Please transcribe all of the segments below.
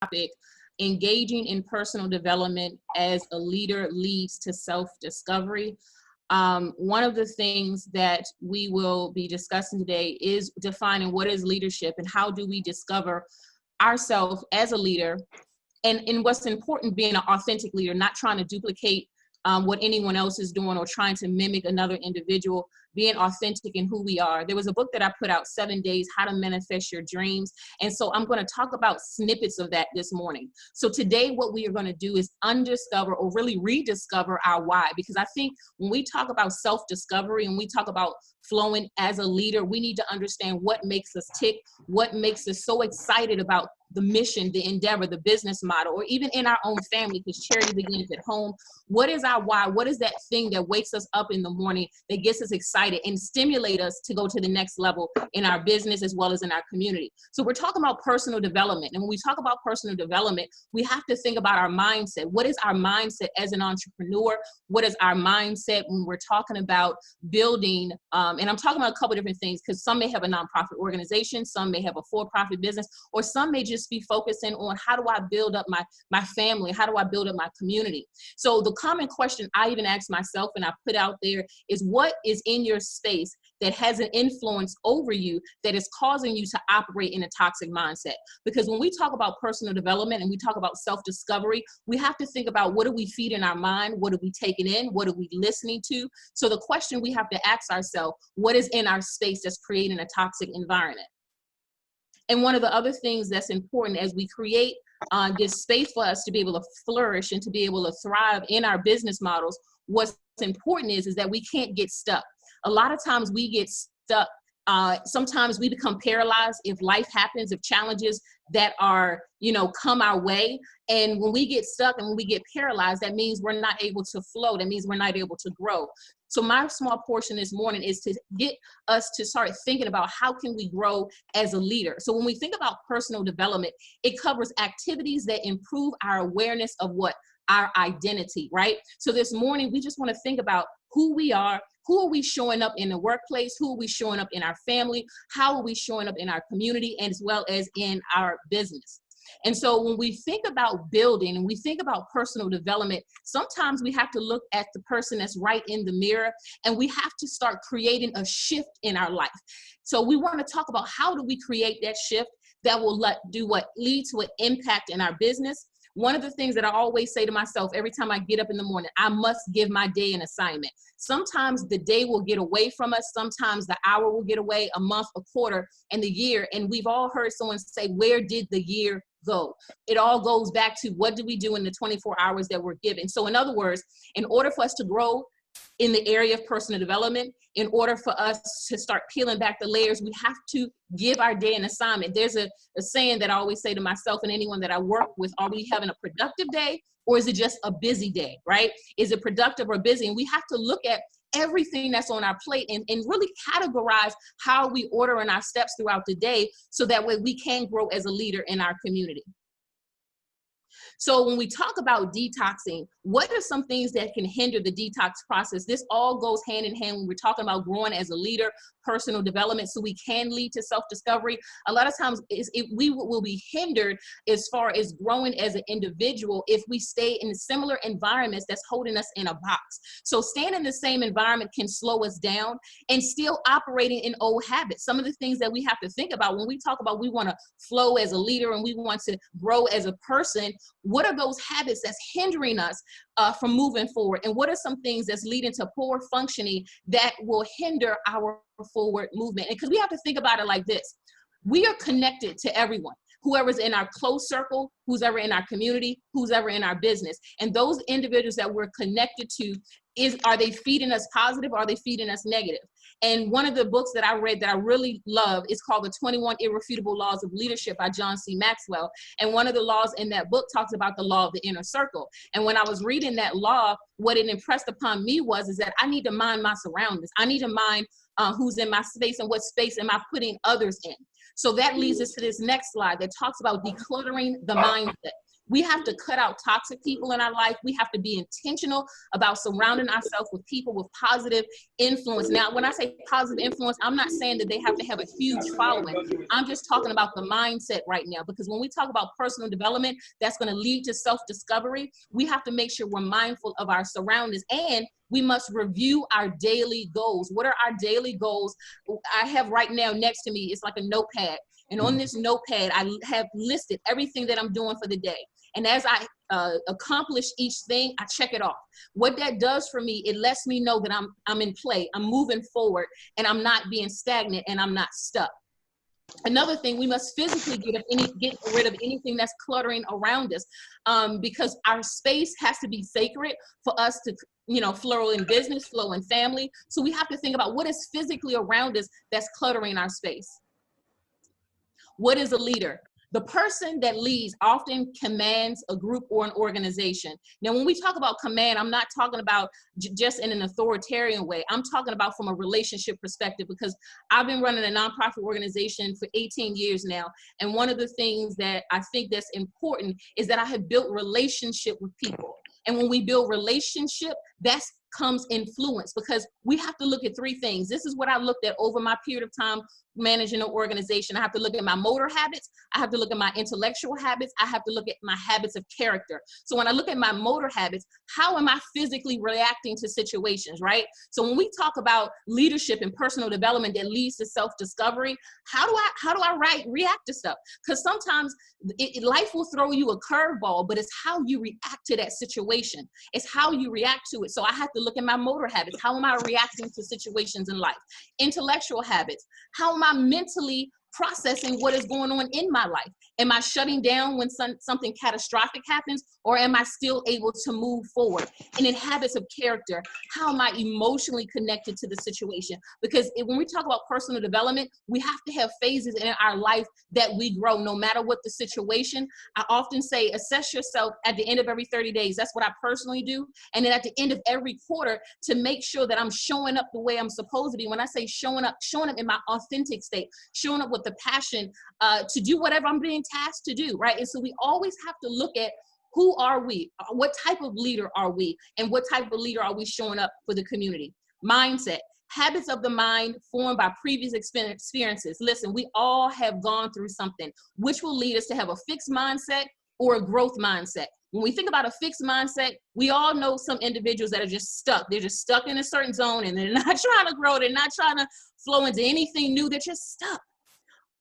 topic, engaging in personal development as a leader leads to self-discovery. One of the things that we will be discussing today is defining what is leadership and how do we discover ourselves as a leader, and what's important, being an authentic leader, not trying to duplicate what anyone else is doing or trying to mimic another individual, being authentic in who we are. There was a book that I put out, 7 Days, How to Manifest Your Dreams. And so I'm going to talk about snippets of that this morning. So today what we are going to do is undiscover or really rediscover our why, because I think when we talk about self-discovery and we talk about flowing as a leader, we need to understand what makes us tick, what makes us so excited about the mission, the endeavor, the business model, or even in our own family, because charity begins at home. What is our why? What is that thing that wakes us up in the morning, that gets us excited and stimulate us to go to the next level in our business as well as in our community? So we're talking about personal development. And when we talk about personal development, we have to think about our mindset. What is our mindset as an entrepreneur? What is our mindset when we're talking about building, and I'm talking about a couple different things, because some may have a nonprofit organization, some may have a for-profit business, or some may just be focusing on how do I build up my family? How do I build up my community? So the common question I even ask myself and I put out there is, what is in your space that has an influence over you that is causing you to operate in a toxic mindset? Because when we talk about personal development and we talk about self-discovery, we have to think about, what do we feed in our mind? What are we taking in? What are we listening to? So the question we have to ask ourselves, what is in our space that's creating a toxic environment? And one of the other things that's important as we create this space for us to be able to flourish and to be able to thrive in our business models, what's important is that we can't get stuck. A lot of times we get stuck. Sometimes we become paralyzed if life happens, if challenges that are, come our way. And when we get stuck and when we get paralyzed, that means we're not able to flow. That means we're not able to grow. So my small portion this morning is to get us to start thinking about, how can we grow as a leader? So when we think about personal development, it covers activities that improve our awareness of what? Our identity, right? So this morning, we just want to think about who we are. Who are we showing up in the workplace? Who are we showing up in our family? How are we showing up in our community, as well as in our business? And so when we think about building and we think about personal development, sometimes we have to look at the person that's right in the mirror, and we have to start creating a shift in our life. So we want to talk about, how do we create that shift that will lead to an impact in our business. One of the things that I always say to myself every time I get up in the morning, I must give my day an assignment. Sometimes the day will get away from us. Sometimes the hour will get away, a month, a quarter, and the year. And we've all heard someone say, where did the year go? It all goes back to, what do we do in the 24 hours that we're given? So in other words, in order for us to grow in the area of personal development, in order for us to start peeling back the layers, we have to give our day an assignment. There's a saying that I always say to myself and anyone that I work with: are we having a productive day, or is it just a busy day, right? Is it productive or busy? And we have to look at everything that's on our plate and really categorize how we order in our steps throughout the day, so that way we can grow as a leader in our community. So when we talk about detoxing, what are some things that can hinder the detox process? This all goes hand in hand when we're talking about growing as a leader, personal development, so we can lead to self-discovery. A lot of times we will be hindered as far as growing as an individual if we stay in similar environments that's holding us in a box. So staying in the same environment can slow us down, and still operating in old habits. Some of the things that we have to think about when we talk about we want to flow as a leader and we want to grow as a person, what are those habits that's hindering us from moving forward? And what are some things that's leading to poor functioning that will hinder our forward movement? And because we have to think about it like this: we are connected to everyone. Whoever's in our close circle, who's ever in our community, who's ever in our business. And those individuals that we're connected to, are they feeding us positive, or are they feeding us negative? And one of the books that I read that I really love is called The 21 Irrefutable Laws of Leadership by John C. Maxwell. And one of the laws in that book talks about the law of the inner circle. And when I was reading that law, what it impressed upon me is that I need to mind my surroundings. I need to mind who's in my space, and what space am I putting others in. So that leads us to this next slide that talks about decluttering the mindset. We have to cut out toxic people in our life. We have to be intentional about surrounding ourselves with people with positive influence. Now, when I say positive influence, I'm not saying that they have to have a huge following. I'm just talking about the mindset right now, because when we talk about personal development, that's going to lead to self-discovery. We have to make sure we're mindful of our surroundings, and we must review our daily goals. What are our daily goals? I have right now next to me, it's like a notepad. And on this notepad, I have listed everything that I'm doing for the day. And as I accomplish each thing, I check it off. What that does for me, it lets me know that I'm in play, I'm moving forward, and I'm not being stagnant, and I'm not stuck. Another thing, we must physically get rid of anything that's cluttering around us, because our space has to be sacred for us to, you know, flow in business, flow in family. So we have to think about what is physically around us that's cluttering our space. What is a leader? The person that leads often commands a group or an organization. Now, when we talk about command, I'm not talking about just in an authoritarian way. I'm talking about from a relationship perspective, because I've been running a nonprofit organization for 18 years now. And one of the things that I think that's important is that I have built relationship with people. And when we build relationship, that comes influence, because we have to look at three things. This is what I looked at over my period of time managing an organization. I have to look at my motor habits. I have to look at my intellectual habits. I have to look at my habits of character. So when I look at my motor habits, how am I physically reacting to situations, right? So when we talk about leadership and personal development that leads to self-discovery, how do I react to stuff? Because sometimes life will throw you a curveball, but it's how you react to that situation. It's how you react to it. So I have to look at my motor habits. How am I reacting to situations in life? Intellectual habits. How am I mentally processing what is going on in my life? Am I shutting down when something catastrophic happens, or am I still able to move forward? And in habits of character, how am I emotionally connected to the situation? Because when we talk about personal development, we have to have phases in our life that we grow no matter what the situation. I often say, assess yourself at the end of every 30 days. That's what I personally do. And then at the end of every quarter, to make sure that I'm showing up the way I'm supposed to be. When I say showing up in my authentic state, showing up with the passion to do whatever I'm being tasked to do, right? And so we always have to look at, who are we? What type of leader are we? And what type of leader are we showing up for the community? Mindset. Habits of the mind formed by previous experiences. Listen, we all have gone through something, which will lead us to have a fixed mindset or a growth mindset. When we think about a fixed mindset, we all know some individuals that are just stuck. They're just stuck in a certain zone, and they're not trying to grow. They're not trying to flow into anything new. They're just stuck.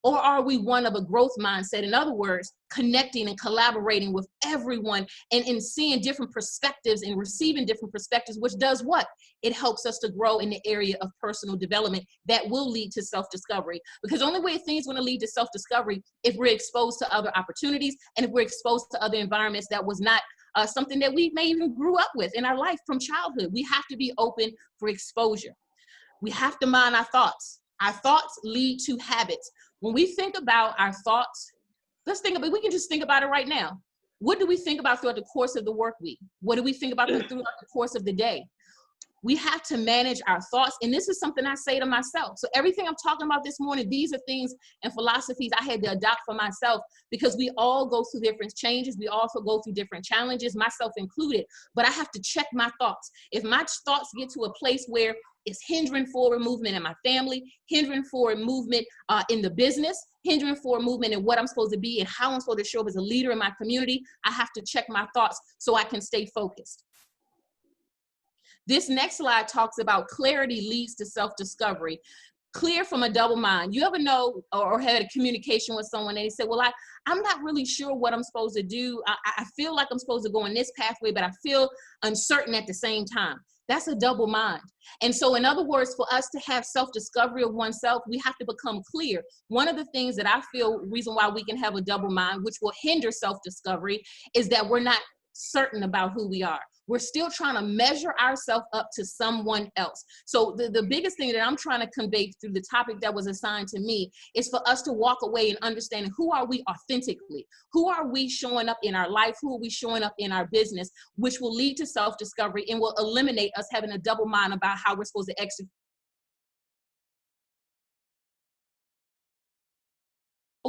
Or are we one of a growth mindset? In other words, connecting and collaborating with everyone and seeing different perspectives and receiving different perspectives, which does what? It helps us to grow in the area of personal development that will lead to self-discovery. Because the only way things are going to lead to self-discovery if we're exposed to other opportunities and if we're exposed to other environments that was not something that we may even grew up with in our life from childhood. We have to be open for exposure. We have to mind our thoughts. Our thoughts lead to habits. When we think about our thoughts, let's think about, we can just think about it right now. What do we think about throughout the course of the work week? What do we think about throughout the course of the day? We have to manage our thoughts. And this is something I say to myself. So everything I'm talking about this morning, these are things and philosophies I had to adopt for myself, because we all go through different changes. We also go through different challenges, myself included. But I have to check my thoughts. If my thoughts get to a place where it's hindering forward movement in my family, hindering forward movement in the business, hindering forward movement in what I'm supposed to be and how I'm supposed to show up as a leader in my community, I have to check my thoughts so I can stay focused. This next slide talks about clarity leads to self-discovery. Clear from a double mind. You ever know or had a communication with someone and they say, well, I'm not really sure what I'm supposed to do. I feel like I'm supposed to go in this pathway, but I feel uncertain at the same time. That's a double mind. And so in other words, for us to have self-discovery of oneself, we have to become clear. One of the things that I feel reason why we can have a double mind, which will hinder self-discovery, is that we're not certain about who we are. We're still trying to measure ourselves up to someone else. So the biggest thing that I'm trying to convey through the topic that was assigned to me is for us to walk away and understanding, who are we authentically? Who are we showing up in our life? Who are we showing up in our business? Which will lead to self-discovery and will eliminate us having a double mind about how we're supposed to execute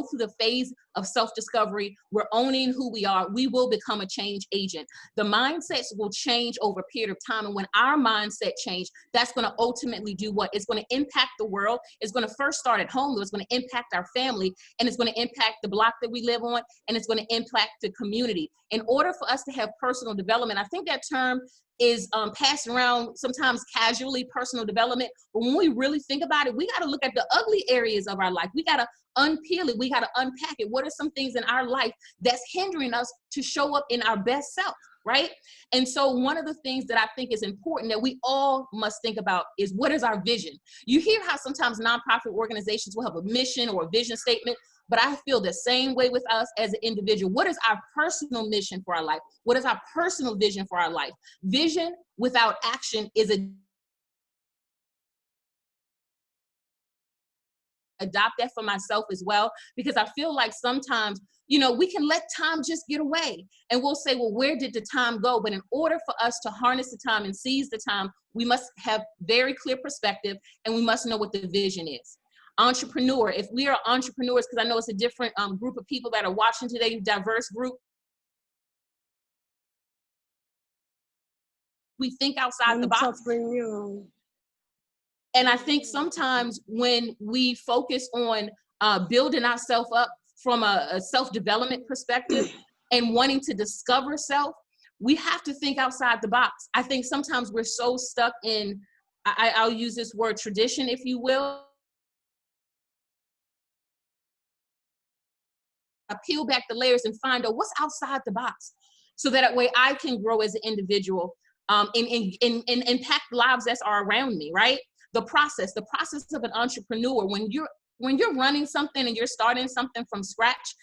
through the phase of self-discovery, we're owning who we are, we will become a change agent. The mindsets will change over a period of time. And when our mindset change, that's going to ultimately do what? It's going to impact the world. It's going to first start at home. It's going to impact our family, and it's going to impact the block that we live on, and it's going to impact the community. In order for us to have personal development, I think that term is passed around sometimes casually, personal development. But when we really think about it, we got to look at the ugly areas of our life. We got to unpeel it. We got to unpack it. What are some things in our life that's hindering us to show up in our best self, right? And so one of the things that I think is important that we all must think about is, what is our vision? You hear how sometimes nonprofit organizations will have a mission or a vision statement, but I feel the same way with us as an individual. What is our personal mission for our life? What is our personal vision for our life? Vision without action is adopt that for myself as well, because I feel like sometimes, you know, we can let time just get away and we'll say, well, where did the time go? But in order for us to harness the time and seize the time, we must have very clear perspective, and we must know what the vision is. Entrepreneur, if we are entrepreneurs, because I know it's a different group of people that are watching today, diverse group, we think outside the box. And I think sometimes when we focus on building ourselves up from a self-development perspective and wanting to discover self, we have to think outside the box. I think sometimes we're so stuck in, I'll use this word, tradition, if you will. I peel back the layers and find out what's outside the box, so that way I can grow as an individual and impact lives that are around me, right? The process of an entrepreneur, when you're running something and you're starting something from scratch,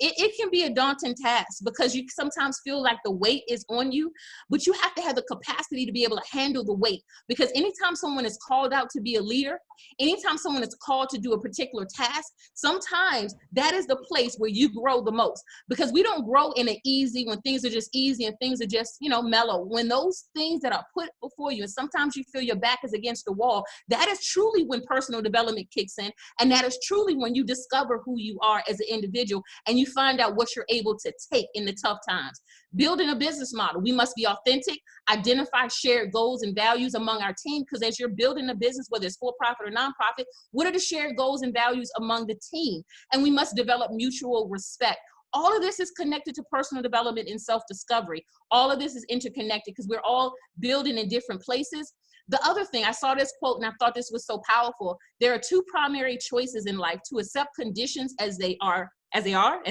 it can be a daunting task, because you sometimes feel like the weight is on you, but you have to have the capacity to be able to handle the weight. Because anytime someone is called out to be a leader, anytime someone is called to do a particular task, sometimes that is the place where you grow the most, because we don't grow in an easy, when things are just easy and things are just, you know, mellow. When those things that are put before you, and sometimes you feel your back is against the wall, that is truly when personal development kicks in. And that is truly when you discover who you are as an individual, and you find out what you're able to take in the tough times. Building a business model, we must be authentic, identify shared goals and values among our team, because as you're building a business, whether it's for-profit or nonprofit, what are the shared goals and values among the team? And we must develop mutual respect. All of this is connected to personal development and self-discovery. All of this is interconnected, because we're all building in different places. The other thing, I saw this quote and I thought this was so powerful. There are two primary choices in life: to accept conditions as they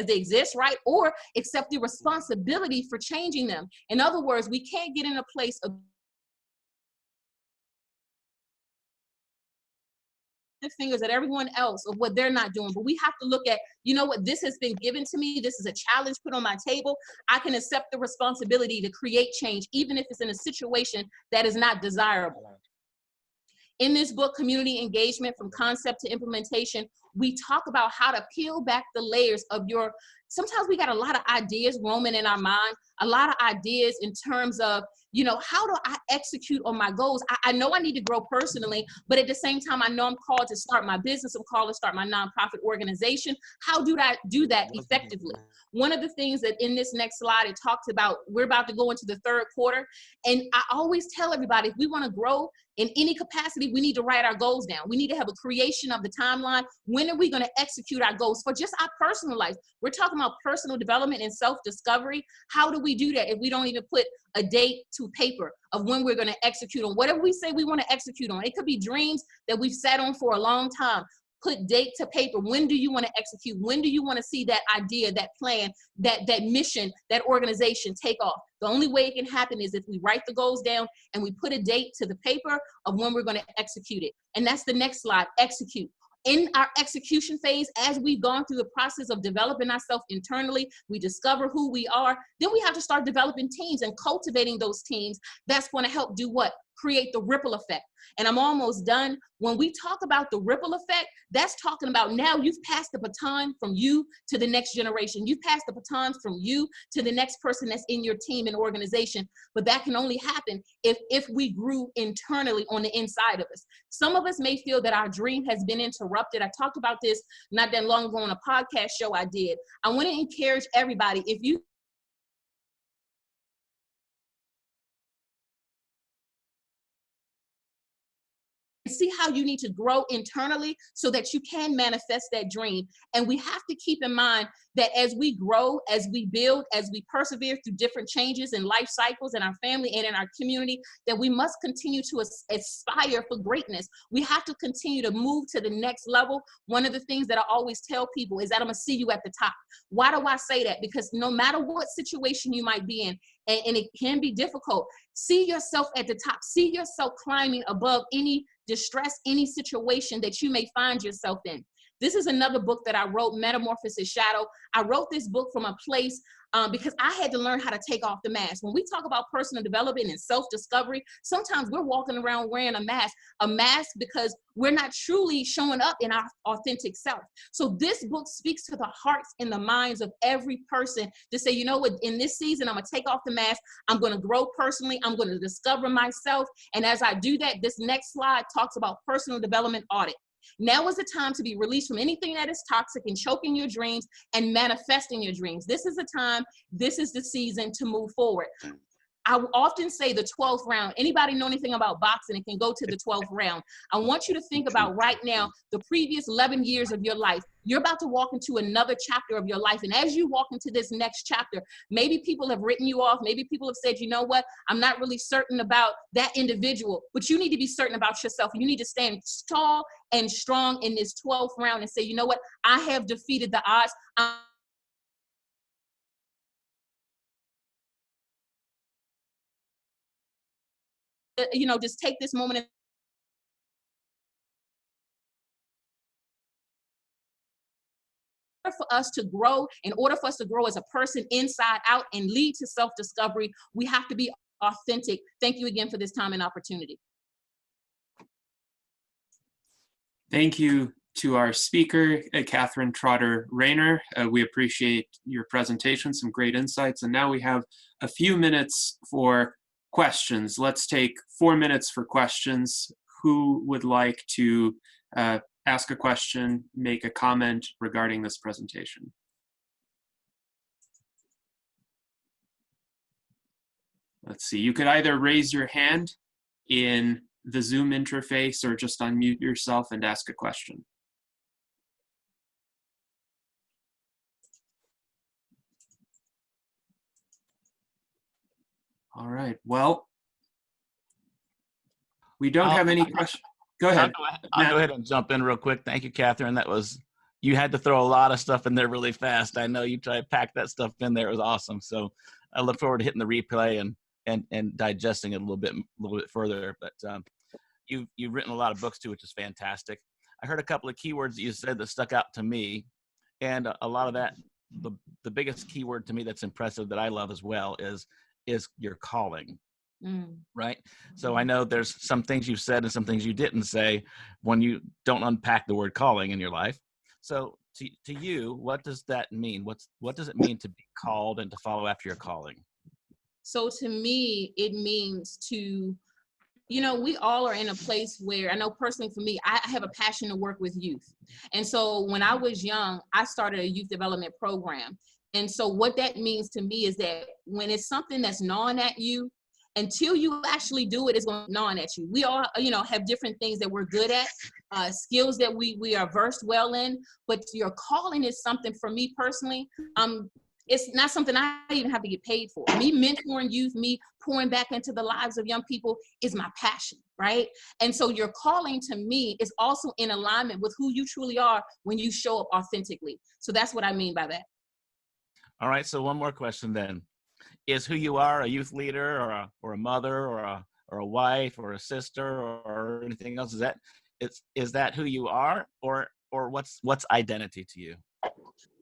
exist, right? Or accept the responsibility for changing them. In other words, we can't get in a place of the fingers at everyone else of what they're not doing, but we have to look at, you know what, this has been given to me, this is a challenge put on my table, I can accept the responsibility to create change, even if it's in a situation that is not desirable. In this book, Community Engagement from Concept to Implementation, we talk about how to peel back the layers of your, sometimes we got a lot of ideas roaming in our mind, a lot of ideas in terms of, you know, how do I execute on my goals? I know I need to grow personally, but at the same time, I know I'm called to start my business, I'm called to start my nonprofit organization. How do I do that effectively? One of the things that in this next slide, it talks about, we're about to go into the third quarter. And I always tell everybody, if we want to grow in any capacity, we need to write our goals down. We need to have a creation of the timeline. When are we going to execute our goals for just our personal life? We're talking about personal development and self-discovery. How do we do that if we don't even put a date to paper of when we're going to execute on whatever we say we want to execute on? It could be dreams that we've sat on for a long time. Put date to paper. When do you want to execute? When do you want to see that idea, that plan, that mission, that organization take off? The only way it can happen is if we write the goals down and we put a date to the paper of when we're going to execute it. And that's the next slide, execute. In our execution phase, as we've gone through the process of developing ourselves internally, we discover who we are, then we have to start developing teams and cultivating those teams. That's going to help do what? create the ripple effect. And I'm almost done. When we talk about the ripple effect, that's talking about now you've passed the baton from you to the next generation. You've passed the baton from you to the next person that's in your team and organization. But that can only happen if we grew internally on the inside of us. Some of us may feel that our dream has been interrupted. I talked about this not that long ago on a podcast show I did. I want to encourage everybody, if you see how you need to grow internally so that you can manifest that dream. And we have to keep in mind that as we grow, as we build, as we persevere through different changes in life cycles in our family and in our community, that we must continue to aspire for greatness. We have to continue to move to the next level. One of the things that I always tell people is that I'm gonna see you at the top. Why do I say that? Because no matter what situation you might be in, and it can be difficult, see yourself at the top. See yourself climbing above any distress, any situation that you may find yourself in. This is another book that I wrote, Metamorphosis Shadow. I wrote this book from a place because I had to learn how to take off the mask. When we talk about personal development and self-discovery, sometimes we're walking around wearing a mask because we're not truly showing up in our authentic self. So this book speaks to the hearts and the minds of every person to say, you know what, in this season, I'm gonna take off the mask. I'm gonna grow personally. I'm gonna discover myself. And as I do that, this next slide talks about personal development audit. Now is the time to be released from anything that is toxic and choking your dreams and manifesting your dreams. This is the time, this is the season to move forward. I often say the 12th round. Anybody know anything about boxing? It can go to the 12th round. I want you to think about right now, the previous 11 years of your life. You're about to walk into another chapter of your life. And as you walk into this next chapter, maybe people have written you off. Maybe people have said, you know what? I'm not really certain about that individual, but you need to be certain about yourself. You need to stand tall and strong in this 12th round and say, you know what? I have defeated the odds. You know, just take this moment for us to grow, in order for us to grow as a person inside out and lead to self-discovery, we have to be authentic. Thank you again for this time and opportunity. Thank you to our speaker, Catherine Trotter Rayner. We appreciate your presentation, some great insights. And now we have a few minutes for questions. Let's take 4 minutes for questions. Who would like to ask a question, make a comment regarding this presentation? Let's see, you could either raise your hand in the Zoom interface or just unmute yourself and ask a question. All right, well, we don't have any questions. Go ahead. I'll go ahead and jump in real quick. Thank you, Catherine. That was, you had to throw a lot of stuff in there really fast. I know you tried to pack that stuff in there. It was awesome. So I look forward to hitting the replay and digesting it a little bit further. But you've written a lot of books too, which is fantastic. I heard a couple of keywords that you said that stuck out to me. And a lot of that, the biggest keyword to me that's impressive that I love as well is your calling. Right? So I know there's some things you've said and some things you didn't say when you don't unpack the word calling in your life. So to you, what does that mean? What does it mean to be called and to follow after your calling? So to me, it means to, you know, we all are in a place where, I know personally for me, I have a passion to work with youth. And so when I was young, I started a youth development program. And so what that means to me is that when it's something that's gnawing at you, until you actually do it, it's going to gnaw at you. We all, you know, have different things that we're good at, skills that we are versed well in, but your calling is something for me personally. It's not something I even have to get paid for. Me mentoring youth, me pouring back into the lives of young people is my passion, right? And so your calling to me is also in alignment with who you truly are when you show up authentically. So that's what I mean by that. All right, so one more question then. Is who you are a youth leader or a mother or a wife or a sister or anything else? Is that who you are, or what's identity to you?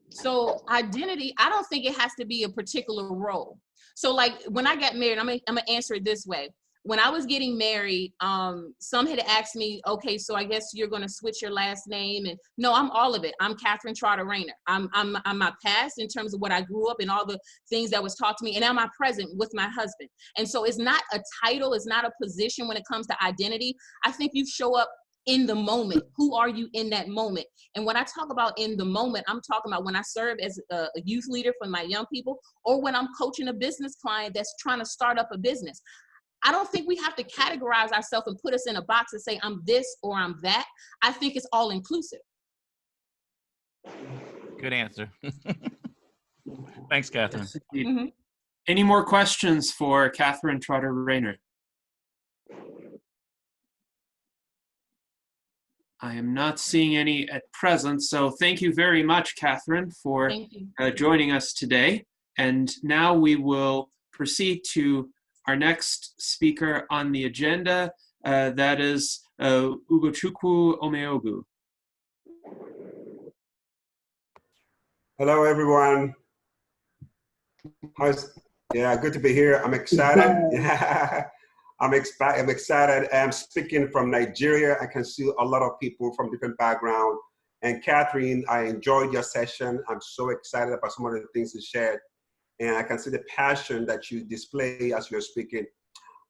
So identity, I don't think it has to be a particular role. So like when I got married, I'm gonna answer it this way. when I was getting married, some had asked me, okay, so I guess you're going to switch your last name. And no, I'm all of it. I'm Catherine Trotter Rayner. I'm my past in terms of what I grew up and all the things that was taught to me, and now my present with my husband. And so it's not a title, it's not a position when it comes to identity. I think you show up in the moment. Who are you in that moment? And when I talk about in the moment, I'm talking about when I serve as a youth leader for my young people, or when I'm coaching a business client that's trying to start up a business. I don't think we have to categorize ourselves and put us in a box and say, I'm this or I'm that. I think it's all inclusive. Good answer. Thanks, Catherine. Yes, mm-hmm. Any more questions for Catherine Trotter Rayner? I am not seeing any at present, so thank you very much, Catherine, for joining us today. And now we will proceed to our next speaker on the agenda, that is Ugochukwu Omeogu. Hello, everyone. Yeah, good to be here. I'm excited. Yeah, I'm excited. I'm speaking from Nigeria. I can see a lot of people from different backgrounds. And Catherine, I enjoyed your session. I'm so excited about some of the things you shared. And I can see the passion that you display as you're speaking.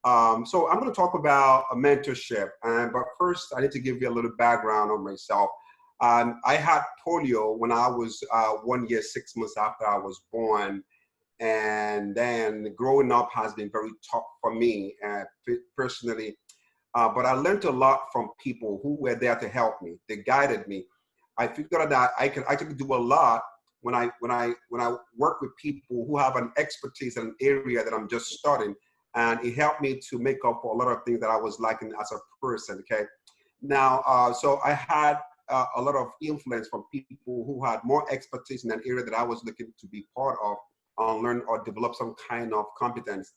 So I'm going to talk about a mentorship. But first, I need to give you a little background on myself. I had polio when I was 1 year, 6 months after I was born. And then growing up has been very tough for me personally. But I learned a lot from people who were there to help me. They guided me. I figured out that I could actually do a lot when I work with people who have an expertise in an area that I'm just starting, and it helped me to make up for a lot of things that I was lacking as a person. Okay, now so I had a lot of influence from people who had more expertise in an area that I was looking to be part of, learn or develop some kind of competence.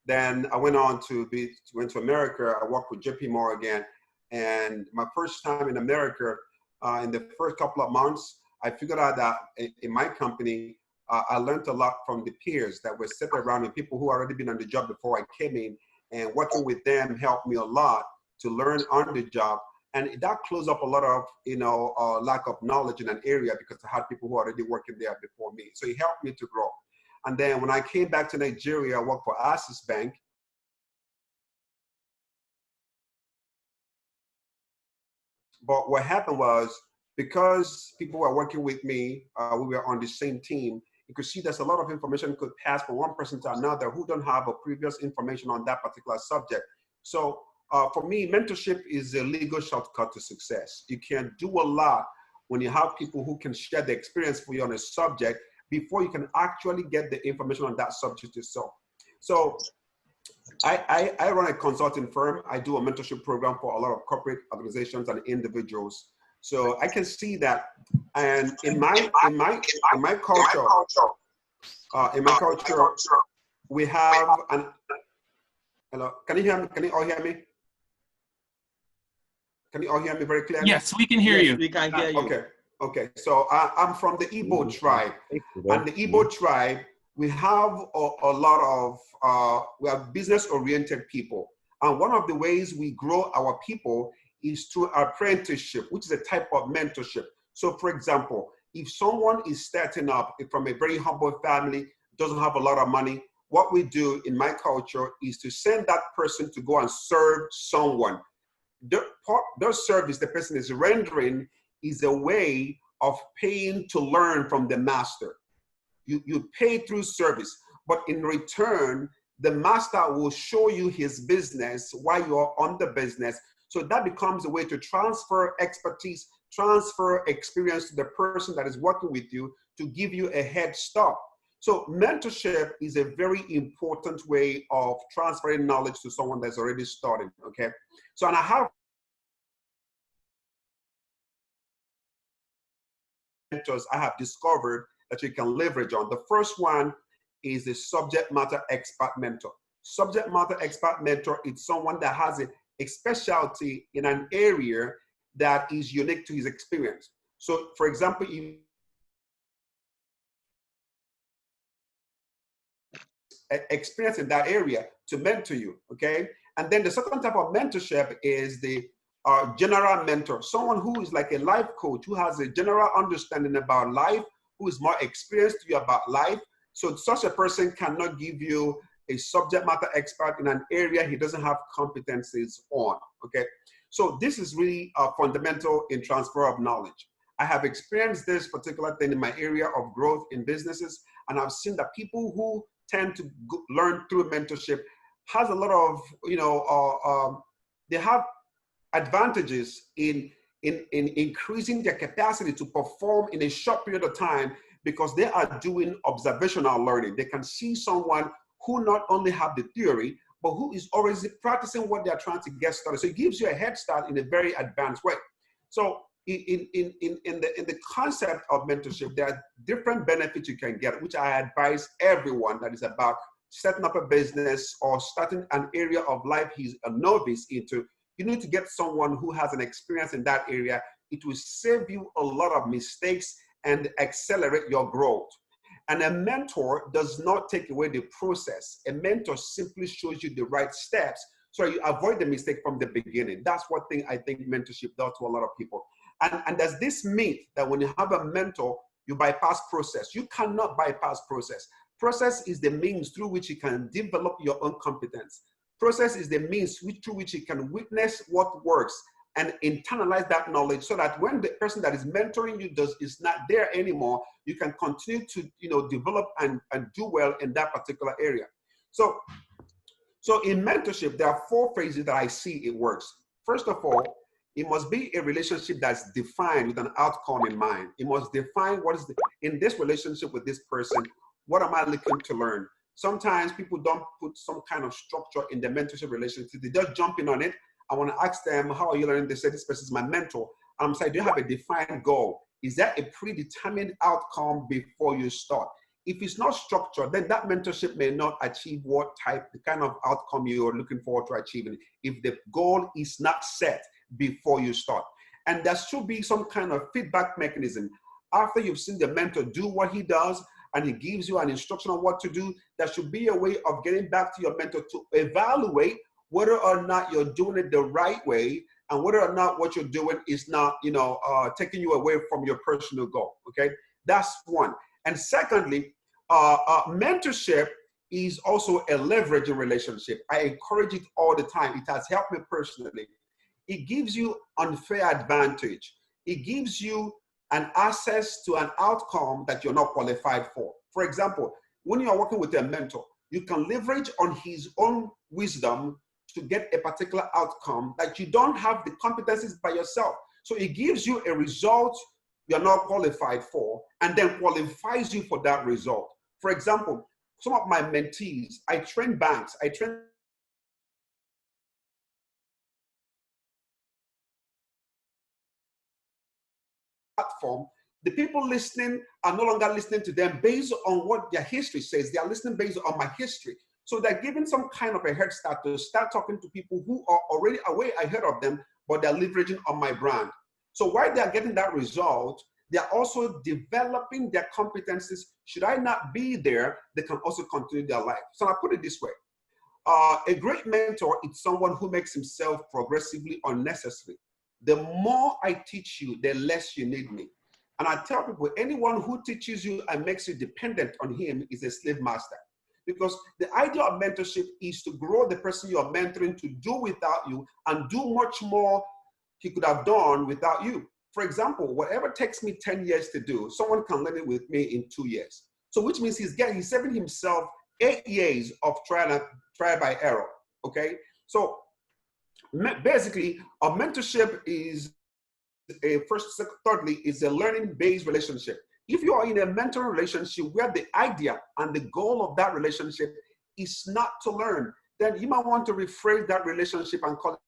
Then I went on went to America. I worked with JP Morgan, and my first time in America, in the first couple of months, I figured out that in my company, I learned a lot from the peers that were sitting around me, people who already been on the job before I came in, and working with them helped me a lot to learn on the job. And that closed up a lot of, lack of knowledge in an area because I had people who were already working there before me. So it helped me to grow. And then when I came back to Nigeria, I worked for Access Bank. But what happened was, because people were working with me, we were on the same team, you could see there's a lot of information could pass from one person to another who don't have a previous information on that particular subject. So for me, mentorship is a legal shortcut to success. You can do a lot when you have people who can share the experience for you on a subject before you can actually get the information on that subject itself. So I run a consulting firm. I do a mentorship program for a lot of corporate organizations and individuals. So I can see that, and in my culture, we have an. Hello, can you hear me? Can you all hear me? Can you all hear me very clearly? Yes, we can hear you. We can hear you. Okay. So I'm from the Igbo tribe, and the Igbo tribe, we have a lot of we are business-oriented people, and one of the ways we grow our people is through apprenticeship, which is a type of mentorship. So, for example, if someone is starting up from a very humble family, doesn't have a lot of money, what we do in my culture is to send that person to go and serve someone. Their service the person is rendering is a way of paying to learn from the master. You pay through service, but in return, the master will show you his business while you're on the business. So that becomes a way to transfer expertise, transfer experience to the person that is working with you to give you a head start. So mentorship is a very important way of transferring knowledge to someone that's already starting, okay? So, and I have mentors I have discovered that you can leverage on. The first one is the subject matter expert mentor. Subject matter expert mentor is someone that has a specialty in an area that is unique to his experience. So, for example, experience in that area to mentor you, okay? And then the second type of mentorship is the general mentor, someone who is like a life coach, who has a general understanding about life, who is more experienced to you about life. So such a person cannot give you a subject matter expert in an area he doesn't have competencies on, okay? So this is really fundamental in transfer of knowledge. I have experienced this particular thing in my area of growth in businesses, and I've seen that people who tend to learn through mentorship has a lot of, they have advantages in increasing their capacity to perform in a short period of time because they are doing observational learning. They can see someone who not only have the theory, but who is already practicing what they're trying to get started. So it gives you a head start in a very advanced way. So in the concept of mentorship, there are different benefits you can get, which I advise everyone that is about setting up a business or starting an area of life he's a novice into. You need to get someone who has an experience in that area. It will save you a lot of mistakes and accelerate your growth. And a mentor does not take away the process. A mentor simply shows you the right steps so you avoid the mistake from the beginning. That's one thing I think mentorship does to a lot of people. And there's this myth that when you have a mentor, you bypass process. You cannot bypass process. Process is the means through which you can develop your own competence. Process is the means through which you can witness what works and internalize that knowledge so that when the person that is mentoring you is not there anymore, you can continue to develop and do well in that particular area. So in mentorship, there are 4 phases that I see it works. First of all, it must be a relationship that's defined with an outcome in mind. It must define what is in this relationship with this person, what am I looking to learn? Sometimes people don't put some kind of structure in the mentorship relationship. They just jump in on it. I want to ask them, how are you learning? They say, this person is my mentor. And I'm saying, do you have a defined goal? Is that a predetermined outcome before you start? If it's not structured, then that mentorship may not achieve the kind of outcome you're looking forward to achieving if the goal is not set before you start. And there should be some kind of feedback mechanism. After you've seen the mentor do what he does, and he gives you an instruction on what to do, there should be a way of getting back to your mentor to evaluate whether or not you're doing it the right way and whether or not what you're doing is not, taking you away from your personal goal, okay? That's one. And secondly, mentorship is also a leveraging relationship. I encourage it all the time. It has helped me personally. It gives you unfair advantage. It gives you an access to an outcome that you're not qualified for. For example, when you're working with a mentor, you can leverage on his own wisdom to get a particular outcome that you don't have the competencies by yourself. So it gives you a result you're not qualified for and then qualifies you for that result. For example, some of my mentees, I train banks, I train platform. The people listening are no longer listening to them based on what their history says. They are listening based on my history. So they're giving some kind of a head start to start talking to people who are already way ahead of them, but they're leveraging on my brand. So while they're getting that result, they're also developing their competencies. Should I not be there, they can also continue their life. So I put it this way. A great mentor is someone who makes himself progressively unnecessary. The more I teach you, the less you need me. And I tell people, anyone who teaches you and makes you dependent on him is a slave master. Because the idea of mentorship is to grow the person you're mentoring to do without you and do much more he could have done without you. For example, whatever takes me 10 years to do, someone can learn it with me in 2 years. So which means he's saving himself 8 years of trial by error, okay? So basically, a mentorship is thirdly, is a learning-based relationship. If you are in a mentoring relationship where the idea and the goal of that relationship is not to learn, then you might want to rephrase that relationship and call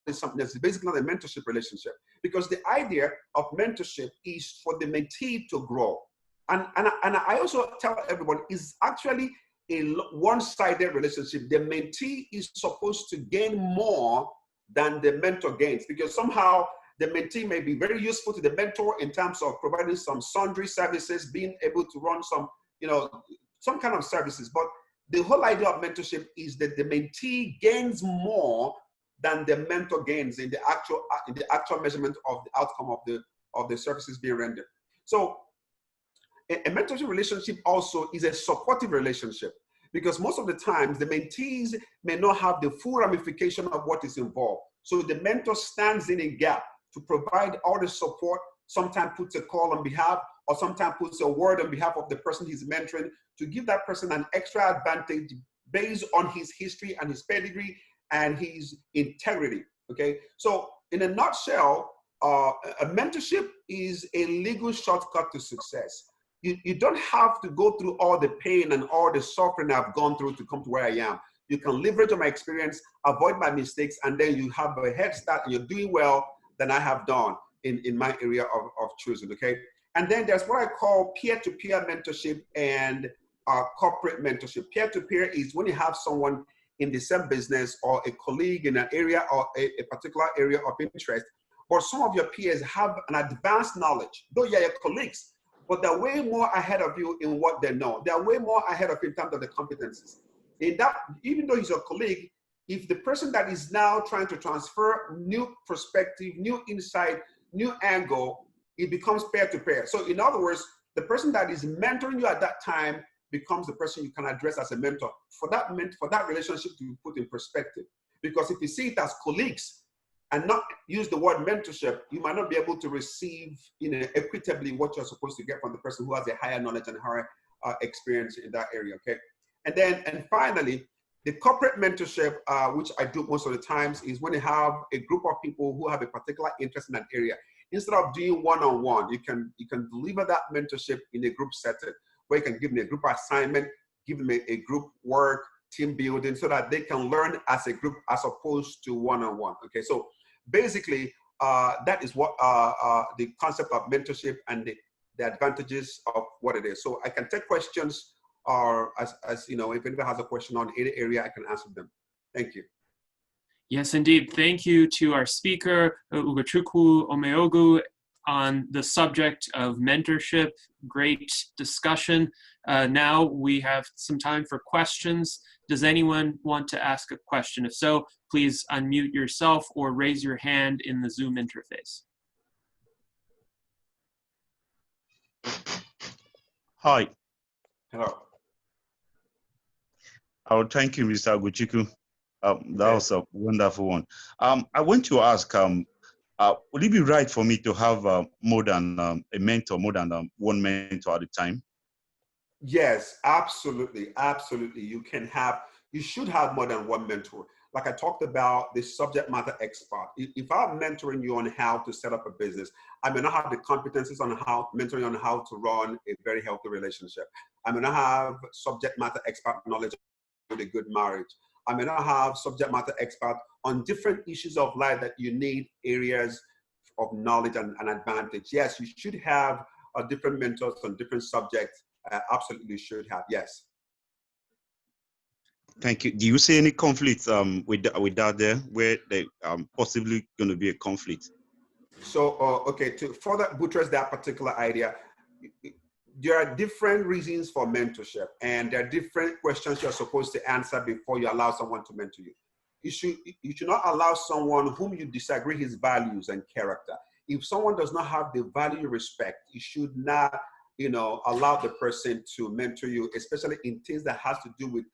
it something that's basically not a mentorship relationship. Because the idea of mentorship is for the mentee to grow. And I also tell everyone, it's actually a one-sided relationship. The mentee is supposed to gain more than the mentor gains, because somehow the mentee may be very useful to the mentor in terms of providing some sundry services, being able to run some, some kind of services. But the whole idea of mentorship is that the mentee gains more than the mentor gains in the actual measurement of the outcome of the services being rendered. So a mentorship relationship also is a supportive relationship, because most of the times the mentees may not have the full ramification of what is involved. So the mentor stands in a gap to provide all the support, sometimes puts a call on behalf, or sometimes puts a word on behalf of the person he's mentoring to give that person an extra advantage based on his history and his pedigree and his integrity, okay? So in a nutshell, a mentorship is a legal shortcut to success. You don't have to go through all the pain and all the suffering I've gone through to come to where I am. You can leverage on my experience, avoid my mistakes, and then you have a head start and you're doing well than I have done in my area of choosing, okay? And then there's what I call peer-to-peer mentorship and corporate mentorship. Peer-to-peer is when you have someone in the same business or a colleague in an area or a particular area of interest, but some of your peers have an advanced knowledge, though you're your colleagues, but they're way more ahead of you in what they know. They're way more ahead of you in terms of the competencies. In that, even though he's your colleague, if the person that is now trying to transfer new perspective, new insight, new angle, it becomes peer-to-peer. So in other words, the person that is mentoring you at that time becomes the person you can address as a mentor for that relationship to be put in perspective. Because if you see it as colleagues and not use the word mentorship, you might not be able to receive, equitably what you're supposed to get from the person who has a higher knowledge and higher experience in that area, okay? And finally, the corporate mentorship, which I do most of the times, is when you have a group of people who have a particular interest in that area. Instead of doing one-on-one, you can deliver that mentorship in a group setting, where you can give them a group assignment, give them a group work, team building, so that they can learn as a group as opposed to one-on-one, okay? So basically, that is what the concept of mentorship and the advantages of what it is. So I can take questions, or as you know, if anybody has a question on any area, I can answer them. Thank you. Yes, indeed. Thank you to our speaker, Ugochukwu Omeogu, on the subject of mentorship. Great discussion. Now we have some time for questions. Does anyone want to ask a question? If so, please unmute yourself or raise your hand in the Zoom interface. Hi. Hello. Oh, thank you, Mr. Ugochukwu. That was a wonderful one. I want to ask, would it be right for me to have more than a mentor, more than one mentor at a time? Yes, absolutely, absolutely. You should have more than one mentor. Like I talked about, the subject matter expert. If I'm mentoring you on how to set up a business, I may not have the competencies on mentoring you on how to run a very healthy relationship. I may not have subject matter expert knowledge with a good marriage. I may not have subject matter expert on different issues of life that you need areas of knowledge and advantage. Yes, you should have different mentors on different subjects. Absolutely should have, yes. Thank you. Do you see any conflicts with that there, where they possibly going to be a conflict? So, okay, to further buttress that particular idea, there are different reasons for mentorship, and there are different questions you're supposed to answer before you allow someone to mentor you. You should not allow someone whom you disagree his values and character. If someone does not have the value respect, you should not, allow the person to mentor you, especially in things that has to do with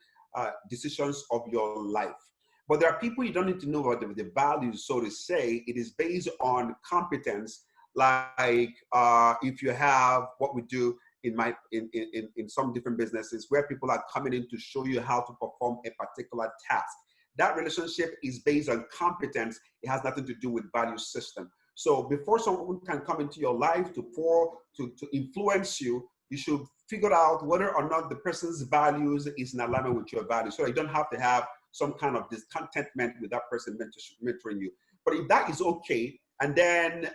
decisions of your life. But there are people you don't need to know about the values, so to say. It is based on competence. Like if you have what we do in some different businesses, where people are coming in to show you how to perform a particular task. That relationship is based on competence. It has nothing to do with value system. So before someone can come into your life to influence you, you should figure out whether or not the person's values is in alignment with your values. So you don't have to have some kind of discontentment with that person mentoring you. But if that is okay, and then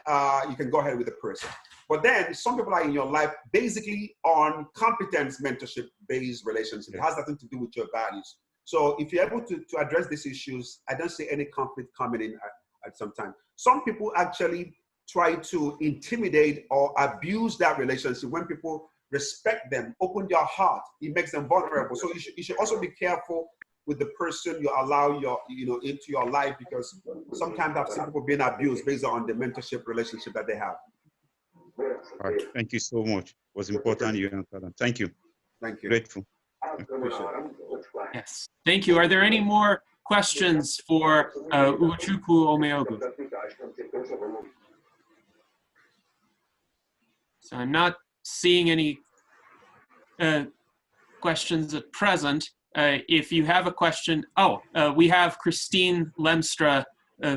you can go ahead with the person. But then some people are in your life basically on competence mentorship-based relationship. It has nothing to do with your values. So if you're able to address these issues, I don't see any conflict coming in at some time. Some people actually try to intimidate or abuse that relationship when people respect them, open your heart, it makes them vulnerable. So you should also be careful with the person you allow into your life, because sometimes I've seen people being abused based on the mentorship relationship that they have. All right. Thank you so much. It was important you answered that. Thank you. Thank you. Grateful. Yes. Thank you. Are there any more questions for Ugochukwu Omeogu? So I'm not seeing any questions at present. If you have a question, we have Christine Lemstra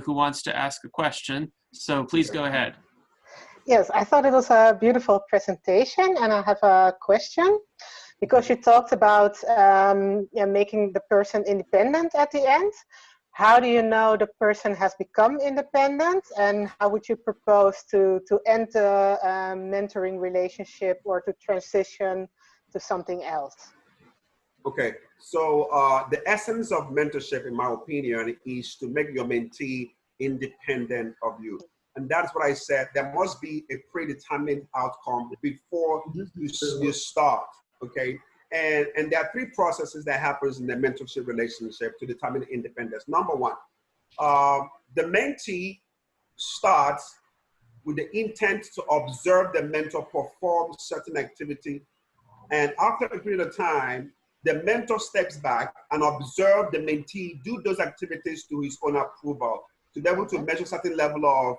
who wants to ask a question. So please go ahead. Yes, I thought it was a beautiful presentation, and I have a question. Because you talked about making the person independent at the end. How do you know the person has become independent, and how would you propose to end the mentoring relationship or to transition to something else? Okay, so the essence of mentorship, in my opinion, is to make your mentee independent of you. And that's what I said. There must be a predetermined outcome before you start. Okay, and there are three processes that happens in the mentorship relationship to determine independence. Number one, the mentee starts with the intent to observe the mentor perform certain activity, and after a period of time, the mentor steps back and observe the mentee do those activities to his own approval, to be able to measure certain level of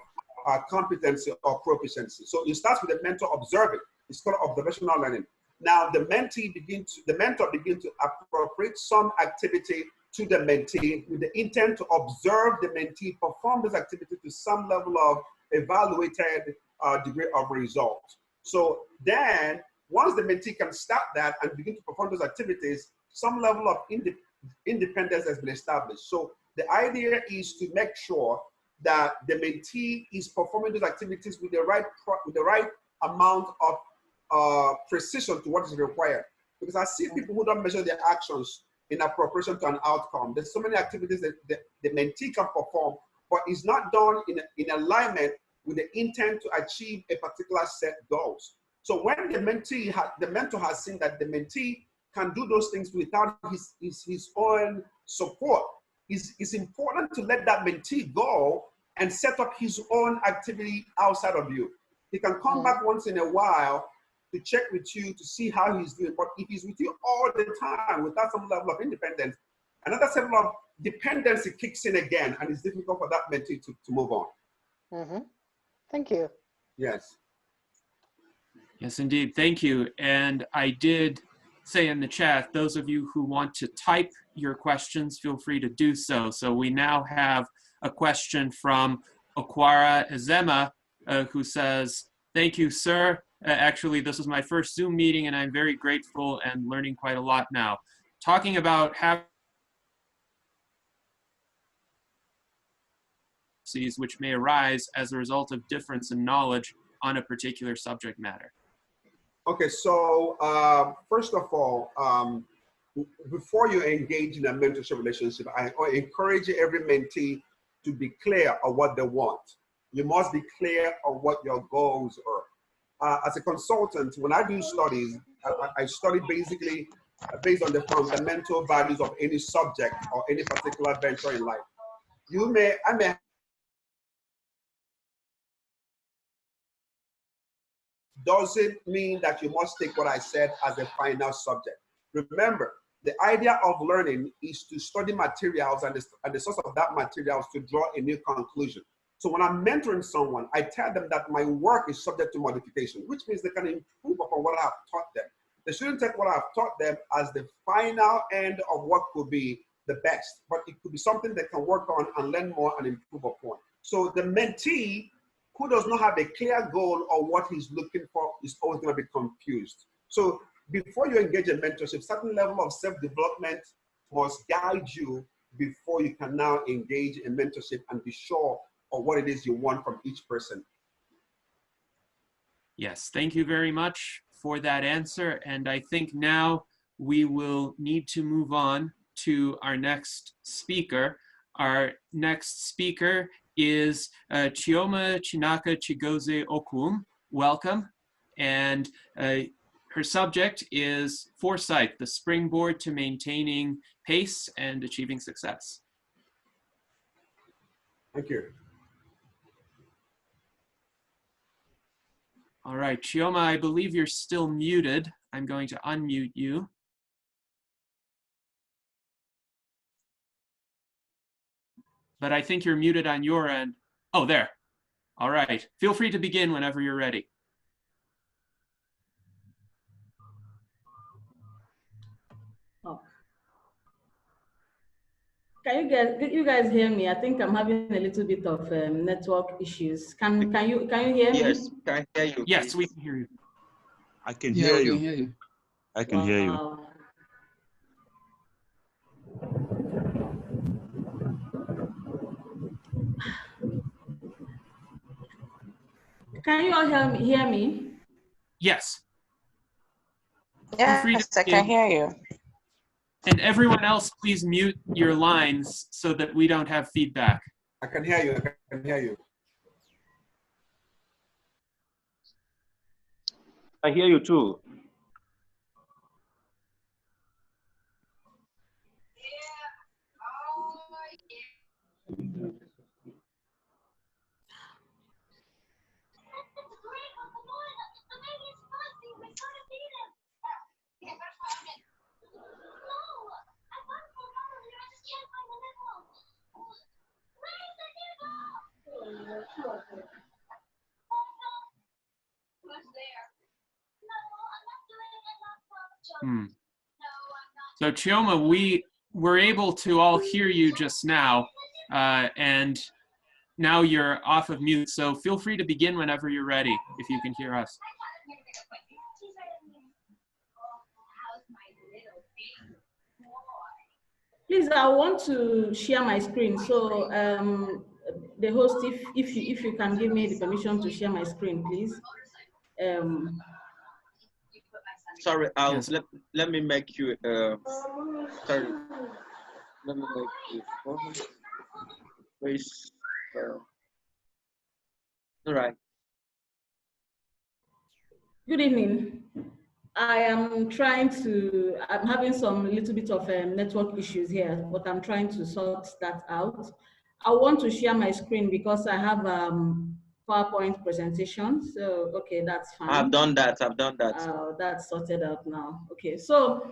competency or proficiency. So it starts with the mentor observing. It's called observational learning. Now the mentor begins to appropriate some activity to the mentee with the intent to observe the mentee perform this activity to some level of evaluated degree of result. So then once the mentee can start that and begin to perform those activities, some level of independence has been established. So the idea is to make sure that the mentee is performing those activities with the right amount of precision to what is required. Because I see people who don't measure their actions in appropriation to an outcome. There's so many activities that the mentee can perform, but is not done in alignment with the intent to achieve a particular set goals. So when the mentor has seen that the mentee can do those things without his own support, it's important to let that mentee go and set up his own activity outside of you. He can come back once in a while to check with you to see how he's doing. But if he's with you all the time without some level of independence, another level of dependency kicks in again, and it's difficult for that mentee to move on. Thank you. Yes. Yes, indeed. Thank you. And I did say in the chat, those of you who want to type your questions, feel free to do so. So we now have a question from Okwara Ezema, who says, thank you, sir. Actually, this is my first Zoom meeting, and I'm very grateful and learning quite a lot now. Talking about having which may arise as a result of difference in knowledge on a particular subject matter. Okay, so first of all, before you engage in a mentorship relationship, I encourage every mentee to be clear on what they want. You must be clear on what your goals are. As a consultant, when I do studies, I study basically based on the fundamental values of any subject or any particular venture in life. I may doesn't mean that you must take what I said as a final subject. Remember, the idea of learning is to study materials and the source of that materials to draw a new conclusion. So when I'm mentoring someone, I tell them that my work is subject to modification, which means they can improve upon what I've taught them. They shouldn't take what I've taught them as the final end of what could be the best, but it could be something they can work on and learn more and improve upon. So the mentee who does not have a clear goal of what he's looking for is always going to be confused. So before you engage in mentorship, certain level of self-development must guide you before you can now engage in mentorship and be sure of what it is you want from each person. Yes, thank you very much for that answer. And I think now we will need to move on to our next speaker. Our next speaker is Chioma Chinaka Chigozie-Okwum. Welcome. And her subject is Foresight, the springboard to maintaining pace and achieving success. Thank you. All right, Chioma, I believe you're still muted. I'm going to unmute you. But I think you're muted on your end. Oh, there. All right. Feel free to begin whenever you're ready. Oh. Can you guys hear me? I think I'm having a little bit of network issues. Can you hear me? Yes, can I hear you? Yes, please? we can hear you. I can hear you. Can hear you. I can hear you. Wow. Can you all hear me? Yes. Feel free to Yes, I can hear you. And everyone else, please mute your lines so that we don't have feedback. I can hear you. I can hear you. I hear you too. So Chioma, we were able to all hear you just now, and now you're off of mute. So feel free to begin whenever you're ready, if you can hear us. Please, I want to share my screen. So the host, if you can give me the permission to share my screen, please. Sorry, Yes. let me make you sorry. Let me make you please. All right. Good evening. I'm having some little bit of network issues here, but I'm trying to sort that out. I want to share my screen because I have PowerPoint presentation. So, okay, that's fine. I've done that. That's sorted out now. Okay, so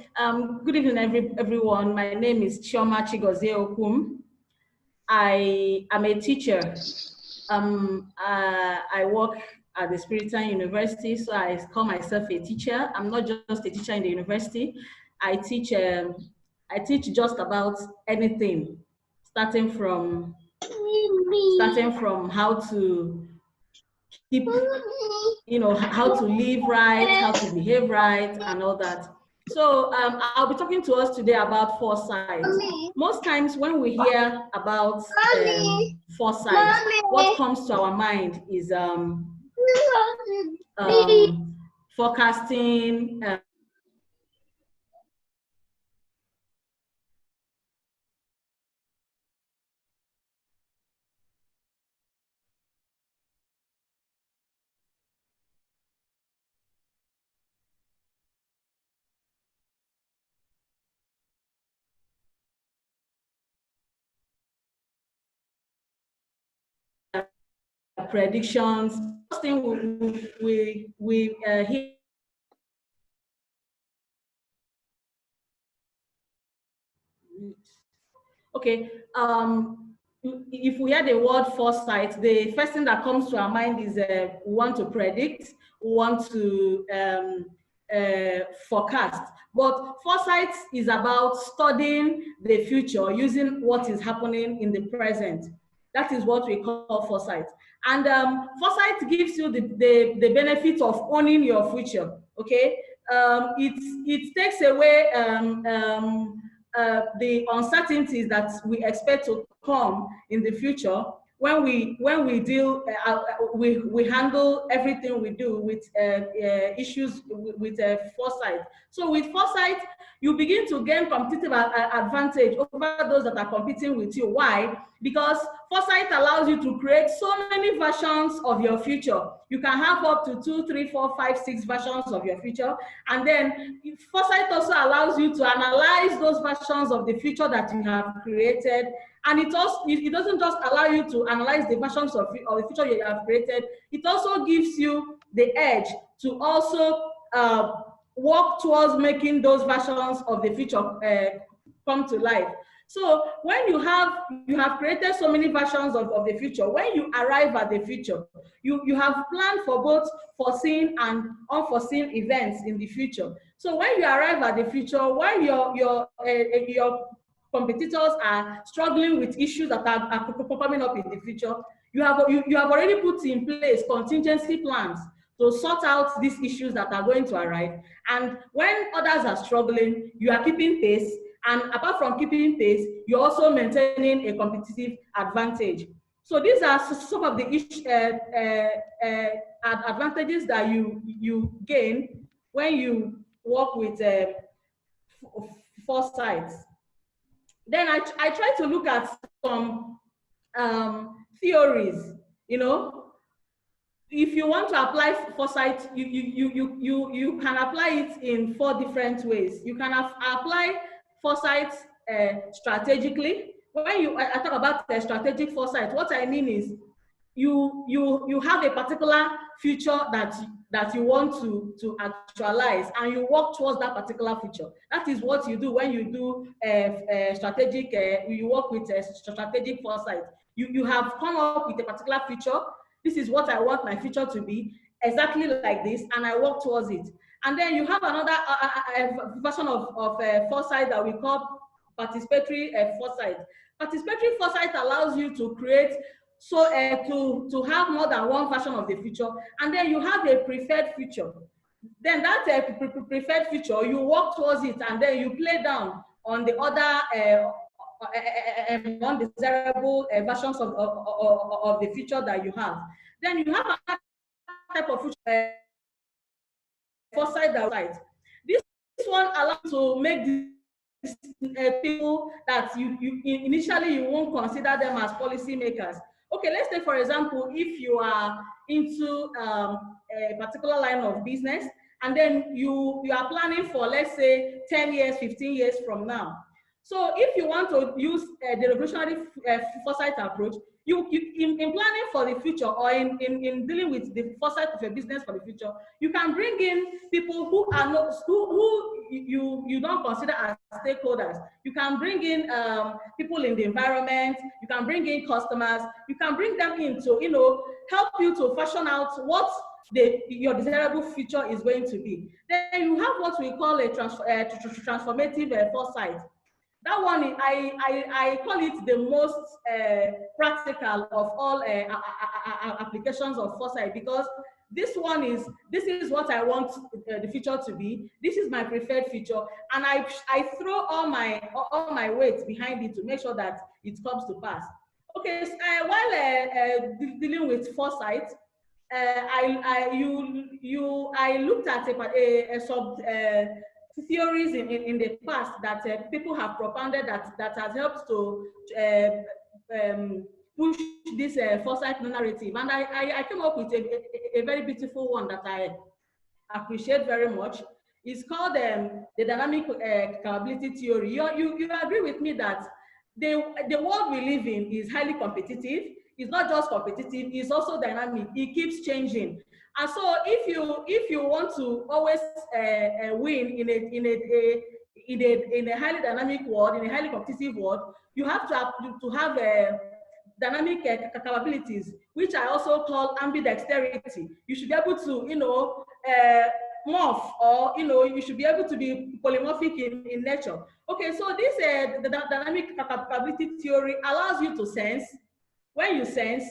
good evening, everyone. My name is Chioma Chigozie-Okwum. I am a teacher. I work at the Spiritan University, so I call myself a teacher. I'm not just a teacher in the university. I teach just about anything, starting from how to keep, how to live right, how to behave right, and all that. So I'll be talking to us today about foresight. Most times when we hear about foresight, what comes to our mind is forecasting. Predictions. First thing we hear. Okay. If we hear the word foresight, the first thing that comes to our mind is we want to predict, we want to forecast. But foresight is about studying the future using what is happening in the present. That is what we call foresight. And foresight gives you the benefit of owning your future, okay? It takes away the uncertainties that we expect to come in the future when we deal, we handle everything we do with issues with foresight. So with foresight, you begin to gain competitive advantage over those that are competing with you. Why? because foresight allows you to create so many versions of your future. You can have up to 2, 3, 4, 5, 6 versions of your future. And then foresight also allows you to analyze those versions of the future that you have created. And it doesn't just allow you to analyze the versions of the future you have created, it also gives you the edge to also work towards making those versions of the future come to life. So when you have created so many versions of the future, when you arrive at the future, you have planned for both foreseen and unforeseen events in the future. So when you arrive at the future, while your competitors are struggling with issues that are coming up in the future, you have already put in place contingency plans to sort out these issues that are going to arrive. And when others are struggling, you are keeping pace. And apart from keeping pace, you're also maintaining a competitive advantage. So these are some of the advantages that you gain when you work with foresight. Then I try to look at some theories. You know, if you want to apply foresight, you can apply it in 4 different ways. You can apply foresight strategically. When I talk about strategic foresight, what I mean is you have a particular future that you want to actualize, and you work towards that particular future. That is what you do when you do strategic. You work with strategic foresight. You have come up with a particular future. This is what I want my future to be, exactly like this, and I work towards it. And then you have another version of foresight that we call participatory foresight. Participatory foresight allows you to create, to have more than one version of the future, and then you have a preferred future. Then that preferred future, you work towards it, and then you play down on the other undesirable versions of the future that you have. Then you have another type of future foresight that this one allows you to make these people that initially you won't consider them as policy makers. Okay, let's take for example, if you are into a particular line of business, and then you are planning for, let's say, 10 years, 15 years from now. So if you want to use the revolutionary foresight approach, in planning for the future, or in dealing with the foresight of a business for the future, you can bring in people who are not, who you don't consider as stakeholders. You can bring in people in the environment. You can bring in customers. You can bring them in to, you know, help you to fashion out what your desirable future is going to be. Then you have what we call a transformative foresight. That one, I call it the most practical of all applications of foresight, because this is what I want the future to be. This is my preferred future, and I throw all my weight behind it to make sure that it comes to pass. Okay, so, while dealing with foresight, I looked at a sub theories in the past that people have propounded that has helped to push this foresight narrative, and I came up with a very beautiful one that I appreciate very much. It's called the dynamic capability theory. You agree with me that the world we live in is highly competitive. It's not just competitive, it's also dynamic. It keeps changing. And so if you want to always win in a highly dynamic world, in a highly competitive world, you have to have dynamic capabilities, which I also call ambidexterity. You should be able to, you know, morph, or, you know, you should be able to be polymorphic in nature. Okay, so this the dynamic capability theory allows you to sense. When you sense,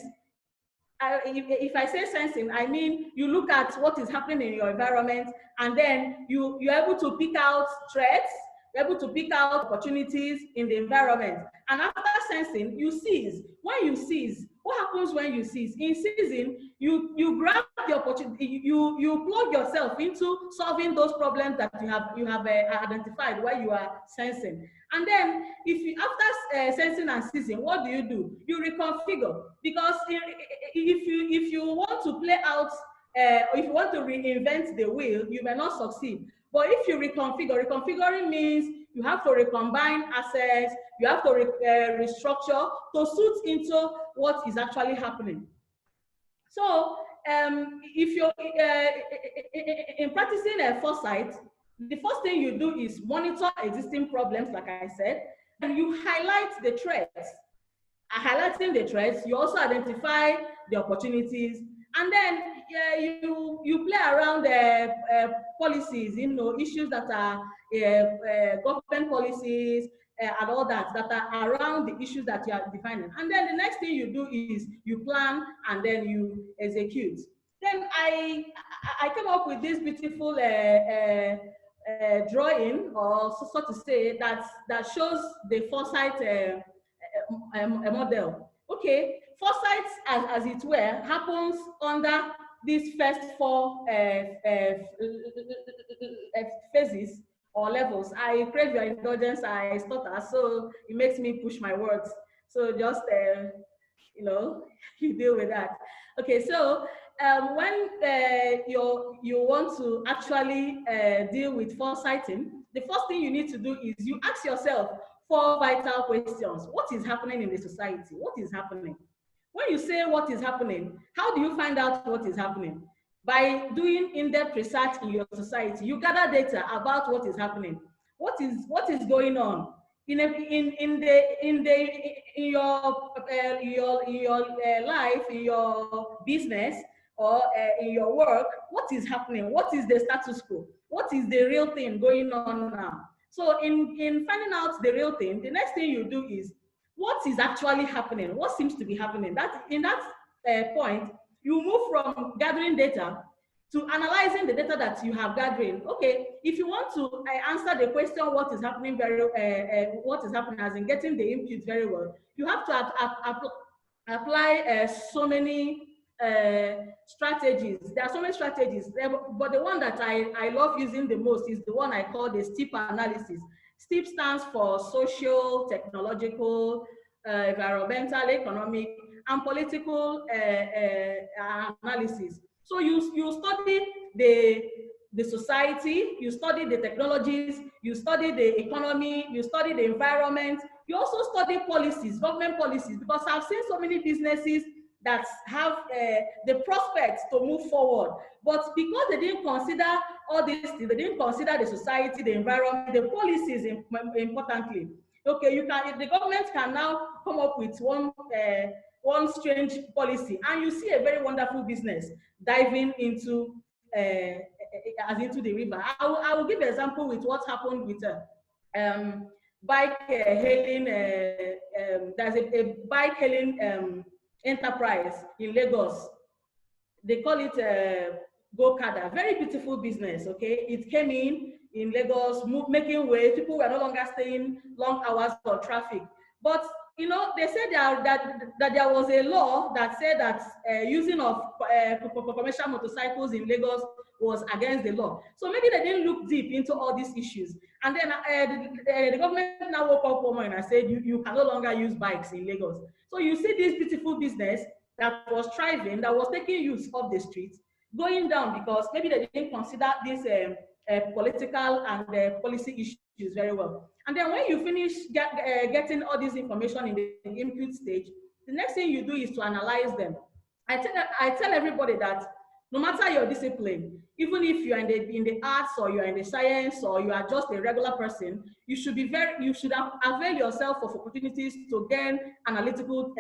if I say sensing, I mean you look at what is happening in your environment, and then you're able to pick out threats, you're able to pick out opportunities in the environment. And after sensing, you seize. When you seize, what happens when you seize? In seizing, you grab the opportunity, you plug yourself into solving those problems that you have identified while you are sensing. And then if you, after sensing and seizing, what do? You reconfigure, because if you want to play out, if you want to reinvent the wheel, you may not succeed. But if you reconfiguring means you have to recombine assets, you have to restructure to suit into what is actually happening. So if you're in practicing foresight, the first thing you do is monitor existing problems, like I said, and you highlight the threats. Highlighting the threats, you also identify the opportunities, and then you play around policies, you know, issues that are government policies and all that are around the issues that you are defining. And then the next thing you do is you plan and then you execute. Then I came up with this beautiful drawing, or so to say, that shows the foresight a model. Okay, foresight, as it were, happens under these first four phases or levels. I crave your indulgence, I stutter, so it makes me push my words. So just, you know, you deal with that. Okay, so when you want to actually deal with foresighting, the first thing you need to do is you ask yourself 4 vital questions. What is happening in the society? What is happening? When you say what is happening, how do you find out what is happening? By doing in-depth research in your society. You gather data about what is happening. What is going on in your life, in your business, or in your work? What is happening? What is the status quo? What is the real thing going on now? So in finding out the real thing, the next thing you do is, what is actually happening? What seems to be happening? In that point, you move from gathering data to analyzing the data that you have gathering. Okay, if you want to answer the question, what is happening what is happening, as in getting the input very well, you have to apply so many strategies. There are so many strategies, but the one that I love using the most is the one I call the STEEP analysis. STEEP stands for social, technological, environmental, economic, and political analysis. So you study the society, you study the technologies, you study the economy, you study the environment, you also study policies, government policies, because I've seen so many businesses that have the prospects to move forward, but because they didn't consider all these things, they didn't consider the society, the environment, the policies, importantly. Okay, the government can now come up with one strange policy, and you see a very wonderful business diving into the river. I will give an example with what happened with bike hailing. There's a bike hailing enterprise in Lagos. They call it Go-Kada. Very beautiful business. Okay, it came in Lagos, making way. People were no longer staying long hours for traffic. But you know, they said that there was a law that said that using of commercial motorcycles in Lagos was against the law. So maybe they didn't look deep into all these issues. And then the government now woke up one morning and said, you can no longer use bikes in Lagos. So you see this beautiful business that was thriving, that was taking youth off the streets, going down because maybe they didn't consider these political and policy issues very well. And then when you finish getting all this information in the input stage, the next thing you do is to analyze them. I tell everybody that no matter your discipline, even if you are in the arts, or you are in the science, or you are just a regular person, you should avail yourself of opportunities to gain analytical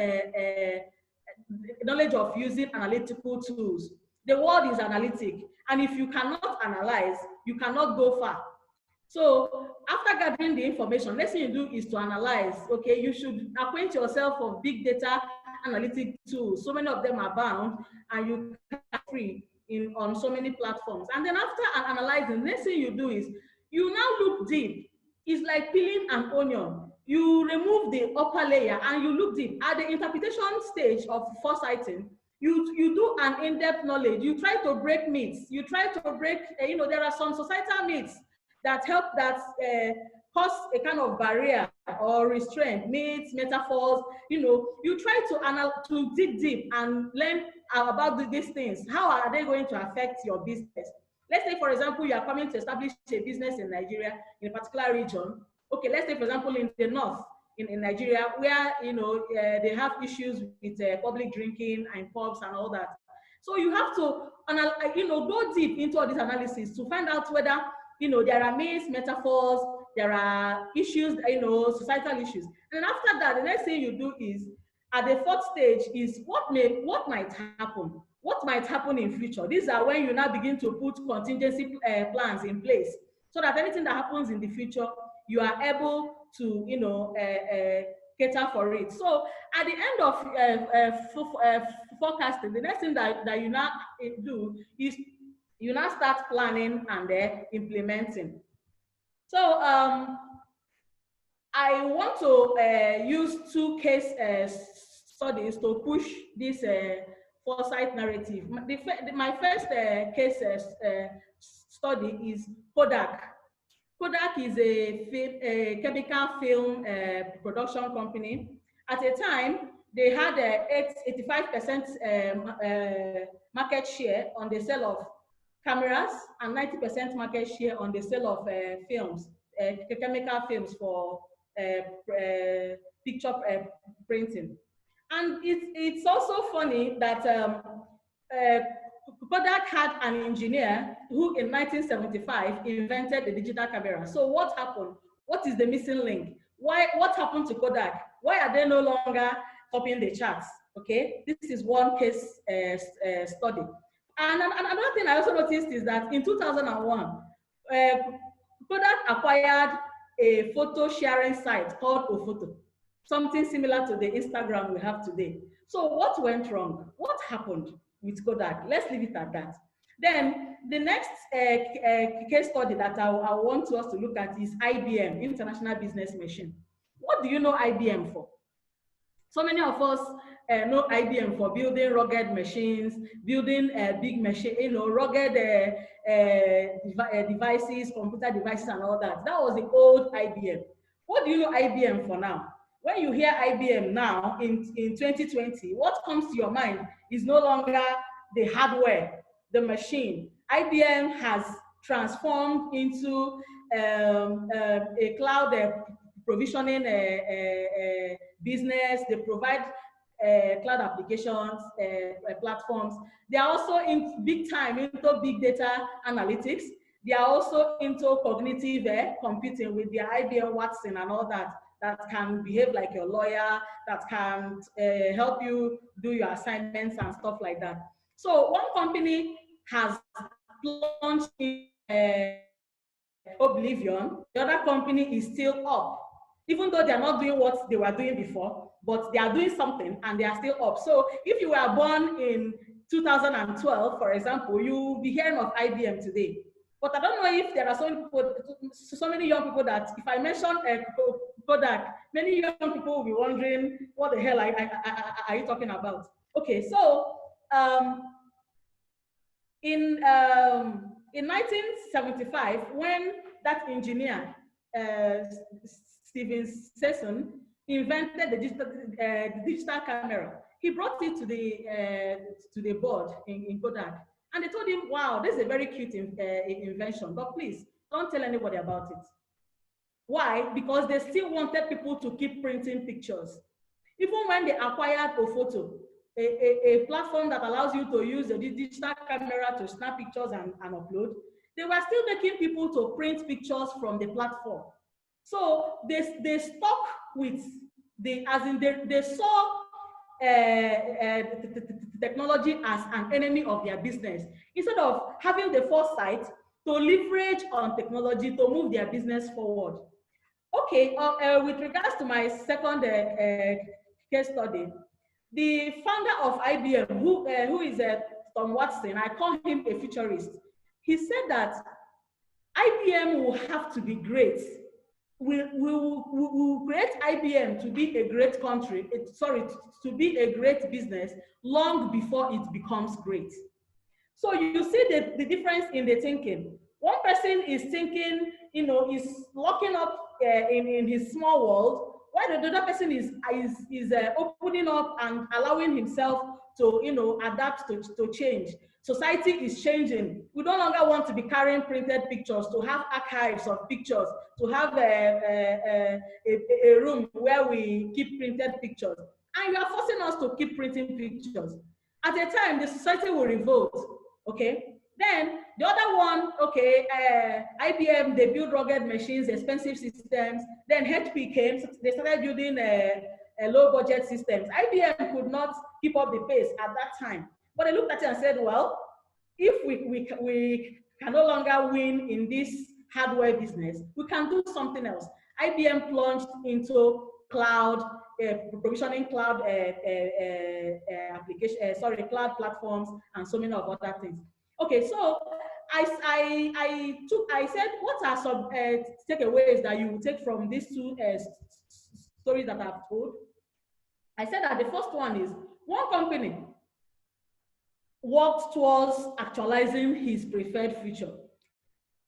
knowledge of using analytical tools. The world is analytic, and if you cannot analyze, you cannot go far. So after gathering the information, next thing you do is to analyze. Okay, you should acquaint yourself of big data analytic tools. So many of them are bound, and you can free on so many platforms. And then after analyzing, next thing you do is you now look deep. It's like peeling an onion. You remove the upper layer and you look deep. At the interpretation stage of foresighting, you do an in-depth knowledge. You try to break myths. You try to break, there are some societal myths that cause a kind of barrier or restraint, myths, metaphors. You try to dig deep and learn about these things. How are they going to affect your business? Let's say, for example, you are coming to establish a business in Nigeria, in a particular region. Okay, let's say, for example, in the north, in Nigeria, where they have issues with public drinking and pubs and all that. So you have to go deep into all this analysis to find out whether there are myths, metaphors, there are issues, societal issues. And then after that, the next thing you do is, at the fourth stage, is what might happen. What might happen in future? These are when you now begin to put contingency plans in place, so that anything that happens in the future, you are able to cater for it. So at the end of forecasting, the next thing that you now do is you now start planning and implementing. So I want to use two case studies to push this foresight narrative. My first case study is Kodak. Kodak is a chemical film production company. At a time, they had 85% market share on the sale of cameras and 90% market share on the sale of films, chemical films for picture printing. And it's also funny that Kodak had an engineer who in 1975 invented the digital camera. So what happened? What is the missing link? What happened to Kodak? Why are they no longer copying the charts? Okay, this is one case study. And another thing I also noticed is that in 2001, Kodak acquired a photo sharing site called Ophoto, something similar to the Instagram we have today. So what went wrong? What happened with Kodak? Let's leave it at that. Then the next case study that I want us to look at is IBM, International Business Machine. What do you know IBM for? So many of us know IBM for building rugged machines, building big machine, rugged devices, computer devices and all that. That was the old IBM. What do you know IBM for now? When you hear IBM now in 2020, what comes to your mind is no longer the hardware, the machine. IBM has transformed into a cloud provisioning business. They provide cloud applications, platforms. They are also in big time into big data analytics. They are also into cognitive computing with their IBM Watson and all that can behave like your lawyer, that can help you do your assignments and stuff like that. So one company has plunged in oblivion. The other company is still up, even though they are not doing what they were doing before, but they are doing something and they are still up. So if you were born in 2012, for example, you will be hearing of IBM today. But I don't know if there are so many young people that if I mention Kodak, many young people will be wondering, what the hell are you talking about? Okay, so in 1975, when that engineer, Steven Sesson, invented the digital camera, he brought it to the board in Kodak. And they told him, wow, this is a very cute invention, but please don't tell anybody about it. Why? Because they still wanted people to keep printing pictures. Even when they acquired Ophoto, a platform that allows you to use the digital camera to snap pictures and upload, they were still making people to print pictures from the platform. So they stuck with they saw technology as an enemy of their business, instead of having the foresight to leverage on technology to move their business forward. Okay, with regards to my second case study, the founder of IBM, who is Tom Watson, I call him a futurist. He said that IBM will have to be great. We will create IBM to be a great country, to be a great business long before it becomes great. So you see the difference in the thinking. One person is thinking, is locking up in his small world, while the other person is opening up and allowing himself to, you know, adapt to change. Society is changing. We no longer want to be carrying printed pictures, to have archives of pictures, to have a room where we keep printed pictures. And you are forcing us to keep printing pictures. At a time, the society will revolt, okay? Then the other one, okay, IBM, they build rugged machines, expensive systems. Then HP came, so they started building a low budget systems. IBM could not keep up the pace at that time. But they looked at it and said, well, if we can no longer win in this hardware business, we can do something else. IBM plunged into cloud, provisioning cloud cloud platforms and so many of other things. Okay, so I said, what are some takeaways that you will take from these two stories that I've told? I said that the first one is, one company worked towards actualizing his preferred future.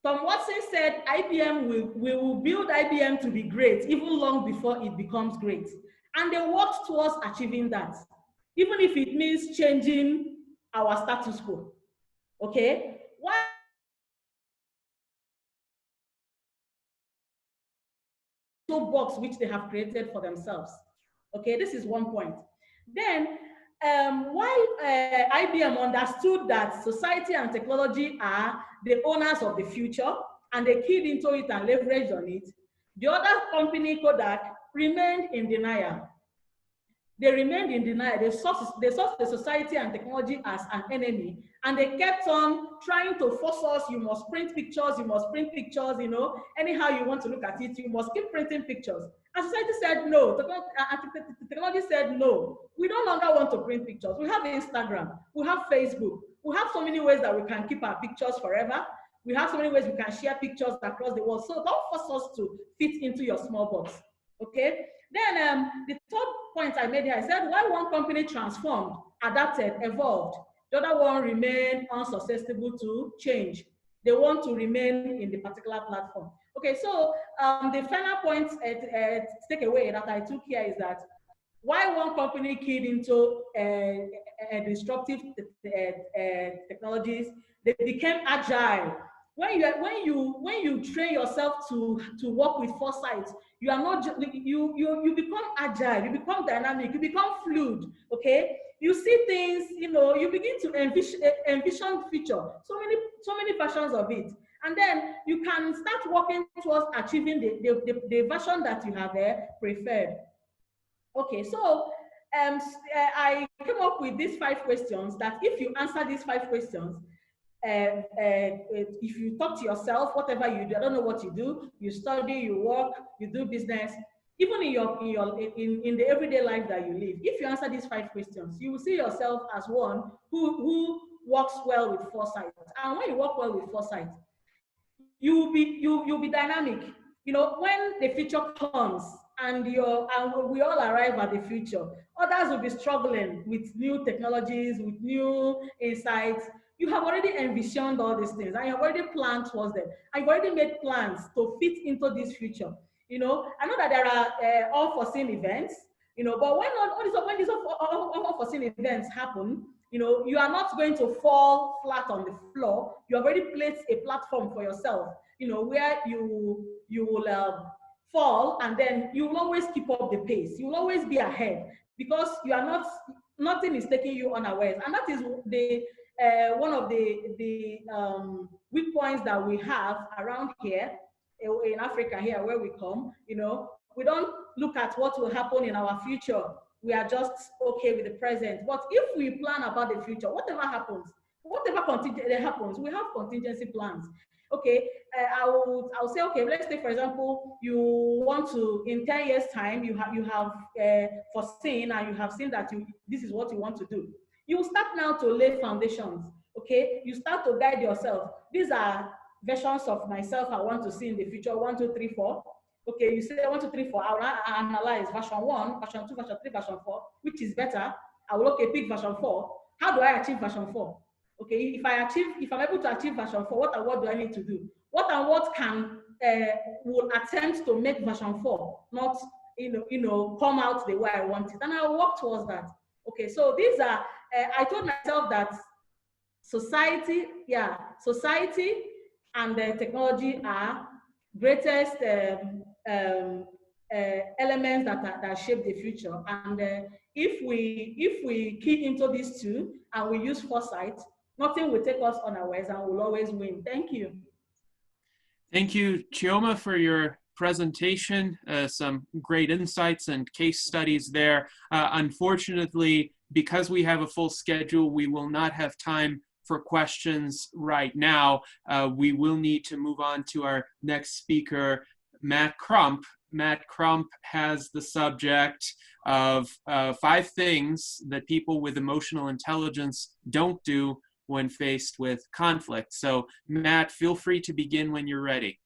Tom Watson said IBM will build IBM to be great even long before it becomes great. And they worked towards achieving that, even if it means changing our status quo. Okay? Why? Box which they have created for themselves. Okay, this is one point. Then, why IBM understood that society and technology are the owners of the future, and they keyed into it and leveraged on it. The other company, Kodak, remained in denial. They remained in denial. They saw the society and technology as an enemy, and they kept on trying to force us, you must print pictures, you know, anyhow you want to look at it, you must keep printing pictures. And society said no, technology said no, we no longer want to print pictures. We have Instagram, we have Facebook, we have so many ways that we can keep our pictures forever. We have so many ways we can share pictures across the world. So don't force us to fit into your small box, okay? Then the third point I made here, I said, why one company transformed, adapted, evolved, the other one remained unsusceptible to change. They want to remain in the particular platform. Okay, so the final point takeaway that I took here is that why one company keyed into disruptive technologies, they became agile. When you train yourself to work with foresight, you are not you become agile, you become dynamic, you become fluid. Okay, you see things, you know, you begin to envision future, so many versions of it, and then you can start working towards achieving the version that you have preferred. Okay, so I came up with these 5 questions that if you answer these 5 questions, if you talk to yourself, whatever you do, I don't know what you do, you study, you work, you do business, even in the everyday life that you live, if you answer these 5 questions, you will see yourself as one who works well with foresight. And when you work well with foresight, you'll be dynamic. You know, when the future comes and we all arrive at the future, others will be struggling with new technologies, with new insights. You have already envisioned all these things and you have already planned towards them. And you've already made plans to fit into this future. You know, I know that there are unforeseen events, you know, but when these unforeseen events happen, you know, you are not going to fall flat on the floor. You have already placed a platform for yourself, you know, where you will fall, and then you will always keep up the pace. You will always be ahead because you are not, nothing is taking you unawares. And that is the one of the weak points that we have around here in Africa, here where we come. You know, we don't look at what will happen in our future. We are just okay with the present. But if we plan about the future, whatever happens, whatever happens, we have contingency plans. Okay, I'll say, okay, let's say, for example, you want to, in 10 years time, you have foreseen and you have seen that this is what you want to do. You start now to lay foundations, okay? You start to guide yourself. These are versions of myself I want to see in the future, 1, 2, 3, 4. Okay, you say 1, 2, 3, 4, I'll analyze version 1, version 2, version 3, version 4, which is better. I will, okay, pick version 4. How do I achieve version 4? Okay, if I'm able to achieve version 4, what and what do I need to do? What and what can will attempt to make version 4, not come out the way I want it, and I'll work towards that. Okay, so these are, I told myself that society and technology are greatest elements that shape the future. And if we key into these two and we use foresight, nothing will take us unawares and we'll always win. Thank you. Thank you, Chioma, for your presentation. Some great insights and case studies there. Unfortunately, because we have a full schedule, we will not have time for questions right now. We will need to move on to our next speaker, Matt Crump. Matt Crump has the subject of 5 things that people with emotional intelligence don't do when faced with conflict. So Matt, feel free to begin when you're ready.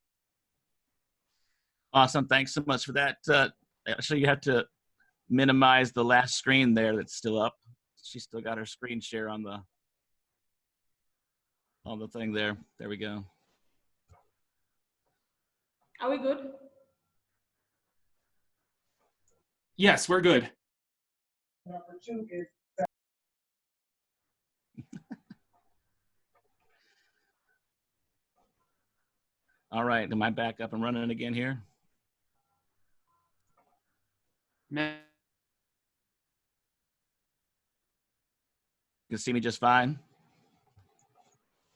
Awesome, thanks so much for that. Actually, you have to minimize the last screen there that's still up. She's still got her screen share on the thing there. There we go. Are we good? Yes, we're good. Number 2 is All right, am I back up and running again here? Matt. You can see me just fine?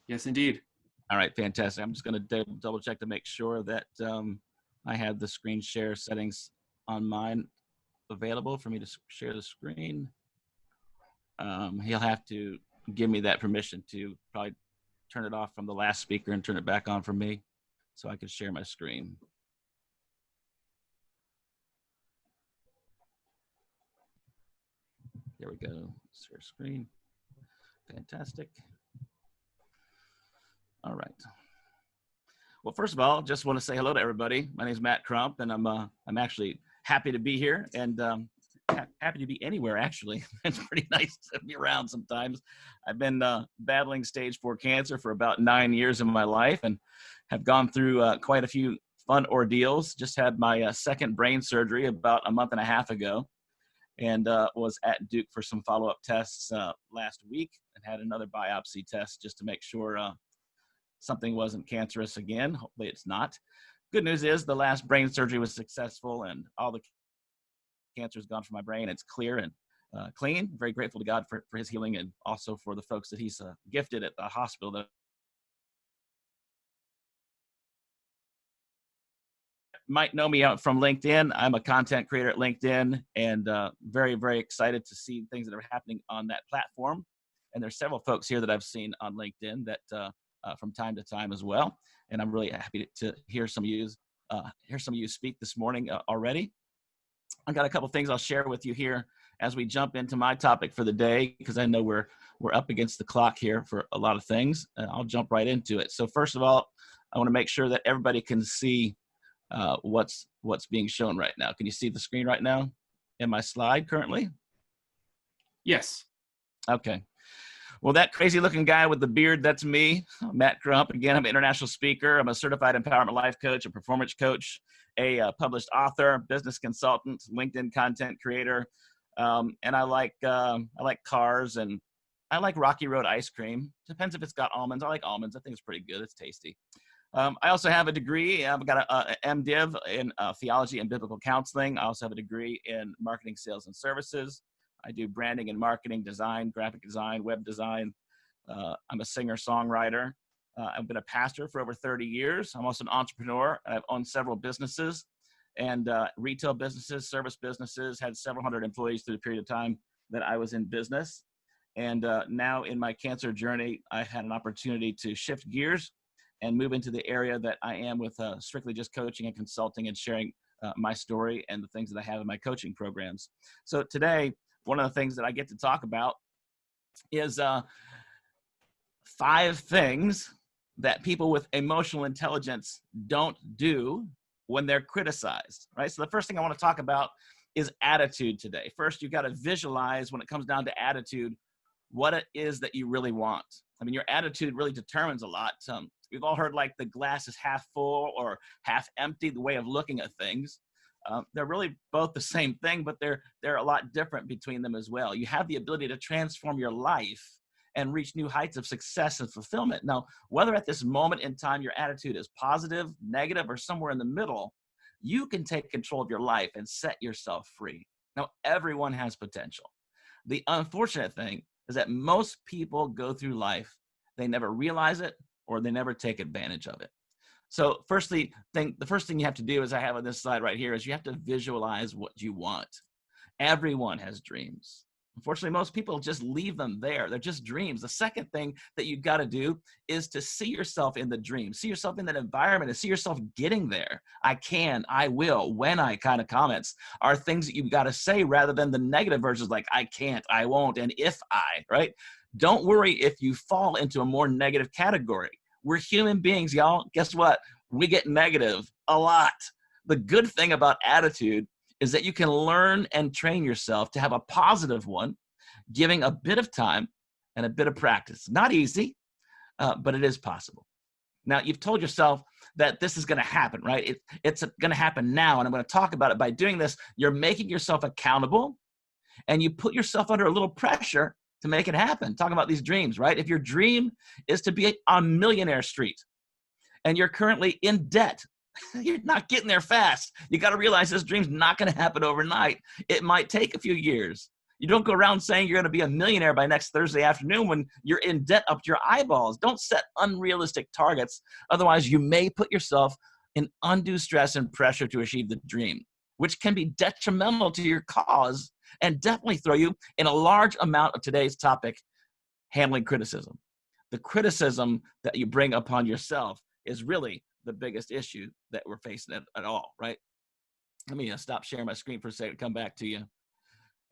Yes, indeed. All right, fantastic. I'm just going to double check to make sure that I have the screen share settings on mine available for me to share the screen. He'll have to give me that permission to probably turn it off from the last speaker and turn it back on for me so I can share my screen. There we go, share screen. Fantastic. All right. Well, first of all, just want to say hello to everybody. My name is Matt Crump, and I'm actually happy to be here and happy to be anywhere, actually. It's pretty nice to be around sometimes. I've been battling stage 4 cancer for about 9 years of my life and have gone through quite a few fun ordeals. Just had my second brain surgery about a month and a half ago, and was at Duke for some follow-up tests last week and had another biopsy test just to make sure something wasn't cancerous again. Hopefully it's not. Good news is the last brain surgery was successful and all the cancer is gone from my brain. It's clear and clean. Very grateful to God for his healing and also for the folks that he's gifted at the hospital. That might know me out from LinkedIn. I'm a content creator at LinkedIn and very, very excited to see things that are happening on that platform. And there's several folks here that I've seen on LinkedIn that from time to time as well. And I'm really happy to hear some of you speak this morning already. I've got a couple things I'll share with you here as we jump into my topic for the day, because I know we're up against the clock here for a lot of things, and I'll jump right into it. So first of all, I want to make sure that everybody can see what's being shown right now. Can you see the screen right now in my slide currently? Yes. Okay. Well, that crazy looking guy with the beard, that's me, Matt Crump. Again, I'm an international speaker. I'm a certified empowerment life coach, a performance coach, a published author, business consultant, LinkedIn content creator. And I like cars and I like Rocky Road ice cream. Depends if it's got almonds. I like almonds. I think it's pretty good. It's tasty. I also have a degree. I've got an MDiv in theology and biblical counseling. I also have a degree in marketing, sales, and services. I do branding and marketing, design, graphic design, web design. I'm a singer-songwriter. I've been a pastor for over 30 years. I'm also an entrepreneur. I've owned several businesses and retail businesses, service businesses, had several hundred employees through the period of time that I was in business. And now in my cancer journey, I had an opportunity to shift gears and move into the area that I am with strictly just coaching and consulting and sharing my story and the things that I have in my coaching programs. So today, one of the things that I get to talk about is 5 things that people with emotional intelligence don't do when they're criticized, right? So the first thing I want to talk about is attitude today. First, you've got to visualize when it comes down to attitude, what it is that you really want. I mean, your attitude really determines a lot. We've all heard like the glass is half full or half empty, the way of looking at things. They're really both the same thing, but they're a lot different between them as well. You have the ability to transform your life and reach new heights of success and fulfillment. Now, whether at this moment in time your attitude is positive, negative, or somewhere in the middle, you can take control of your life and set yourself free. Now, everyone has potential. The unfortunate thing is that most people go through life, they never realize it or they never take advantage of it. So firstly, the first thing you have to do, as I have on this slide right here, is you have to visualize what you want. Everyone has dreams. Unfortunately, most people just leave them there. They're just dreams. The second thing that you've got to do is to see yourself in the dream, see yourself in that environment, and see yourself getting there. I can, I will, when I kind of comments are things that you've got to say rather than the negative versions like I can't, I won't, and if I, right? Don't worry if you fall into a more negative category. We're human beings, y'all. Guess what? We get negative a lot. The good thing about attitude is that you can learn and train yourself to have a positive one, giving a bit of time and a bit of practice. Not easy, but it is possible. Now, you've told yourself that this is going to happen, right? It's going to happen now, and I'm going to talk about it. By doing this, you're making yourself accountable, and you put yourself under a little pressure to make it happen. Talking about these dreams, right? If your dream is to be on Millionaire Street, and you're currently in debt, you're not getting there fast. You got to realize this dream's not going to happen overnight. It might take a few years. You don't go around saying you're going to be a millionaire by next Thursday afternoon when you're in debt up to your eyeballs. Don't set unrealistic targets. Otherwise, you may put yourself in undue stress and pressure to achieve the dream, which can be detrimental to your cause and definitely throw you in a large amount of today's topic, handling criticism. The criticism that you bring upon yourself is really the biggest issue that we're facing at all, right? Let me stop sharing my screen for a second, come back to you,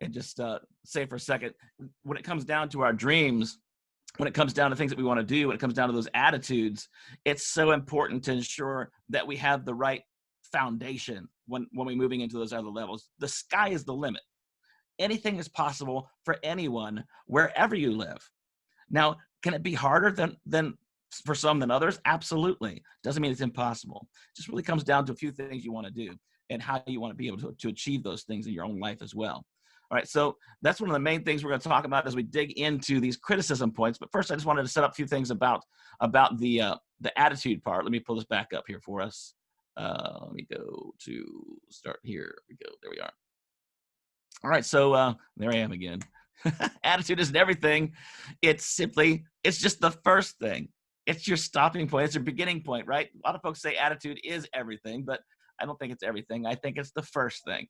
and just say for a second, when it comes down to our dreams, when it comes down to things that we want to do, when it comes down to those attitudes, it's so important to ensure that we have the right foundation when we're moving into those other levels. The sky is the limit. Anything is possible for anyone, wherever you live. Now, can it be harder than for some than others? Absolutely. Doesn't mean it's impossible. It just really comes down to a few things you want to do and how you want to be able to achieve those things in your own life as well. All right, so that's one of the main things we're going to talk about as we dig into these criticism points. But first, I just wanted to set up a few things about the attitude part. Let me pull this back up here for us. Let me go to start here. We go. There we are. All right, so there I am again. Attitude isn't everything. It's just the first thing. It's your stopping point. It's your beginning point, right? A lot of folks say attitude is everything, but I don't think it's everything. I think it's the first thing.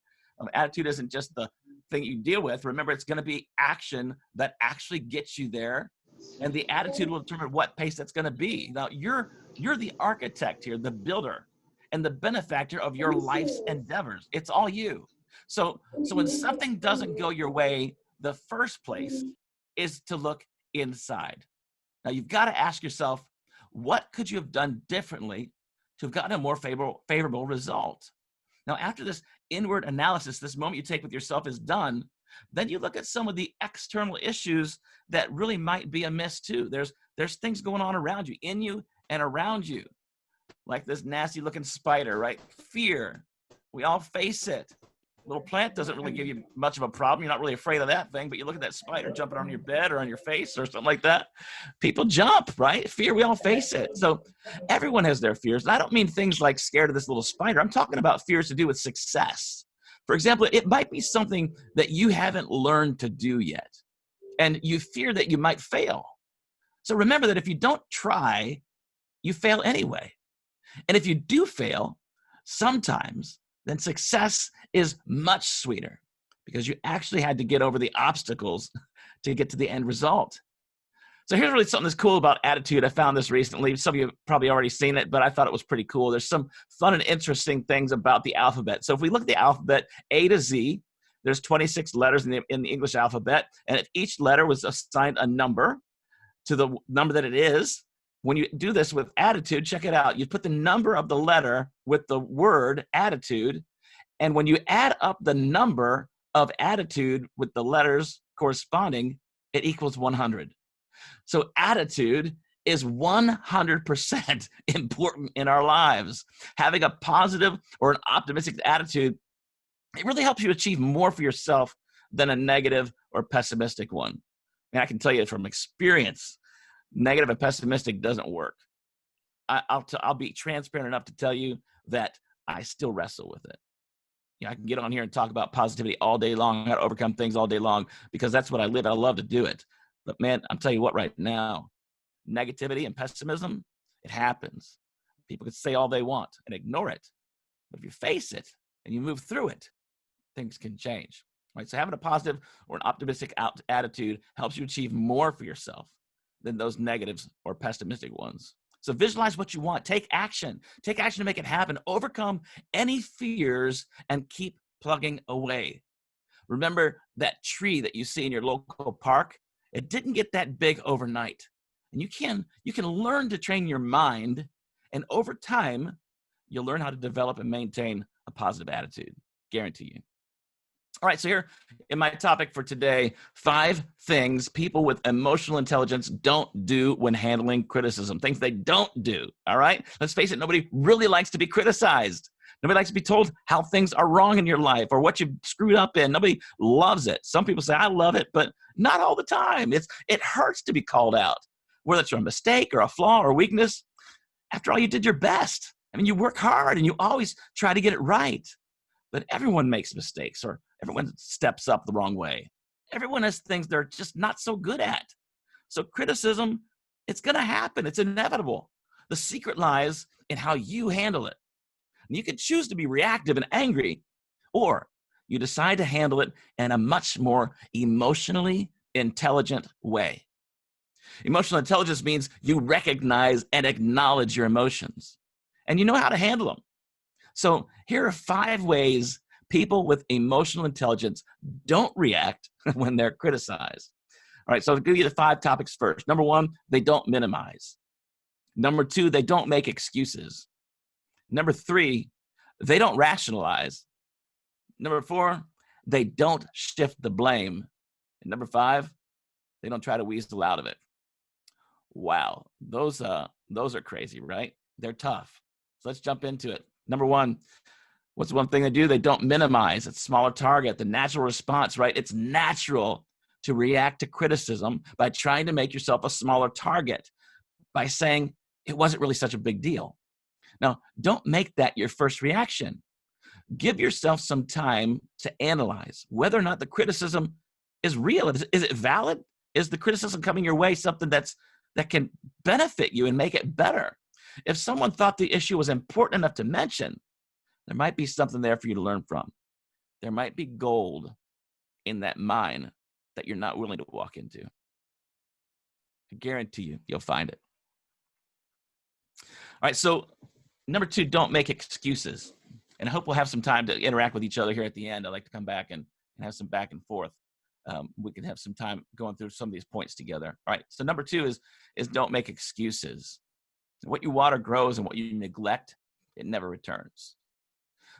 Attitude isn't just the thing you deal with. Remember, it's going to be action that actually gets you there, and the attitude will determine what pace that's going to be. Now, you're the architect here, the builder, and the benefactor of your life's endeavors. It's all you. So when something doesn't go your way, the first place is to look inside. Now, you've got to ask yourself, what could you have done differently to have gotten a more favorable result? Now, after this inward analysis, this moment you take with yourself is done, then you look at some of the external issues that really might be amiss too. There's things going on around you, in you and around you, like this nasty looking spider, right? Fear. We all face it. Little plant doesn't really give you much of a problem. You're not really afraid of that thing, but you look at that spider jumping on your bed or on your face or something like that. People jump, right? Fear, we all face it. So everyone has their fears. And I don't mean things like scared of this little spider. I'm talking about fears to do with success. For example, it might be something that you haven't learned to do yet, and you fear that you might fail. So remember that if you don't try, you fail anyway. And if you do fail, sometimes, then success is much sweeter because you actually had to get over the obstacles to get to the end result. So here's really something that's cool about attitude. I found this recently. Some of you have probably already seen it, but I thought it was pretty cool. There's some fun and interesting things about the alphabet. So if we look at the alphabet A to Z, there's 26 letters in the English alphabet. And if each letter was assigned a number to the number that it is, when you do this with attitude, check it out. You put the number of the letter with the word attitude, and when you add up the number of attitude with the letters corresponding, it equals 100. So attitude is 100% important in our lives. Having a positive or an optimistic attitude, it really helps you achieve more for yourself than a negative or pessimistic one. And I can tell you from experience, negative and pessimistic doesn't work. I'll be transparent enough to tell you that I still wrestle with it. You know, I can get on here and talk about positivity all day long, how to overcome things all day long, because that's what I live. I love to do it. But man, I'm telling you what, right now, negativity and pessimism, it happens. People can say all they want and ignore it. But if you face it and you move through it, things can change. Right? So having a positive or an optimistic attitude helps you achieve more for yourself than those negatives or pessimistic ones. So visualize what you want. Take action. Take action to make it happen. Overcome any fears and keep plugging away. Remember that tree that you see in your local park? It didn't get that big overnight. And you can learn to train your mind, and over time, you'll learn how to develop and maintain a positive attitude. Guarantee you. All right, so here in my topic for today, 5 things people with emotional intelligence don't do when handling criticism. Things they don't do, all right? Let's face it, nobody really likes to be criticized. Nobody likes to be told how things are wrong in your life or what you've screwed up in. Nobody loves it. Some people say, I love it, but not all the time. It hurts to be called out, whether it's a mistake or a flaw or weakness. After all, you did your best. I mean, you work hard and you always try to get it right. But everyone makes mistakes, or everyone steps up the wrong way. Everyone has things they're just not so good at. So criticism, it's going to happen. It's inevitable. The secret lies in how you handle it. And you can choose to be reactive and angry, or you decide to handle it in a much more emotionally intelligent way. Emotional intelligence means you recognize and acknowledge your emotions, and you know how to handle them. So here are 5 ways people with emotional intelligence don't react when they're criticized. All right, so I'll give you the 5 topics first. Number 1, they don't minimize. Number 2, they don't make excuses. Number 3, they don't rationalize. Number 4, they don't shift the blame. And number 5, they don't try to weasel out of it. Wow, those are crazy, right? They're tough. So let's jump into it. Number 1, what's one thing they do? They don't minimize. It's a smaller target. The natural response, right? It's natural to react to criticism by trying to make yourself a smaller target, by saying it wasn't really such a big deal. Now, don't make that your first reaction. Give yourself some time to analyze whether or not the criticism is real. Is it valid? Is the criticism coming your way something that can benefit you and make it better? If someone thought the issue was important enough to mention, there might be something there for you to learn from. There might be gold in that mine that you're not willing to walk into. I guarantee you, you'll find it. All right, so number 2, don't make excuses. And I hope we'll have some time to interact with each other here at the end. I'd like to come back and have some back and forth. We can have some time going through some of these points together. All right, so number 2 is don't make excuses. What you water grows, and what you neglect, it never returns.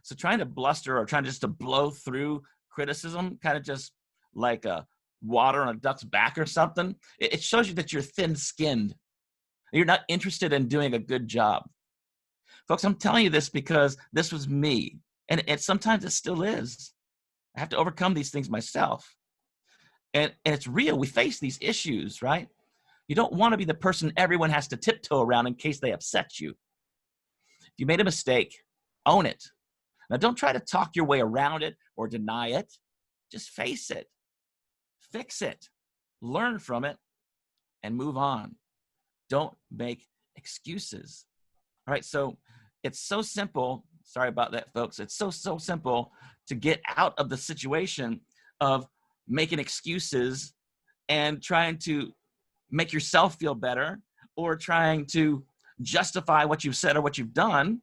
So trying to bluster or trying just to blow through criticism, kind of just like water on a duck's back or something, it shows you that you're thin-skinned. You're not interested in doing a good job. Folks, I'm telling you this because this was me, and sometimes it still is. I have to overcome these things myself. And it's real. We face these issues, right? You don't want to be the person everyone has to tiptoe around in case they upset you. If you made a mistake, own it. Now, don't try to talk your way around it or deny it. Just face it. Fix it. Learn from it and move on. Don't make excuses. All right, so it's so simple. Sorry about that, folks. It's so simple to get out of the situation of making excuses and trying to make yourself feel better, or trying to justify what you've said or what you've done,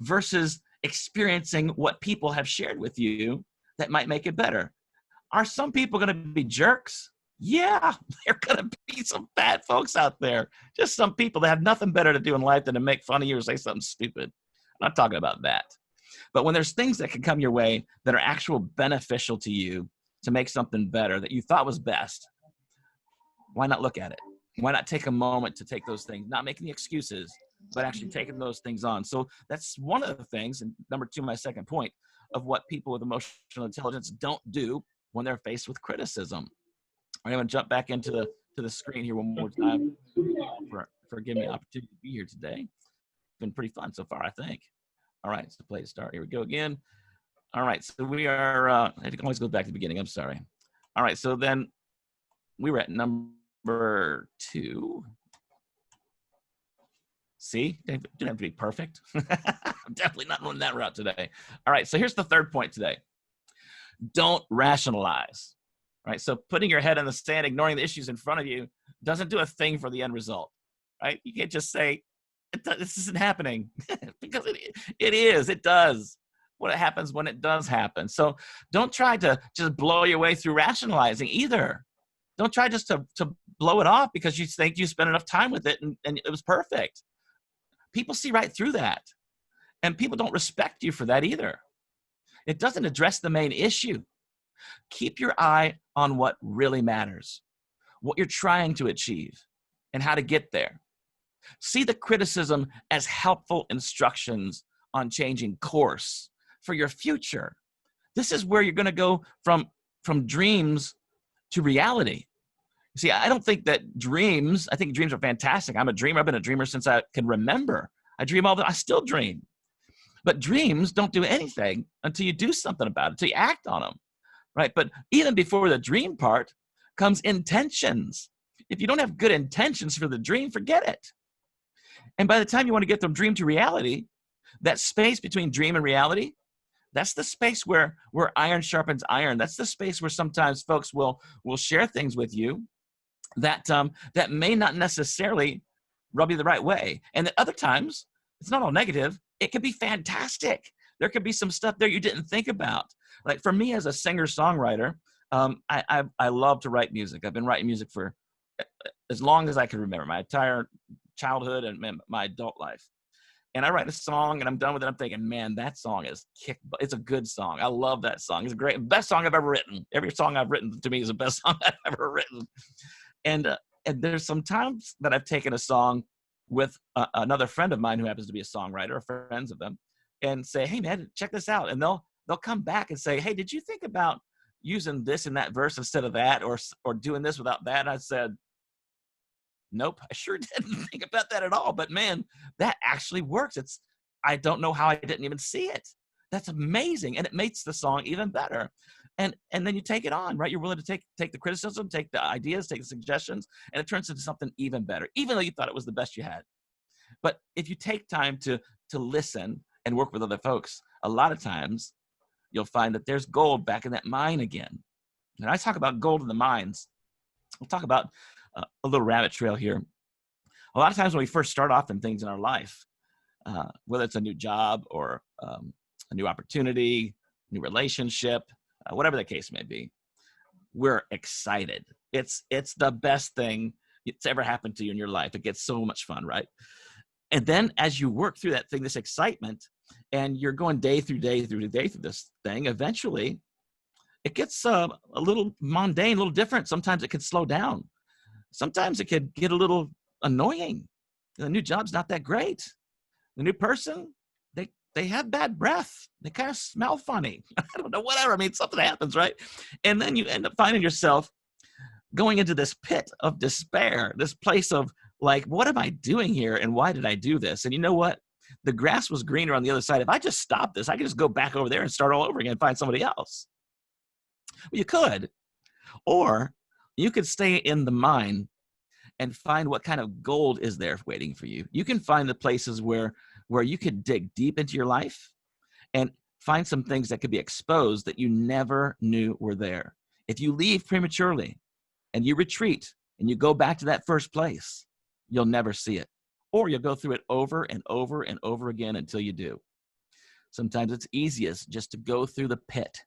versus experiencing what people have shared with you that might make it better. Are some people going to be jerks? Yeah, there are going to be some bad folks out there. Just some people that have nothing better to do in life than to make fun of you or say something stupid. I'm not talking about that. But when there's things that can come your way that are actual beneficial to you to make something better that you thought was best, why not look at it? Why not take a moment to take those things, not making the excuses, but actually taking those things on? So that's one of the things, and number two, my second point, of what people with emotional intelligence don't do when they're faced with criticism. I'm going to jump back into the screen here one more time for giving me the opportunity to be here today. It's been pretty fun so far, I think. All right, so play to start. Here we go again. All right, so we are, I can always go back to the beginning, I'm sorry. All right, so then we were at number 2. See, didn't have to be perfect. I'm definitely not going that route today. All right, so here's the third point today. Don't rationalize. Right, so putting your head in the sand, ignoring the issues in front of you doesn't do a thing for the end result. Right, you can't just say, this isn't happening, because it does. What happens when it does happen. So don't try to just blow your way through rationalizing either. Don't try just to blow it off because you think you spent enough time with it and it was perfect. People see right through that. And people don't respect you for that either. It doesn't address the main issue. Keep your eye on what really matters, what you're trying to achieve, and how to get there. See the criticism as helpful instructions on changing course for your future. This is where you're going to go from dreams to reality. See, I don't think that dreams, I think dreams are fantastic. I'm a dreamer. I've been a dreamer since I can remember. I dream all the time. I still dream. But dreams don't do anything until you do something about it, until you act on them, right? But even before the dream part comes intentions. If you don't have good intentions for the dream, forget it. And by the time you want to get from dream to reality, that space between dream and reality, that's the space where iron sharpens iron. That's the space where sometimes folks will share things with you that that may not necessarily rub you the right way. And at other times, it's not all negative. It could be fantastic. There could be some stuff there you didn't think about. Like for me as a singer-songwriter, I love to write music. I've been writing music for as long as I can remember, my entire childhood and my adult life. And I write a song and I'm done with it. I'm thinking, man, that song is it's a good song. I love that song. It's a best song I've ever written. Every song I've written to me is the best song I've ever written. And there's some times that I've taken a song with another friend of mine who happens to be a songwriter, or friends of them, and say, hey man, check this out. And they'll come back and say, hey, did you think about using this in that verse instead of that, or doing this without that? And I said, nope, I sure didn't think about that at all. But man, that actually works. I don't know how I didn't even see it. That's amazing. And it makes the song even better. And then you take it on, right? You're willing to take the criticism, take the ideas, take the suggestions, and it turns into something even better, even though you thought it was the best you had. But if you take time to listen and work with other folks, a lot of times you'll find that there's gold back in that mine again. And I talk about gold in the mines. We'll talk about a little rabbit trail here. A lot of times when we first start off in things in our life, whether it's a new job or a new opportunity, new relationship, whatever the case may be, we're excited. It's the best thing that's ever happened to you in your life. It gets so much fun, right? And then as you work through that thing, this excitement, and you're going day through day through day through this thing, eventually it gets a little mundane, a little different. Sometimes it could slow down. Sometimes it could get a little annoying. The new job's not that great. The new person, they have bad breath. They kind of smell funny. I don't know, whatever. I mean, something happens, right? And then you end up finding yourself going into this pit of despair, this place of like, what am I doing here? And why did I do this? And you know what? The grass was greener on the other side. If I just stop this, I could just go back over there and start all over again and find somebody else. Well, you could. Or you could stay in the mine and find what kind of gold is there waiting for you. You can find the places where you could dig deep into your life and find some things that could be exposed that you never knew were there. If you leave prematurely and you retreat and you go back to that first place, you'll never see it. Or you'll go through it over and over and over again until you do. Sometimes it's easiest just to go through the pit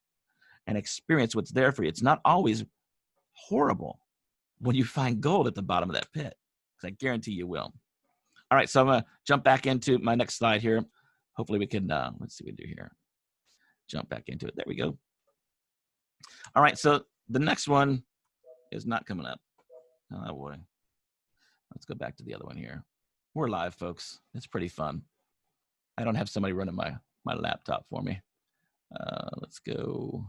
and experience what's there for you. It's not always horrible when you find gold at the bottom of that pit, because I guarantee you will. All right, so I'm going to jump back into my next slide here. Hopefully we can, let's see what we do here. Jump back into it. There we go. All right, so the next one is not coming up. Oh, boy. Let's go back to the other one here. We're live, folks. It's pretty fun. I don't have somebody running my laptop for me. Let's go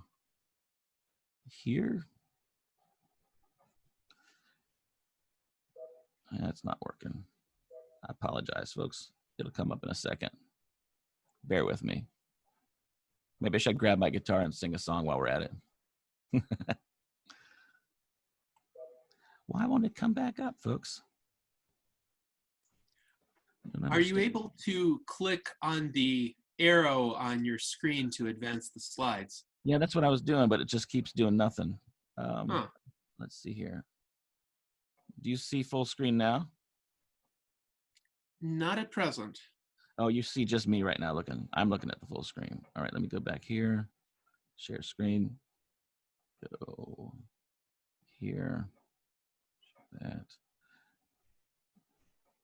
here. That's not working. I apologize, folks. It'll come up in a second. Bear with me. Maybe I should grab my guitar and sing a song while we're at it. Why won't it come back up, folks? Are you able to click on the arrow on your screen to advance the slides? Yeah, that's what I was doing, but it just keeps doing nothing. Let's see here. Do you see full screen now? Not at present. Oh, you see just me right now looking. I'm looking at the full screen. All right, let me go back here. Share screen. Go here. That.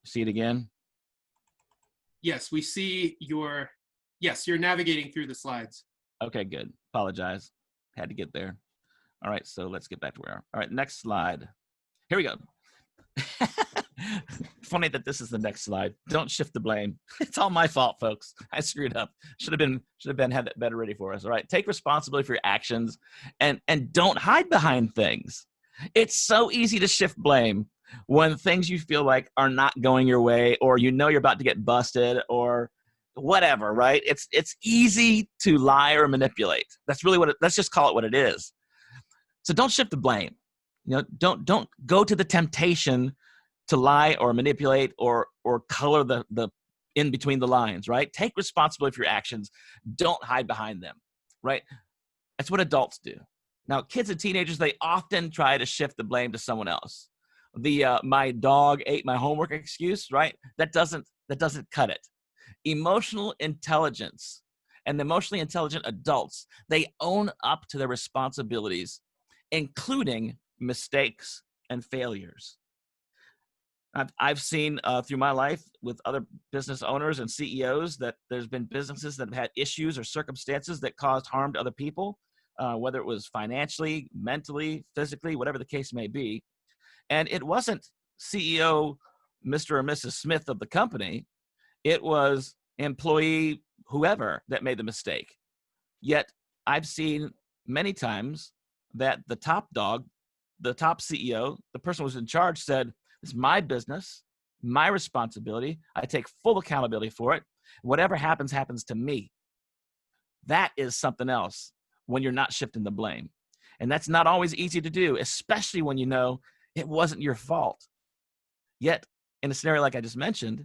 See it again? Yes, we see your, yes, you're navigating through the slides. Okay, good. Apologize. Had to get there. All right, so let's get back to where we are. All right, next slide. Here we go. Funny that this is the next slide. Don't shift the blame. It's all my fault, folks. I screwed up. Should have been had that better ready for us. All right, take responsibility for your actions and don't hide behind things. It's so easy to shift blame when things you feel like are not going your way, or you know you're about to get busted, or whatever, right? It's easy to lie or manipulate. That's really what let's just call it what it is. So don't shift the blame. You know, don't go to the temptation to lie or manipulate or color the in between the lines, right? Take responsibility for your actions. Don't hide behind them, right? That's what adults do. Now, kids and teenagers, they often try to shift the blame to someone else. The my dog ate my homework excuse, right? That doesn't cut it. Emotional intelligence and emotionally intelligent adults, they own up to their responsibilities, including mistakes and failures. I've seen through my life with other business owners and CEOs that there's been businesses that have had issues or circumstances that caused harm to other people, whether it was financially, mentally, physically, whatever the case may be. And it wasn't CEO Mr. or Mrs. Smith of the company. It was employee whoever that made the mistake. Yet I've seen many times that the top dog, the top CEO, the person who was in charge said, "It's my business, my responsibility. I take full accountability for it. Whatever happens, happens to me." That is something else when you're not shifting the blame. And that's not always easy to do, especially when you know it wasn't your fault. Yet, in a scenario like I just mentioned,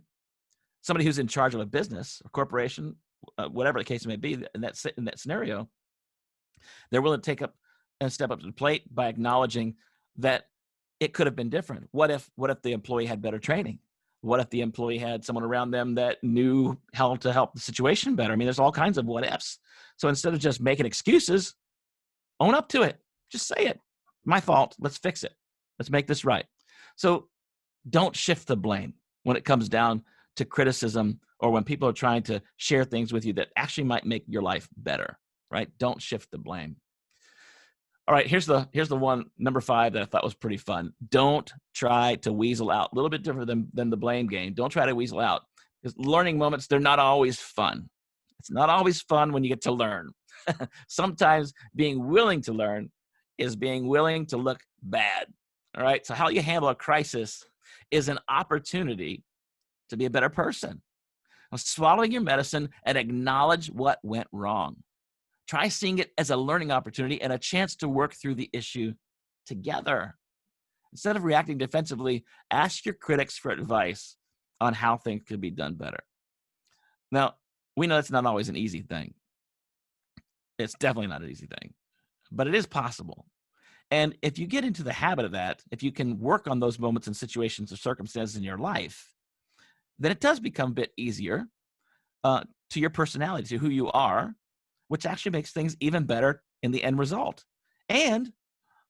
somebody who's in charge of a business or corporation, whatever the case may be, in that scenario, they're willing to take up and step up to the plate by acknowledging that it could have been different. What if the employee had better training? What if the employee had someone around them that knew how to help the situation better? I mean, there's all kinds of what ifs. So instead of just making excuses, own up to it. Just say it. My fault. Let's fix it. Let's make this right. So don't shift the blame when it comes down to criticism or when people are trying to share things with you that actually might make your life better, right? Don't shift the blame. All right, here's the one, number 5, that I thought was pretty fun. Don't try to weasel out. A little bit different than the blame game. Don't try to weasel out. Because learning moments, they're not always fun. It's not always fun when you get to learn. Sometimes being willing to learn is being willing to look bad. All right, so how you handle a crisis is an opportunity to be a better person. Now, swallowing your medicine and acknowledge what went wrong. Try seeing it as a learning opportunity and a chance to work through the issue together. Instead of reacting defensively, ask your critics for advice on how things could be done better. Now, we know it's not always an easy thing. It's definitely not an easy thing, but it is possible. And if you get into the habit of that, if you can work on those moments and situations or circumstances in your life, then it does become a bit easier to your personality, to who you are, which actually makes things even better in the end result. And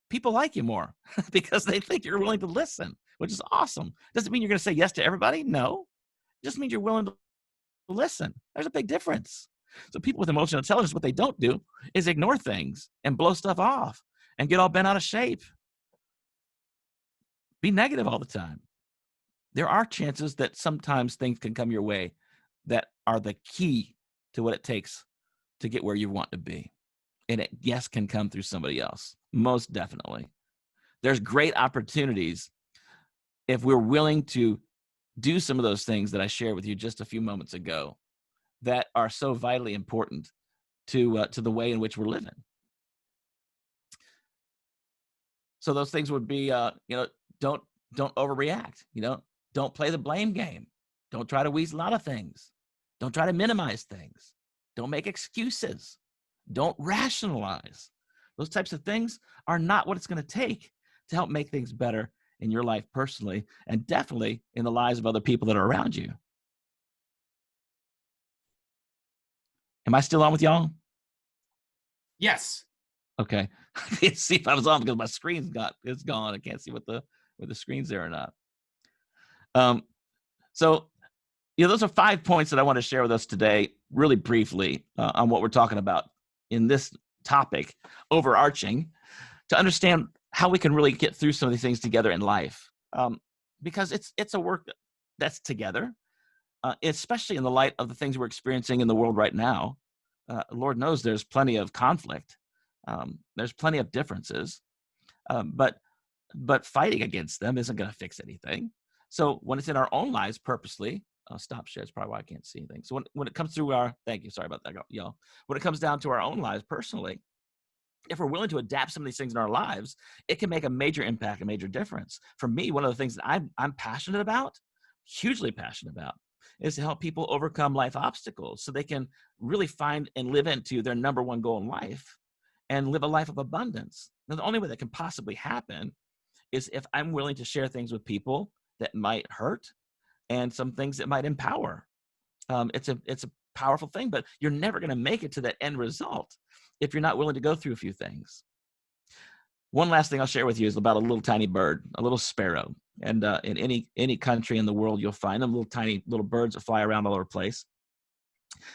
people like you more because they think you're willing to listen, which is awesome. Doesn't mean you're going to say yes to everybody. No, it just means you're willing to listen. There's a big difference. So people with emotional intelligence, what they don't do is ignore things and blow stuff off and get all bent out of shape. Be negative all the time. there are chances that sometimes things can come your way that are the key to what it takes to get where you want to be. And it, yes, can come through somebody else, most definitely. There's great opportunities if we're willing to do some of those things that I shared with you just a few moments ago that are so vitally important to the way in which we're living. So those things would be, don't overreact. Don't play the blame game. Don't try to weasel out of things. Don't try to minimize things. Don't make excuses. Don't rationalize. Those types of things are not what it's going to take to help make things better in your life personally, and definitely in the lives of other people that are around you. Am I still on with y'all? Yes. Okay. I can't see if I was on because my screen's it's gone. I can't see what the screen's there or not. So those are 5 points that I want to share with us today, really briefly, on what we're talking about in this topic, overarching, to understand how we can really get through some of these things together in life. Because it's a work that's together, especially in the light of the things we're experiencing in the world right now. Lord knows there's plenty of conflict. There's plenty of differences, but fighting against them isn't going to fix anything. So when it's in our own lives purposely, stop share is probably why I can't see anything. So when it comes through thank you, sorry about that, y'all. When it comes down to our own lives personally, if we're willing to adapt some of these things in our lives, it can make a major impact, a major difference. For me, one of the things that I'm passionate about, hugely passionate about, is to help people overcome life obstacles so they can really find and live into their number one goal in life and live a life of abundance. Now, the only way that can possibly happen is if I'm willing to share things with people that might hurt and some things that might empower. It's a powerful thing, but you're never going to make it to that end result if you're not willing to go through a few things. One last thing I'll share with you is about a little tiny bird, a little sparrow. And in any country in the world, you'll find them, little tiny little birds that fly around all over the place.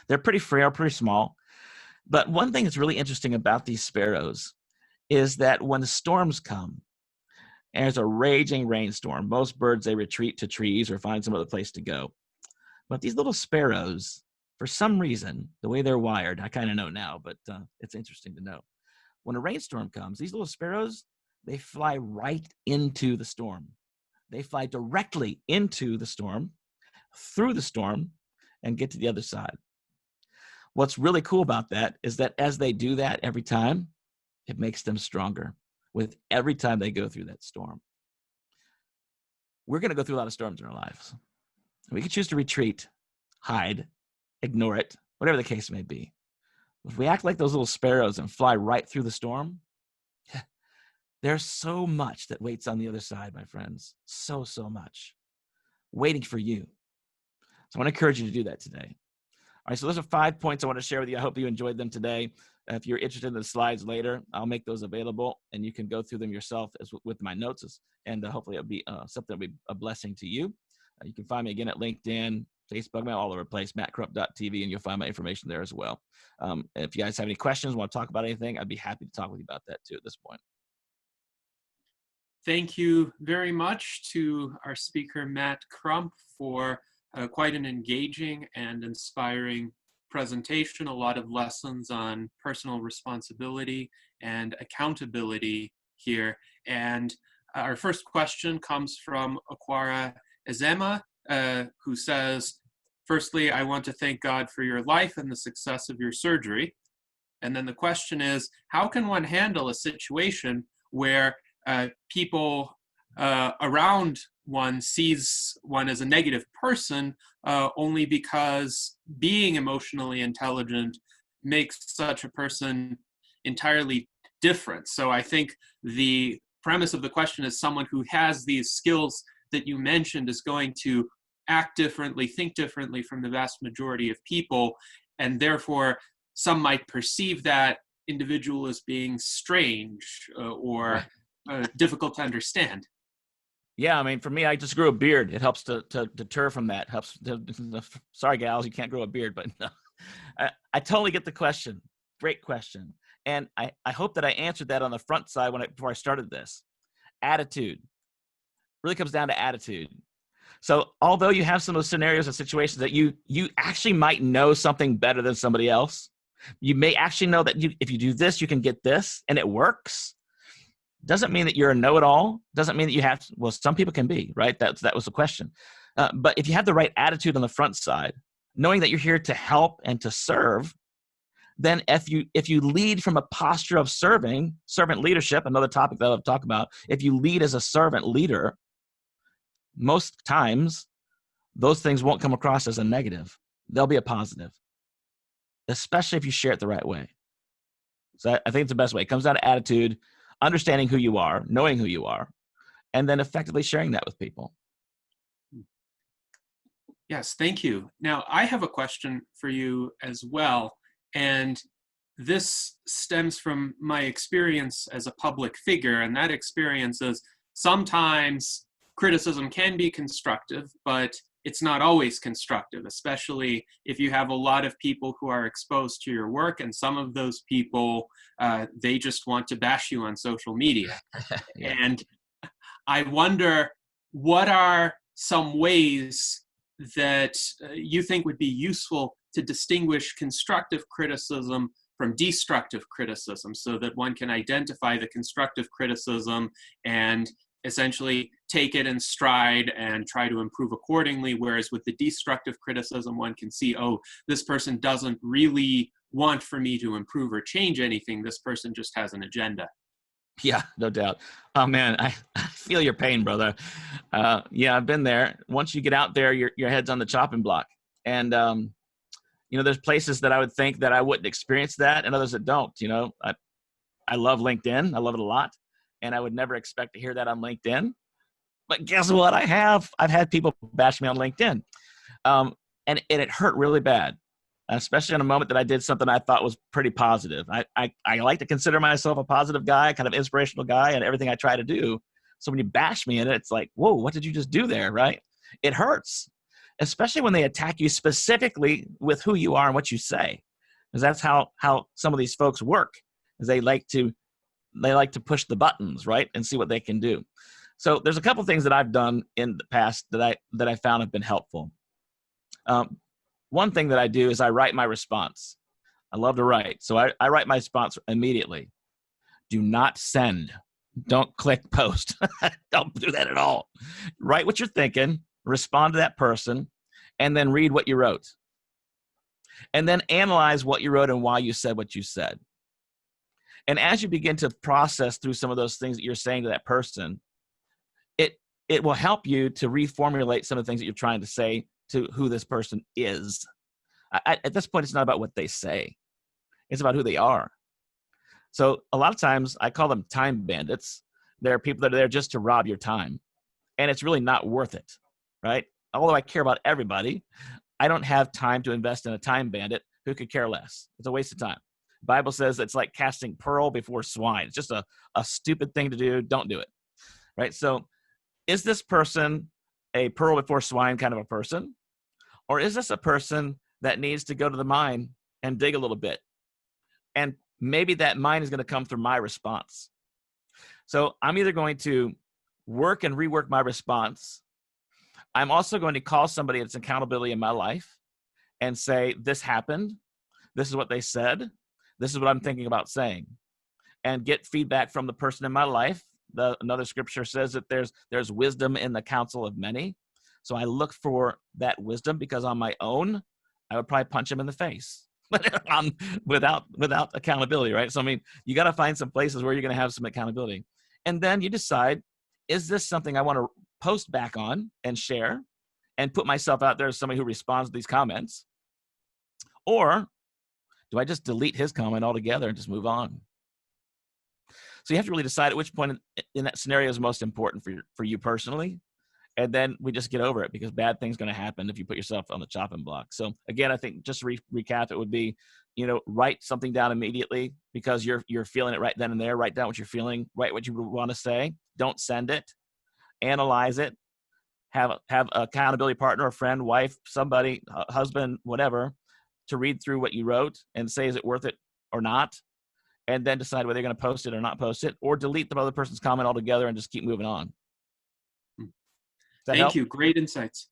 They're pretty frail, pretty small. But one thing that's really interesting about these sparrows is that when the storms come, and there's a raging rainstorm, most birds, they retreat to trees or find some other place to go. But these little sparrows, for some reason, the way they're wired, I kind of know now, but it's interesting to know. When a rainstorm comes, these little sparrows, they fly right into the storm. They fly directly into the storm, through the storm, and get to the other side. What's really cool about that is that as they do that every time, it makes them stronger with every time they go through that storm. We're going to go through a lot of storms in our lives. We can choose to retreat, hide, ignore it, whatever the case may be. If we act like those little sparrows and fly right through the storm, there's so much that waits on the other side, my friends. So much waiting for you. So I want to encourage you to do that today. All right, so those are 5 points I want to share with you. I hope you enjoyed them today. If you're interested in the slides later, I'll make those available, and you can go through them yourself with my notes, and hopefully it'll be something that'll be a blessing to you. You can find me again at LinkedIn, Facebook, all over the place, mattcrump.tv, and you'll find my information there as well. If you guys have any questions, want to talk about anything, I'd be happy to talk with you about that too at this point. Thank you very much to our speaker, Matt Crump, for quite an engaging and inspiring presentation, a lot of lessons on personal responsibility and accountability here. And our first question comes from Aquara Ezema, who says, firstly, I want to thank God for your life and the success of your surgery. And then the question is, how can one handle a situation where people around one sees one as a negative person only because being emotionally intelligent makes such a person entirely different? So I think the premise of the question is someone who has these skills that you mentioned is going to act differently, think differently from the vast majority of people, and therefore some might perceive that individual as being strange or difficult to understand. Yeah, I mean, for me, I just grew a beard. It helps to deter from that. Sorry, gals, you can't grow a beard, but no. I totally get the question. Great question. And I hope that I answered that on the front side before I started this. Attitude. Really comes down to attitude. So although you have some of those scenarios and situations that you actually might know something better than somebody else, you may actually know that if you do this, you can get this, and it works. Doesn't mean that you're a know-it-all. Doesn't mean that you have to, well, some people can be, right? That was the question. But if you have the right attitude on the front side, knowing that you're here to help and to serve, then if you lead from a posture of servant leadership, another topic that I'll talk about, if you lead as a servant leader, most times those things won't come across as a negative. They'll be a positive, especially if you share it the right way. So I think it's the best way. It comes down to attitude, understanding who you are, knowing who you are, and then effectively sharing that with people. Yes, thank you. Now, I have a question for you as well. And this stems from my experience as a public figure. And that experience is sometimes criticism can be constructive, but it's not always constructive, especially if you have a lot of people who are exposed to your work, and some of those people, they just want to bash you on social media. Yeah. And I wonder, what are some ways that you think would be useful to distinguish constructive criticism from destructive criticism, so that one can identify the constructive criticism and essentially take it in stride and try to improve accordingly, whereas with the destructive criticism, one can see, oh, this person doesn't really want for me to improve or change anything. This person just has an agenda. Yeah, no doubt. Oh man, I feel your pain, brother. Yeah, I've been there. Once you get out there, your head's on the chopping block. And, you know, there's places that I would think that I wouldn't experience that, and others that don't. You know, I love LinkedIn. I love it a lot. And I would never expect to hear that on LinkedIn. But guess what? I've had people bash me on LinkedIn. And it hurt really bad, especially in a moment that I did something I thought was pretty positive. I like to consider myself a positive guy, kind of inspirational guy, and everything I try to do. So when you bash me in it, it's like, whoa, what did you just do there, right? It hurts, especially when they attack you specifically with who you are and what you say. Because that's how some of these folks work, is they like to push the buttons, right, and see what they can do. So there's a couple things that I've done in the past that I found have been helpful. One thing that I do is I write my response. I love to write. So I write my response immediately. Do not send. Don't click post. Don't do that at all. Write what you're thinking, respond to that person, and then read what you wrote. And then analyze what you wrote and why you said what you said. And as you begin to process through some of those things that you're saying to that person, it will help you to reformulate some of the things that you're trying to say to who this person is. At this point, it's not about what they say. It's about who they are. So a lot of times I call them time bandits. There are people that are there just to rob your time. And it's really not worth it, right? Although I care about everybody, I don't have time to invest in a time bandit who could care less. It's a waste of time. The Bible says it's like casting pearl before swine. It's just a stupid thing to do. Don't do it, right? So is this person a pearl before swine kind of a person? Or is this a person that needs to go to the mine and dig a little bit? And maybe that mine is going to come through my response. So I'm either going to work and rework my response. I'm also going to call somebody that's accountability in my life and say, this happened. This is what they said. This is what I'm thinking about saying. And get feedback from the person in my life. Another scripture says that there's wisdom in the counsel of many. So I look for that wisdom, because on my own, I would probably punch him in the face without accountability, right? So, I mean, you got to find some places where you're going to have some accountability. And then you decide, is this something I want to post back on and share and put myself out there as somebody who responds to these comments? Or do I just delete his comment altogether and just move on? So you have to really decide at which point in that scenario is most important for you personally. And then we just get over it, because bad things going to happen if you put yourself on the chopping block. So again, I think just to recap, it would be, write something down immediately, because you're feeling it right then and there. Write down what you're feeling, write what you want to say. Don't send it. Analyze it. Have an accountability partner, a friend, wife, somebody, husband, whatever, to read through what you wrote and say, is it worth it or not? And then decide whether you're going to post it or not post it, or delete the other person's comment altogether and just keep moving on. that Thank help? you. Great insights.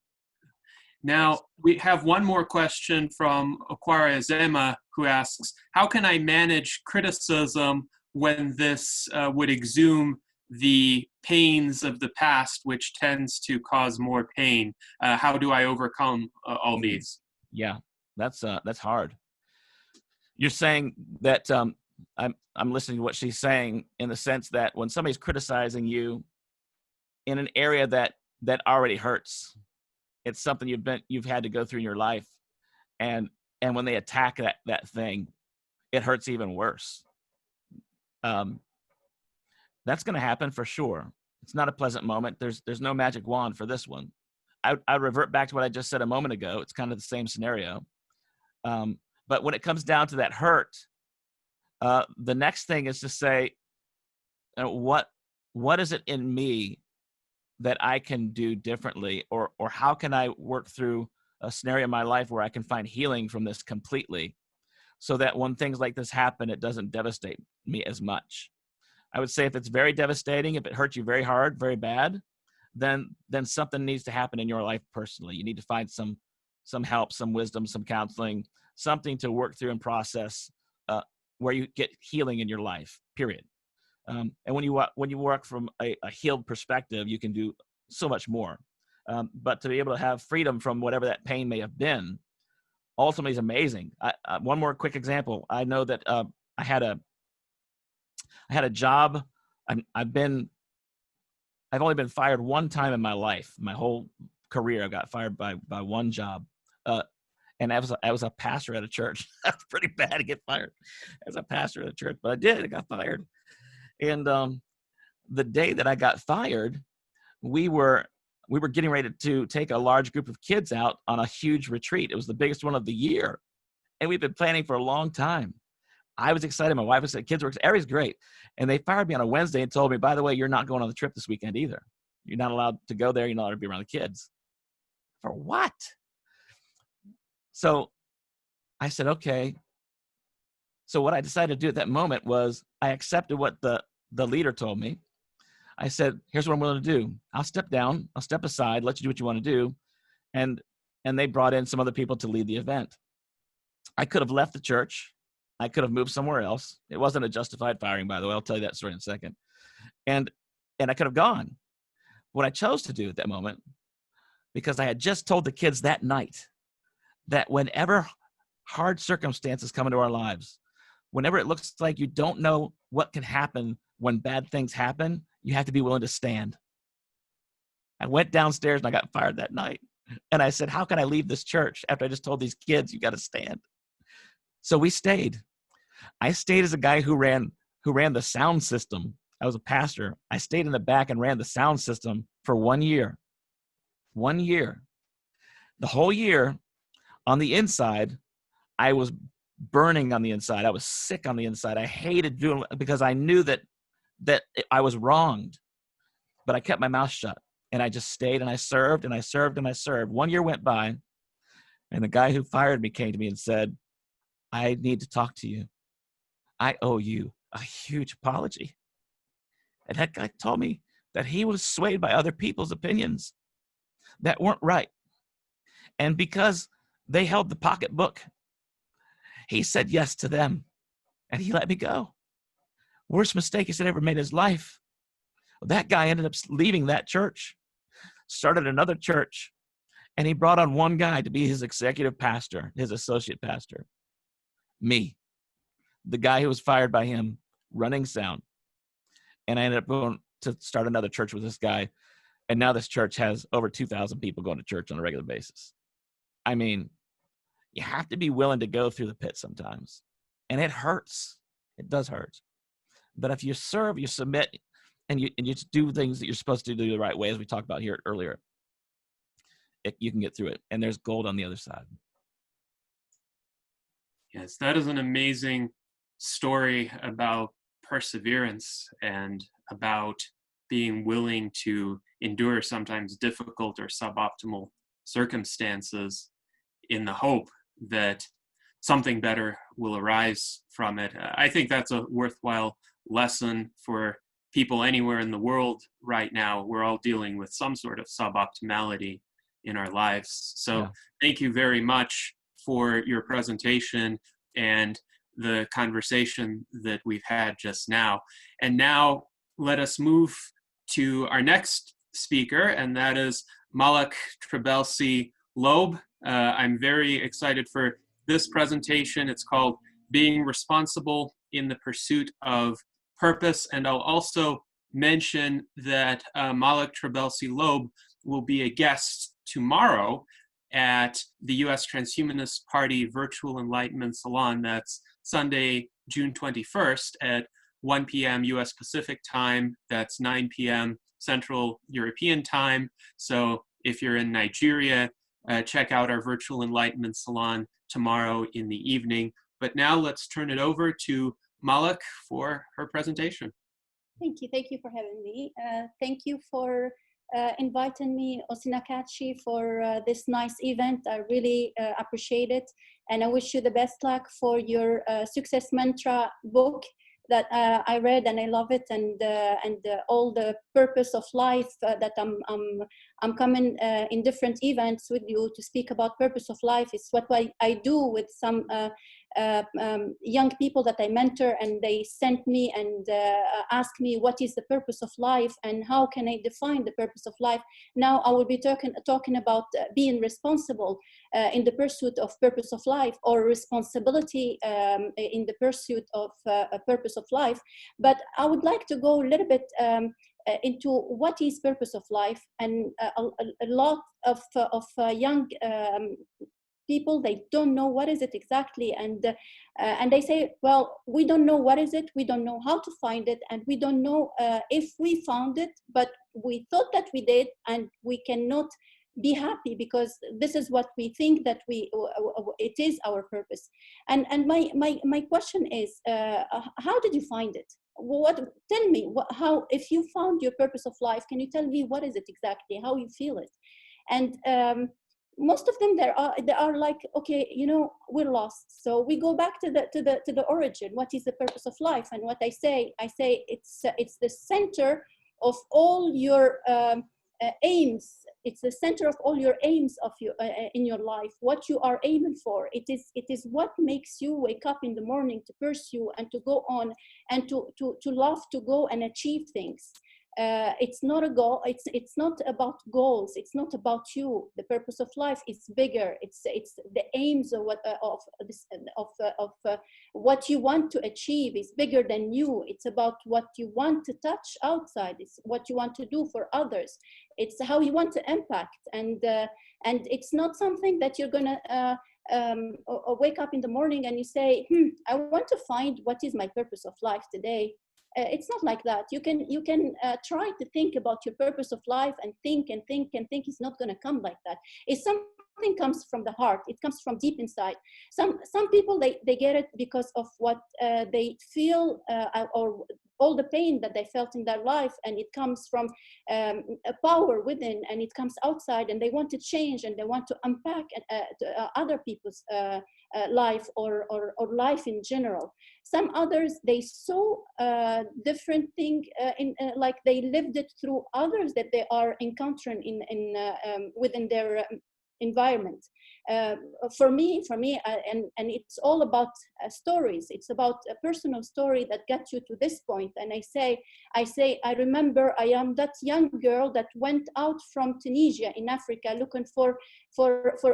Now, we have one more question from Okwara Ezema, who asks, how can I manage criticism when this would exhume the pains of the past, which tends to cause more pain? How do I overcome all these? Yeah, that's hard. You're saying that I'm listening to what she's saying in the sense that when somebody's criticizing you in an area that already hurts, it's something you've had to go through in your life, and when they attack that thing, it hurts even worse. That's going to happen for sure. It's not a pleasant moment. There's no magic wand for this one. I revert back to what I just said a moment ago. It's kind of the same scenario. But when it comes down to that hurt, the next thing is to say, what is it in me that I can do differently, or how can I work through a scenario in my life where I can find healing from this completely, so that when things like this happen, it doesn't devastate me as much. I would say if it's very devastating, if it hurts you very hard, very bad, then something needs to happen in your life personally. You need to find some help, some wisdom, some counseling, something to work through and process where you get healing in your life, period. And when you work from a healed perspective, you can do so much more. But to be able to have freedom from whatever that pain may have been, ultimately is amazing. One more quick example. I know that I had a job. I've only been fired one time in my life. My whole career, I got fired by one job. And I was a pastor at a church. That's pretty bad to get fired as a pastor at a church, but I got fired. And the day that I got fired, we were getting ready to take a large group of kids out on a huge retreat. It was the biggest one of the year, and we've been planning for a long time. I was excited. My wife was saying, kids were, everybody's great. And they fired me on a Wednesday and told me, by the way, you're not going on the trip this weekend either. You're not allowed to go there. You're not allowed to be around the kids. For what? So I said, okay. So what I decided to do at that moment was I accepted what the leader told me. I said, here's what I'm willing to do. I'll step down. I'll step aside, let you do what you want to do. And they brought in some other people to lead the event. I could have left the church. I could have moved somewhere else. It wasn't a justified firing, by the way. I'll tell you that story in a second. And I could have gone. What I chose to do at that moment, because I had just told the kids that night that whenever hard circumstances come into our lives, whenever it looks like you don't know what can happen when bad things happen, you have to be willing to stand. I went downstairs and I got fired that night. And I said, how can I leave this church after I just told these kids, you got to stand? So we stayed. I stayed as a guy who ran the sound system. I was a pastor. I stayed in the back and ran the sound system for 1 year. 1 year. The whole year on the inside, I was burning on the inside. I was sick on the inside. I hated doing it because I knew that I was wronged. But I kept my mouth shut, and I just stayed, and I served, and I served, and I served. 1 year went by, and the guy who fired me came to me and said, I need to talk to you. I owe you a huge apology. And that guy told me that he was swayed by other people's opinions that weren't right. And because they held the pocketbook, he said yes to them, and he let me go. Worst mistake he's ever made in his life. That guy ended up leaving that church, started another church, and he brought on one guy to be his executive pastor, his associate pastor. Me, the guy who was fired by him, running sound. And I ended up going to start another church with this guy. And now this church has over 2,000 people going to church on a regular basis. I mean, you have to be willing to go through the pit sometimes. And it hurts. It does hurt. But if you serve, you submit, and you do things that you're supposed to do the right way, as we talked about here earlier, you can get through it. And there's gold on the other side. Yes, that is an amazing story about perseverance and about being willing to endure sometimes difficult or suboptimal circumstances in the hope that something better will arise from it. I think that's a worthwhile lesson for people anywhere in the world right now, we're all dealing with some sort of suboptimality in our lives. So thank you very much for your presentation and the conversation that we've had just now. And now let us move to our next speaker, and that is Malak Trabelsi Loeb. I'm very excited for this presentation. It's called Being Responsible in the Pursuit of Purpose. And I'll also mention that Malak Trabelsi Loeb will be a guest tomorrow at the U.S. Transhumanist Party Virtual Enlightenment Salon. That's Sunday, June 21st at 1 p.m. U.S. Pacific time. That's 9 p.m. Central European time. So if you're in Nigeria, check out our Virtual Enlightenment Salon tomorrow in the evening. But now let's turn it over to Malak for her presentation. Thank you for having me. Thank you for inviting me, Osinakachi, for this nice event. I really appreciate it. And I wish you the best luck for your Success Mantra book that I read, and I love it, and all the purpose of life that I'm coming in different events with you to speak about purpose of life. It's what I do with some young people that I mentor, and they sent me and ask me what is the purpose of life and how can I define the purpose of life. Now I will be talking about being responsible in the pursuit of purpose of life, or responsibility in the pursuit of a purpose of life. But I would like to go a little bit into what is purpose of life. And a lot of young people, they don't know what is it exactly, and they say, well, we don't know what is it, we don't know how to find it, and we don't know if we found it, but we thought that we did, and we cannot be happy because this is what we think that it is our purpose. And my question is, how did you find it? Tell me how, if you found your purpose of life, can you tell me what is it exactly, how you feel it? And most of them, they are like, okay, you know, we're lost. So we go back to the origin. What is the purpose of life? And what I say it's the center of all your aims. It's the center of all your aims of you in your life. What you are aiming for. It is what makes you wake up in the morning to pursue and to go on and to love to go and achieve things. It's not a goal. It's not about goals. It's not about you. The purpose of life is bigger. It's the aims of what you want to achieve is bigger than you. It's about what you want to touch outside. It's what you want to do for others. It's how you want to impact. And it's not something that you're gonna wake up in the morning and you say, I want to find what is my purpose of life today. It's not like that. You can try to think about your purpose of life and think and think and think. It's not going to come like that. It's something comes from the heart. It comes from deep inside. Some people, they get it because of what they feel or all the pain that they felt in their life, and it comes from a power within, and it comes outside, and they want to change, and they want to unpack other people's life or life in general. Some others, they saw different thing like they lived it through others that they are encountering within their environment. For me, and it's all about stories. It's about a personal story that got you to this point. And I remember I am that young girl that went out from Tunisia in Africa looking for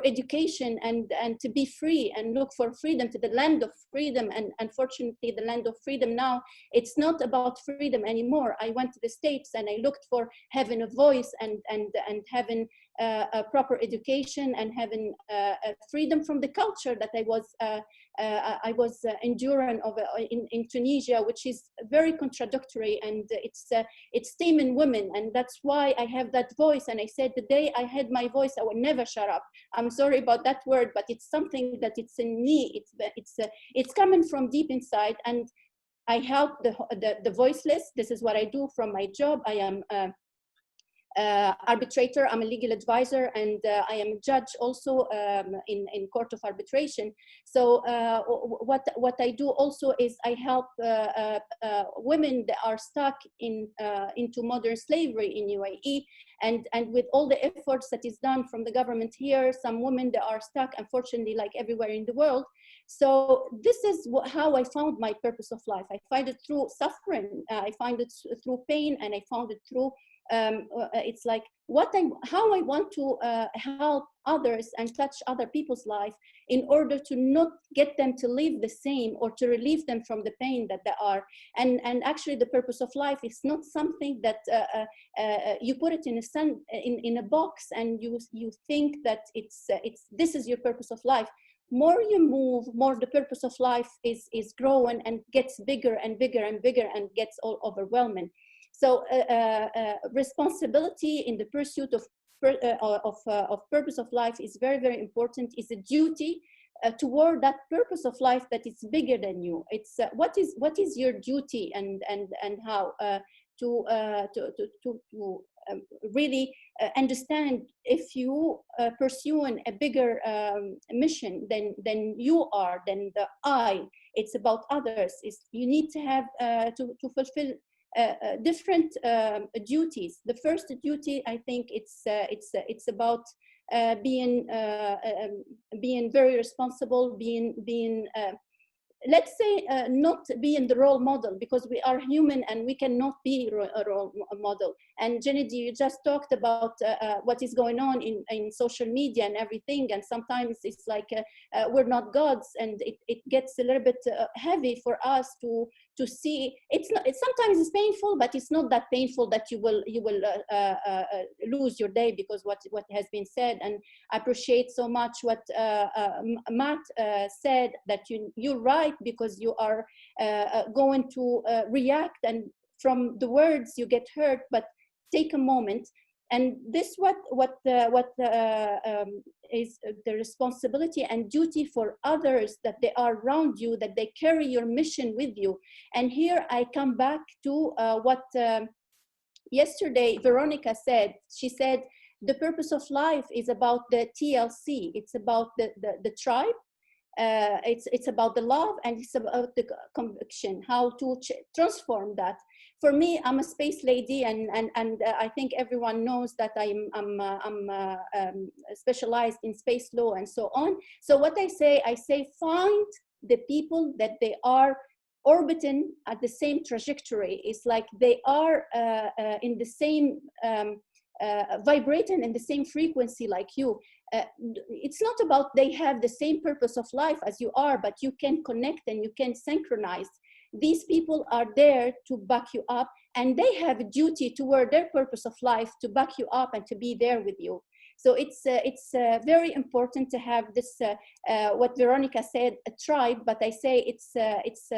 education and to be free and look for freedom, to the land of freedom. And unfortunately, the land of freedom now, it's not about freedom anymore. I went to the States and I looked for having a voice and having a proper education and having freedom from the culture that I was enduring in Tunisia, which is very contradictory, and it's taming women, and that's why I have that voice. And I said, the day I had my voice, I would never shut up. I'm sorry about that word, but it's something that it's in me. It's coming from deep inside, and I help the voiceless. This is what I do from my job. I am arbitrator. I'm a legal advisor, and I am a judge also in court of arbitration. So what I do also is I help women that are stuck into modern slavery in UAE, and with all the efforts that is done from the government here, some women that are stuck, unfortunately, like everywhere in the world. So this is how I found my purpose of life. I find it through suffering, I find it through pain, and I found it through it's like how I want to help others and touch other people's life in order to not get them to live the same or to relieve them from the pain that they are. And actually the purpose of life is not something that you put it in a box and you think that this is your purpose of life. More you move, more the purpose of life is growing and gets bigger and bigger and bigger and gets all overwhelming. So responsibility in the pursuit of purpose of life is very, very important. It's a duty toward that purpose of life that is bigger than you. It's what is your duty and how to really understand if you pursuing a bigger mission than you are, than the I. It's about others. You need to have to fulfill different duties. The first duty, I think, it's about being very responsible, being let's say not being the role model, because we are human and we cannot be a role model. And Jenny, you just talked about what is going on in social media and everything, and sometimes it's like we're not gods, and it gets a little bit heavy for us to see. Sometimes it's painful, but it's not that painful that you will lose your day because what has been said. And I appreciate so much what Matt said, that you're right, because you are going to react, and from the words you get hurt, but take a moment. And this is the responsibility and duty for others, that they are around you, that they carry your mission with you. And here I come back to what yesterday Veronica said. She said the purpose of life is about the TLC. It's about the tribe. It's about the love, and it's about the conviction, how to transform that. For me, I'm a space lady, and I think everyone knows that I'm specialized in space law and so on. So what I say find the people that they are orbiting at the same trajectory. It's like they are in the same vibrating in the same frequency like you. It's not about they have the same purpose of life as you are, but you can connect and you can synchronize. These people are there to back you up, and they have a duty toward their purpose of life to back you up and to be there with you. So it's very important to have this, what Veronica said, a tribe, but I say it's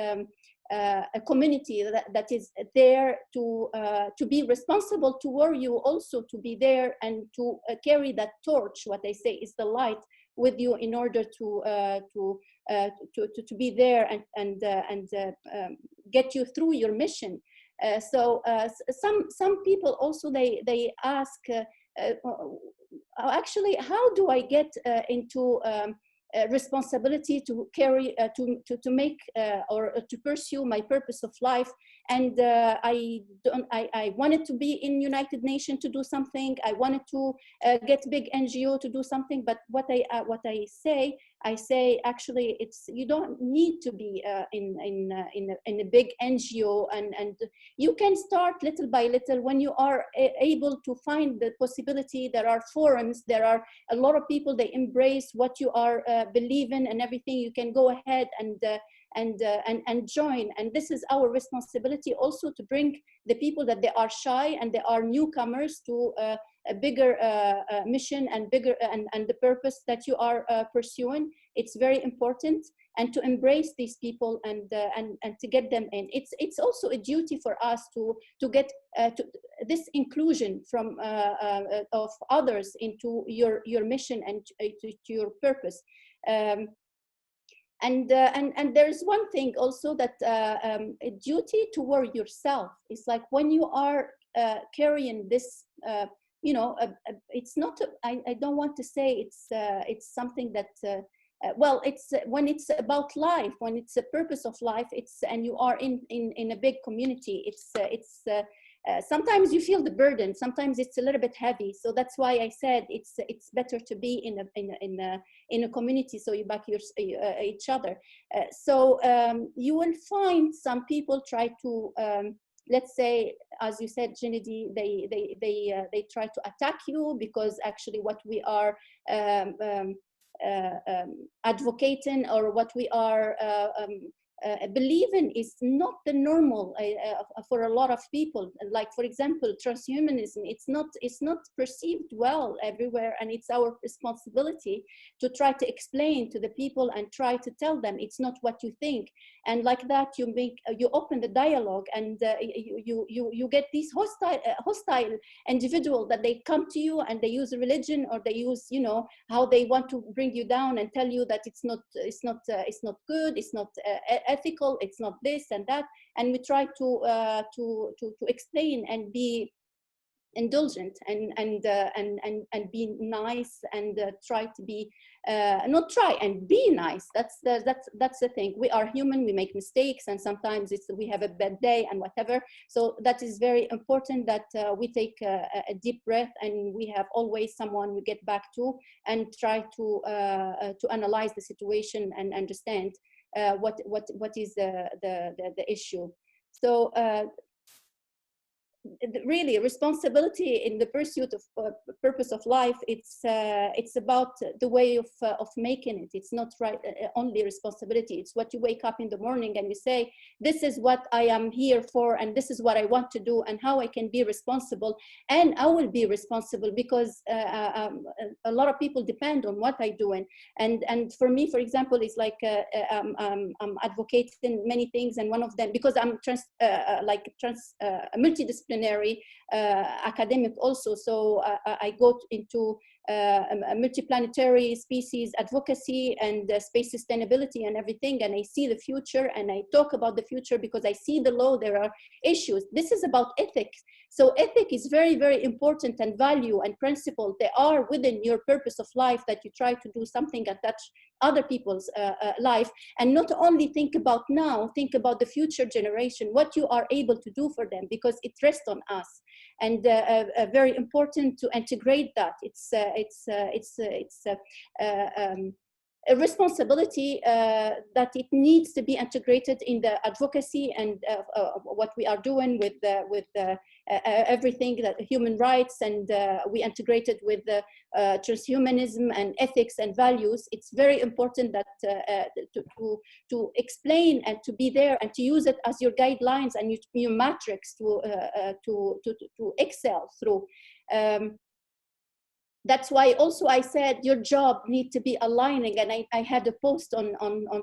a community that is there to be responsible toward you, also to be there and to carry that torch. What I say is the light with you in order to be there and get you through your mission. So some people also they ask, actually, how do I get into responsibility to carry to make or to pursue my purpose of life? And I wanted to be in United Nations to do something. I wanted to get big NGO to do something. But what I say actually, you don't need to be in a big NGO, and you can start little by little. When you are able to find the possibility, there are forums, there are a lot of people, they embrace what you are believing and everything. You can go ahead and join. And this is our responsibility also, to bring the people that they are shy and they are newcomers to a bigger mission and bigger and the purpose that you are pursuing. It's very important, and to embrace these people and to get them in. It's also a duty for us to get to this inclusion from of others into your mission and to your purpose. And there's one thing also, that a duty toward yourself is like when you are carrying this you know, it's not, I don't want to say it's something that, well, it's when it's about life, when it's a purpose of life, it's, and you are in a big community, it's sometimes you feel the burden, sometimes it's a little bit heavy. So that's why I said it's better to be in a community, so you back each other. So you will find some people try to, let's say, as you said, Jenny, they try to attack you because actually what we are advocating, or what we are believe in, is not the normal for a lot of people. Like, for example, transhumanism, it's not perceived well everywhere, and it's our responsibility to try to explain to the people and try to tell them it's not what you think. And like that, you open the dialogue, and you get these hostile individual that they come to you and they use a religion, or they use, you know, how they want to bring you down and tell you that it's not good, it's not ethical, it's not this and that. And we try to explain and be indulgent and be nice, and try to be not try and be nice. That's the thing. We are human, we make mistakes, and sometimes we have a bad day and whatever. So that is very important that we take a deep breath, and we have always someone we get back to and try to analyze the situation and understand what is the issue. So really, responsibility in the pursuit of purpose of life, it's about the way of making it. It's not only responsibility. It's what you wake up in the morning and you say, this is what I am here for, and this is what I want to do, and how I can be responsible. And I will be responsible because a lot of people depend on what I do. And for me, for example, it's like I'm advocating many things, and one of them, because I'm multidisciplinary academic also, so I go into multiplanetary species advocacy and space sustainability and everything, and I see the future, and I talk about the future because I see the law, there are issues. This is about ethics. So ethic is very, very important, and value and principle, they are within your purpose of life, that you try to do something that touch other people's life, and not only think about now, think about the future generation, what you are able to do for them, because it rests on us. And very important to integrate that. It's a responsibility that it needs to be integrated in the advocacy and what we are doing with everything, that human rights, and we integrated with transhumanism and ethics and values. It's very important that to explain and to be there and to use it as your guidelines and your matrix to excel through. That's why also I said your job needs to be aligning, and I had a post on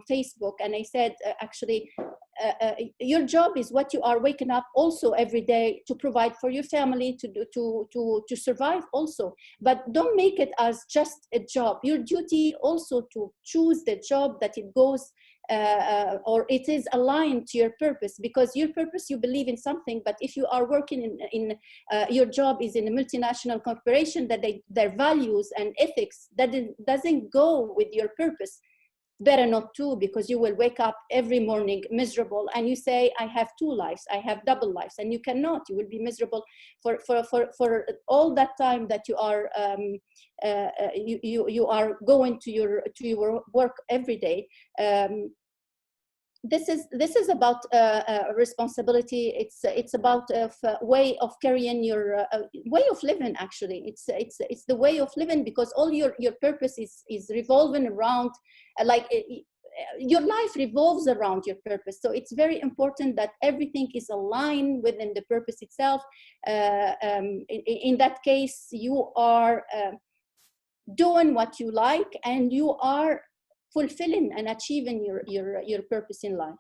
Facebook, and I said actually your job is what you are waking up also every day to provide for your family, to survive also, but don't make it as just a job. Your duty also to choose the job that it goes or it is aligned to your purpose, because your purpose, you believe in something, but if you are working in your job is in a multinational corporation that their values and ethics that doesn't go with your purpose, better not to, because you will wake up every morning miserable and you say, I have two lives, I have double lives, and you cannot. You will be miserable for all that time that you are you are going to your work every day. This is about responsibility. It's about a way of carrying your way of living. Actually, it's the way of living, because all your purpose is revolving around your life revolves around your purpose. So it's very important that everything is aligned within the purpose itself. In that case, you are doing what you like, and you are fulfilling and achieving your purpose in life.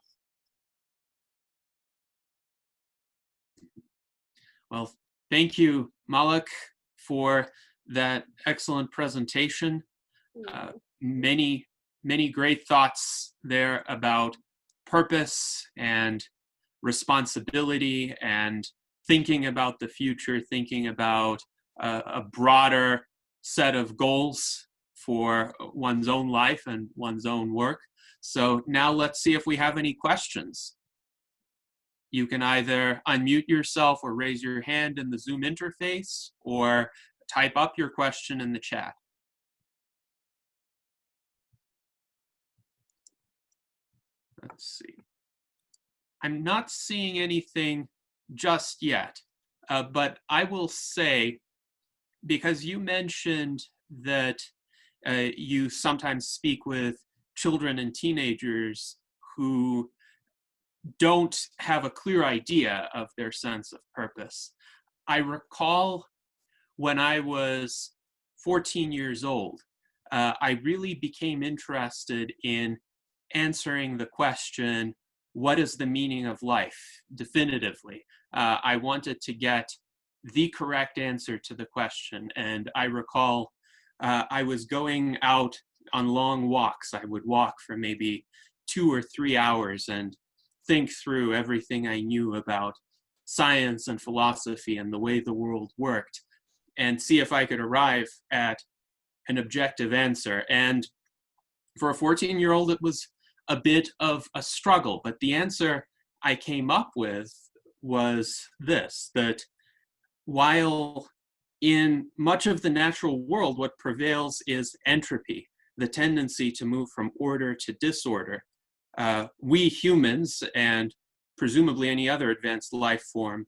Well, thank you, Malak, for that excellent presentation. Many great thoughts there about purpose and responsibility and thinking about the future, thinking about a broader set of goals for one's own life and one's own work. So now let's see if we have any questions. You can either unmute yourself or raise your hand in the Zoom interface, or type up your question in the chat. Let's see. I'm not seeing anything just yet, but I will say, because you mentioned that you sometimes speak with children and teenagers who don't have a clear idea of their sense of purpose. I recall when I was 14 years old, I really became interested in answering the question, what is the meaning of life, definitively. I wanted to get the correct answer to the question. And I recall I was going out on long walks. I would walk for maybe 2 or 3 hours and think through everything I knew about science and philosophy and the way the world worked, and see if I could arrive at an objective answer. And for a 14-year-old, it was a bit of a struggle, but the answer I came up with was this, that while in much of the natural world, what prevails is entropy, the tendency to move from order to disorder, we humans, and presumably any other advanced life form,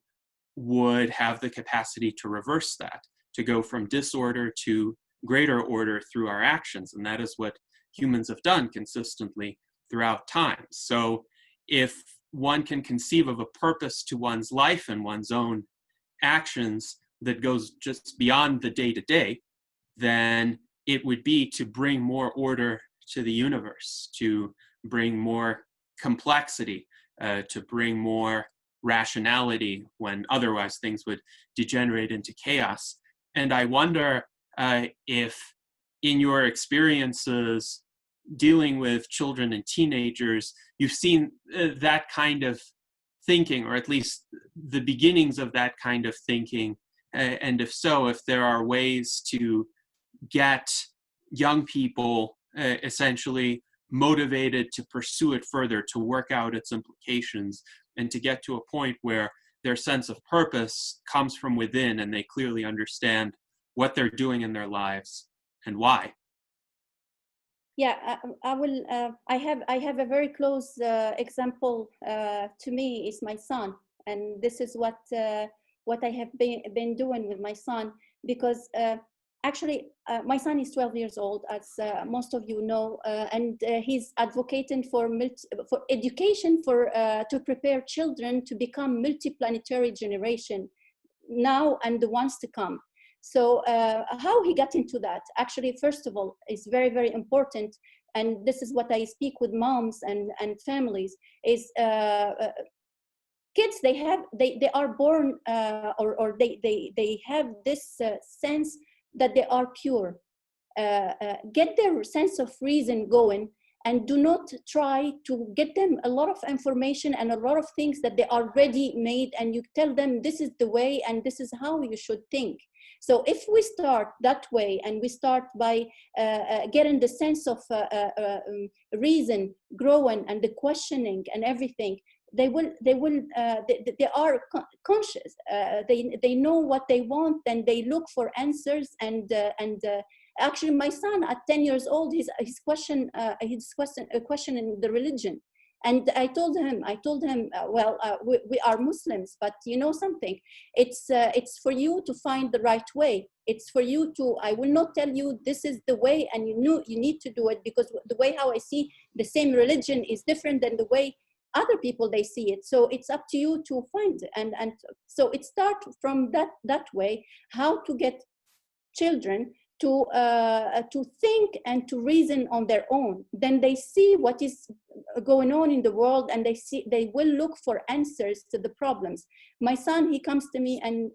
would have the capacity to reverse that, to go from disorder to greater order through our actions. And that is what humans have done consistently throughout time. So if one can conceive of a purpose to one's life and one's own actions that goes just beyond the day-to-day, then it would be to bring more order to the universe, to bring more complexity, to bring more rationality when otherwise things would degenerate into chaos. And I wonder if in your experiences dealing with children and teenagers, you've seen that kind of thinking, or at least the beginnings of that kind of thinking. And if so, if there are ways to get young people essentially motivated to pursue it further, to work out its implications, and to get to a point where their sense of purpose comes from within and they clearly understand what they're doing in their lives and why. Yeah, I will. I have a very close example to me is my son, and this is what I have been doing with my son, because actually my son is 12 years old, as most of you know, and he's advocating for education to prepare children to become multiplanetary generation now and the ones to come. So how he got into that, actually, first of all, is very, very important. And this is what I speak with moms and families, is kids, they are born or they have this sense that they are pure. Get their sense of reason going, and do not try to get them a lot of information and a lot of things that they are ready made, and you tell them this is the way and this is how you should think. So if we start that way, and we start by getting the sense of reason growing, and the questioning and everything, they are conscious. They know what they want, and they look for answers. And actually, my son at 10 years old, he's questioning the religion. And I told him, well, we are Muslims, but you know something, it's for you to find the right way. It's for you to, I will not tell you this is the way and you need to do it, because the way how I see the same religion is different than the way other people they see it. So it's up to you to find it. And so it starts from that way, how to get children to think and to reason on their own. Then they see what is going on in the world, and they will look for answers to the problems. My son, he comes to me and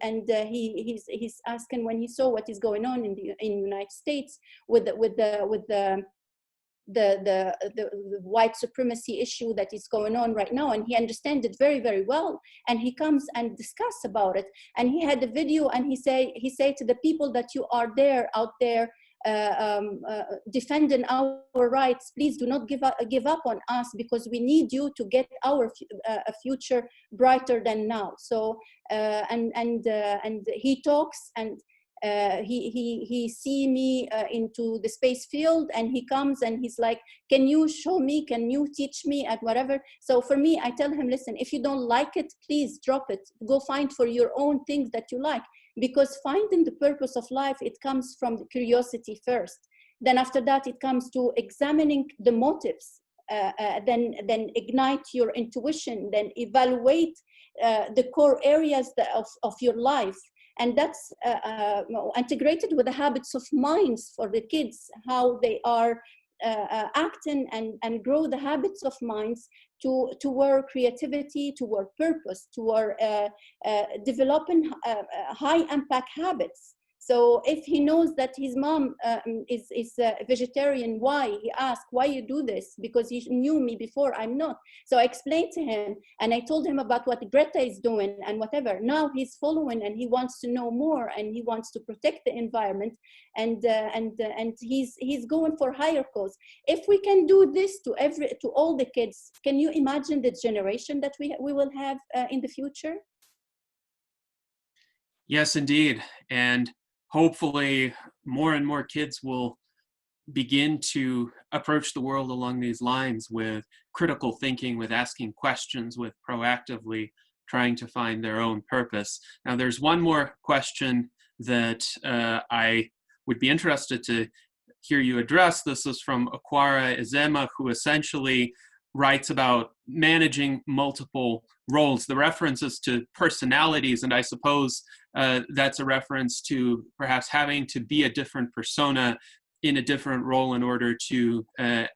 he's asking, when he saw what is going on in the United States with the the white supremacy issue that is going on right now, and he understands it very, very well. And he comes and discuss about it. And he had a video, and he say to the people that you are there out there defending our rights, please do not give up on us, because we need you to get our a future brighter than now. So and he talks, and he see me into the space field, and he comes and he's like, can you show me, can you teach me, at whatever. So for me, I tell him, listen, if you don't like it, please drop it, go find for your own things that you like, because finding the purpose of life, it comes from the curiosity first. Then after that, it comes to examining the motives, then ignite your intuition, then evaluate the core areas of your life. And that's integrated with the habits of minds for the kids, how they are acting, and grow the habits of minds toward creativity, toward purpose, toward developing high impact habits. So if he knows that his mom is a vegetarian, why? He asked, why you do this? Because he knew me before, I'm not. So I explained to him, and I told him about what Greta is doing and whatever. Now he's following, and he wants to know more, and he wants to protect the environment, and he's going for higher cause. If we can do this to all the kids, can you imagine the generation that we will have in the future? Yes, indeed. And hopefully more and more kids will begin to approach the world along these lines, with critical thinking, with asking questions, with proactively trying to find their own purpose. Now, there's one more question that I would be interested to hear you address. This is from Akwara Ezema, who essentially writes about managing multiple roles. The references to personalities, and I suppose that's a reference to perhaps having to be a different persona in a different role in order to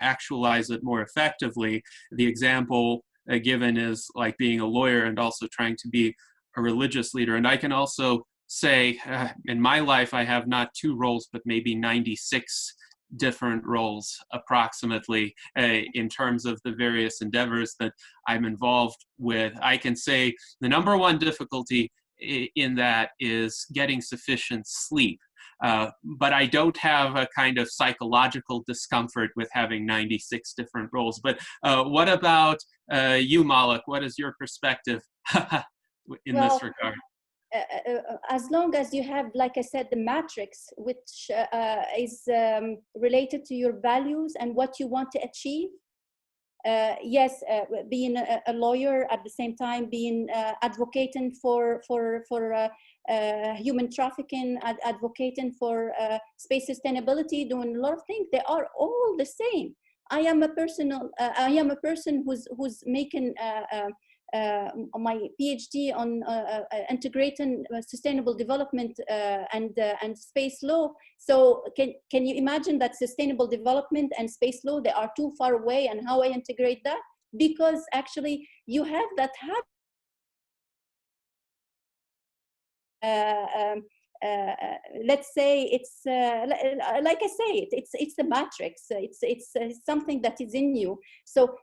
actualize it more effectively. The example given is like being a lawyer and also trying to be a religious leader. And I can also say in my life, I have not 2 roles, but maybe 96 different roles approximately in terms of the various endeavors that I'm involved with. I can say the number one difficulty in that is getting sufficient sleep. But I don't have a kind of psychological discomfort with having 96 different roles. But what about you, Malak? What is your perspective in this regard? As long as you have, like I said, the matrix, which is related to your values and what you want to achieve. Yes, being a lawyer, at the same time being advocating for human trafficking, advocating for space sustainability, doing a lot of things. They are all the same. I am a person who's making my PhD on integrating sustainable development and space law. So can you imagine that sustainable development and space law, they are too far away, and how I integrate that? Because actually you have that let's say it's like I say, it's the matrix. It's something that is in you. So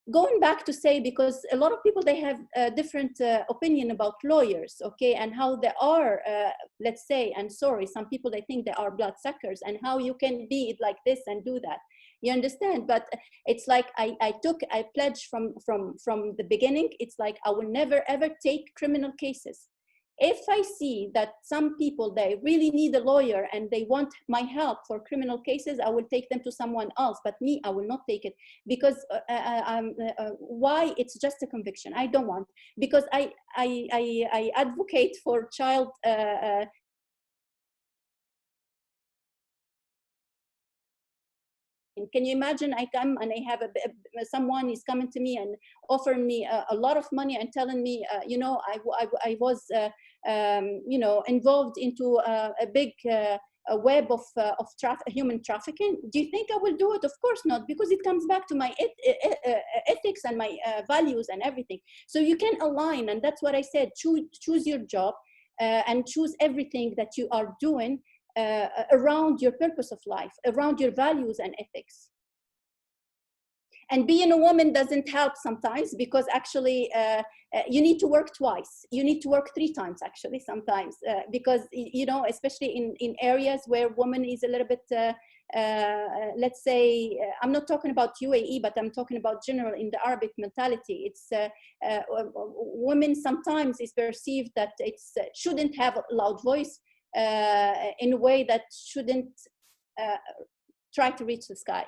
going back to say, because a lot of people, they have a different opinion about lawyers, okay, and how they are, let's say, and sorry, some people, they think they are bloodsuckers, and how you can be like this and do that. You understand? But it's like I pledged from the beginning. It's like I will never ever take criminal cases. If I see that some people, they really need a lawyer and they want my help for criminal cases, I will take them to someone else. But me, I will not take it, because why? It's just a conviction. I don't want, because I advocate for child. Can you imagine? I come and I have someone is coming to me and offering me a lot of money and telling me, you know, I was, you know, involved into a big web of human trafficking. Do you think I will do it? Of course not, because it comes back to my ethics and my values and everything. So you can align, and that's what I said. Choose your job and choose everything that you are doing around your purpose of life, around your values and ethics. And being a woman doesn't help sometimes, because actually you need to work twice. You need to work 3 times actually sometimes, because, you know, especially in areas where woman is a little bit, let's say, I'm not talking about UAE, but I'm talking about general in the Arabic mentality. It's women sometimes is perceived that it's shouldn't have a loud voice in a way that shouldn't try to reach the sky,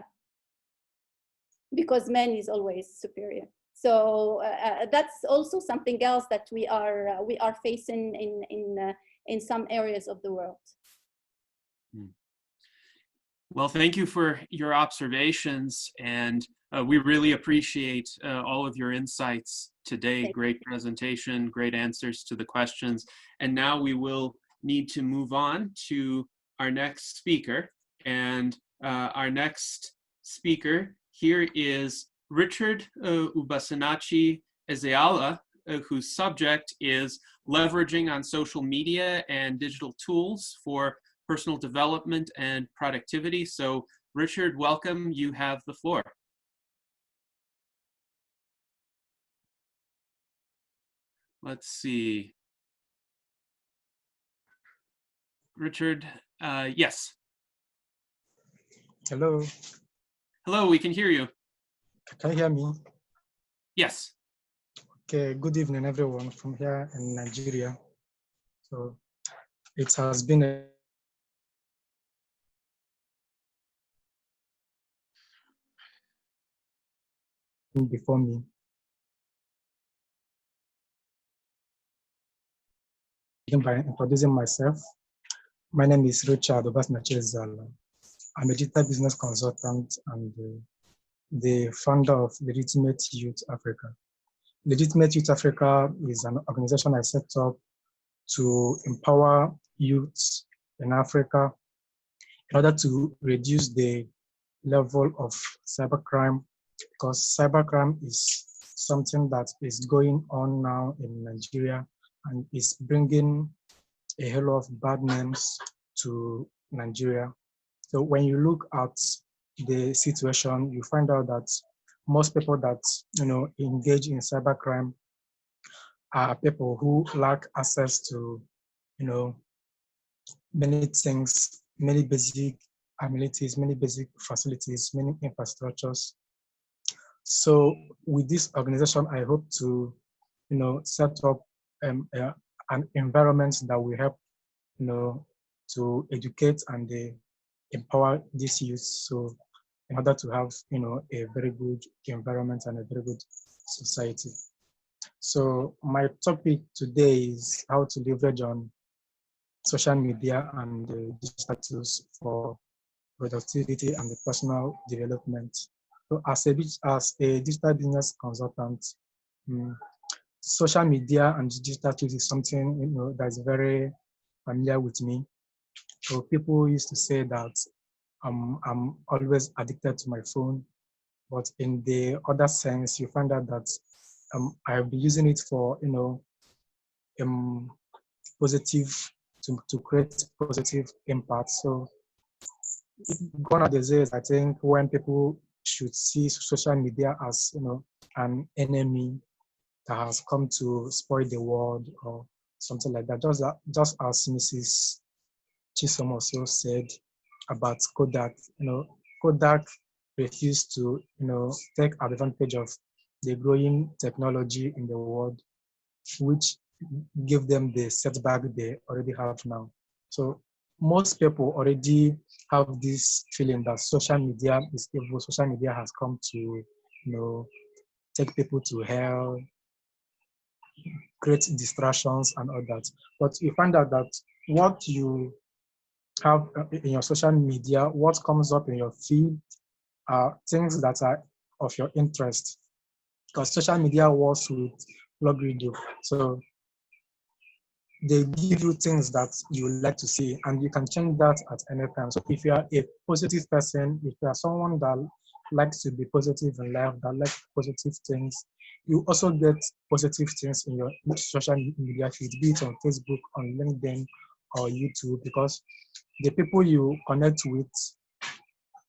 because man is always superior. So that's also something else that we are facing in some areas of the world. Well, thank you for your observations, and we really appreciate all of your insights today. Great presentation, great answers to the questions. And now we will need to move on to our next speaker. And our next speaker here is Richard Ubasinachi Ezeala, whose subject is leveraging on social media and digital tools for personal development and productivity. So Richard, welcome, you have the floor. Let's see. Richard, yes. Hello. Hello, we can hear you. Can you hear me? Yes. Okay, good evening everyone from here in Nigeria. So it has been a before me. By introducing myself, my name is Richard Ubasinachi Ezeala. I'm a digital business consultant and the founder of Legitimate Youth Africa. Legitimate Youth Africa is an organization I set up to empower youths in Africa in order to reduce the level of cybercrime, because cybercrime is something that is going on now in Nigeria and is bringing a hell of bad names to Nigeria. So when you look at the situation, you find out that most people that engage in cybercrime are people who lack access to many things, many basic amenities, many basic facilities, many infrastructures. So with this organization, I hope to set up an environment that will help to educate and empower these youth. So in order to have a very good environment and a very good society. So my topic today is how to leverage on social media and digital tools for productivity and personal development. So as a digital business consultant, social media and digital tools is something that's very familiar with me. So people used to say that I'm always addicted to my phone, but in the other sense, you find out that I've been using it for positive to create positive impact. So gone are the days, I think, when people should see social media as an enemy that has come to spoil the world or something like that. Just as Mrs. Chioma also said about Kodak. Kodak refused to take advantage of the growing technology in the world, which give them the setback they already have now. So most people already have this feeling that social media is evil. Social media has come to take people to hell, create distractions and all that. But you find out that what you have in your social media, what comes up in your feed are things that are of your interest, because social media works with algorithm. So they give you things that you like to see, and you can change that at any time. So if you are a positive person, if you are someone that likes to be positive in life, that likes positive things, you also get positive things in your social media feed, be it on Facebook, on LinkedIn, or YouTube, because the people you connect with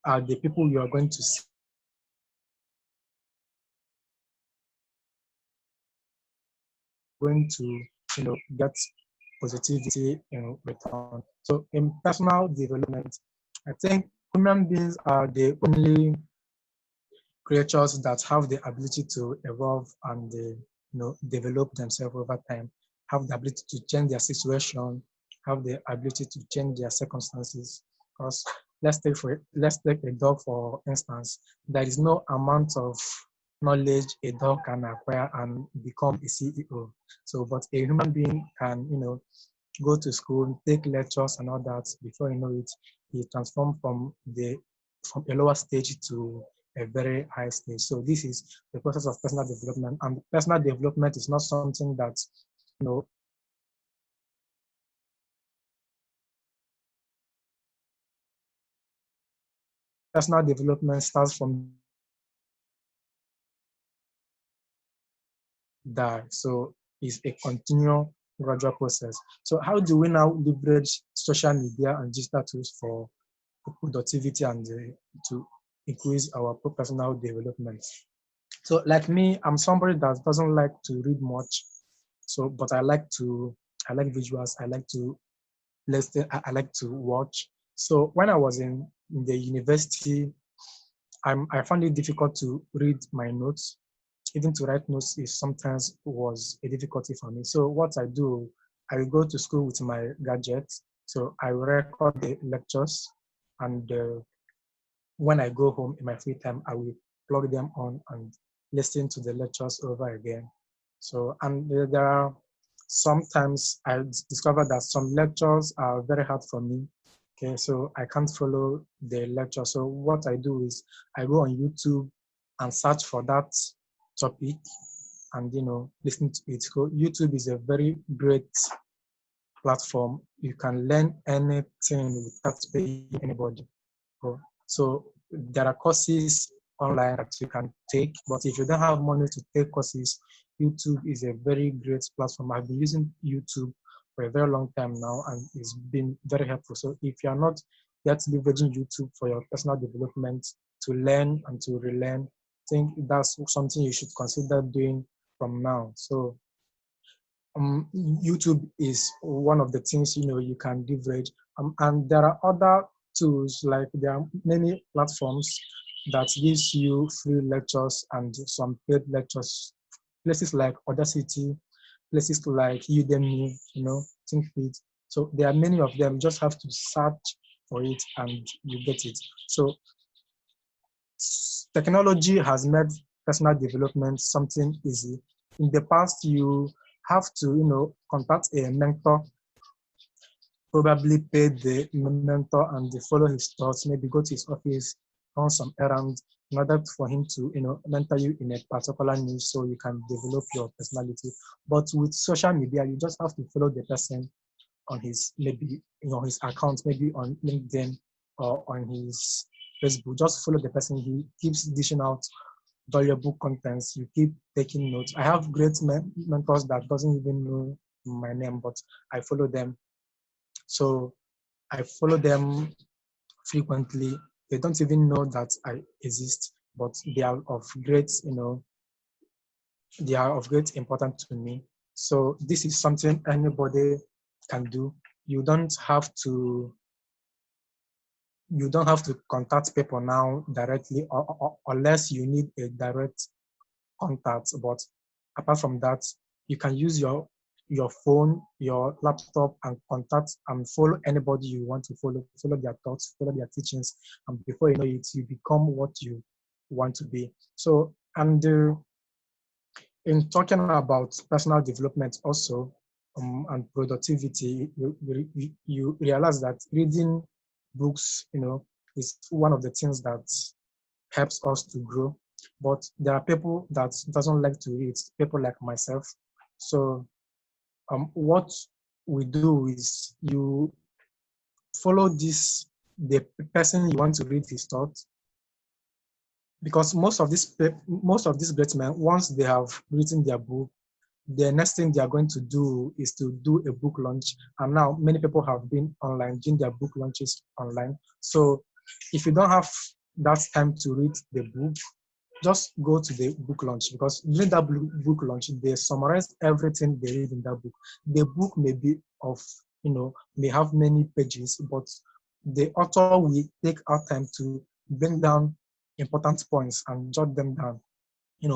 are the people you are going to see going to, get positivity in return. So in personal development, I think human beings are the only creatures that have the ability to evolve and develop themselves over time, have the ability to change their situation, have the ability to change their circumstances. Because let's take a dog for instance. There is no amount of knowledge a dog can acquire and become a CEO. So, but a human being can, go to school, take lectures and all that. Before you know it, he transforms from a lower stage to a very high stage. So this is the process of personal development, and personal development is not something that, personal development starts from there. So it's a continual gradual process. So how do we now leverage social media and digital tools for productivity and to increase our personal development? So like me, I'm somebody that doesn't like to read much. So, but I like visuals. I like to listen. I like to watch. So when I was in the university, I found it difficult to read my notes. Even to write notes sometimes was a difficulty for me. So what I do, I will go to school with my gadget. So I record the lectures, and when I go home in my free time, I will plug them on and listen to the lectures over again. So, and there are sometimes I discover that some lectures are very hard for me. Okay, so I can't follow the lecture. So what I do is I go on YouTube and search for that topic and listen to it. So YouTube is a very great platform. You can learn anything without paying anybody. So there are courses online that you can take, but if you don't have money to take courses, YouTube is a very great platform. I've been using YouTube for a very long time now, and it's been very helpful. So if you're not yet leveraging YouTube for your personal development, to learn and to relearn, I think that's something you should consider doing from now. So YouTube is one of the things you can leverage, and there are other tools, like there are many platforms that gives you free lectures and some paid lectures. Places like Audacity, places like Udemy, ThinkFit. So there are many of them. You just have to search for it and you get it. So technology has made personal development something easy. In the past, you have to, contact a mentor, probably pay the mentor and follow his thoughts, maybe go to his office, run some errands in order for him to, mentor you in a particular niche so you can develop your personality. But with social media, you just have to follow the person on his, maybe, his account, maybe on LinkedIn or on his Facebook. Just follow the person. He keeps dishing out valuable contents. You keep taking notes. I have great mentors that doesn't even know my name, but I follow them. So I follow them frequently. They don't even know that I exist, but they are of great, they are of great importance to me. So this is something anybody can do. You don't have to contact people now directly, or unless you need a direct contact. But apart from that, you can use your phone, your laptop, and contact and follow anybody you want to follow their thoughts, follow their teachings, and before you know it, you become what you want to be. So, and in talking about personal development also, and productivity, you realize that reading books, is one of the things that helps us to grow. But there are people that doesn't like to read, people like myself. So what we do is you follow the person you want to read his thoughts, because most of these great men, once they have written their book, the next thing they are going to do is to do a book launch. And now many people have been online doing their book launches online. So if you don't have that time to read the book, just go to the book launch, because during that book launch, they summarize everything they read in that book. The book may be of, may have many pages, but the author will take our time to bring down important points and jot them down.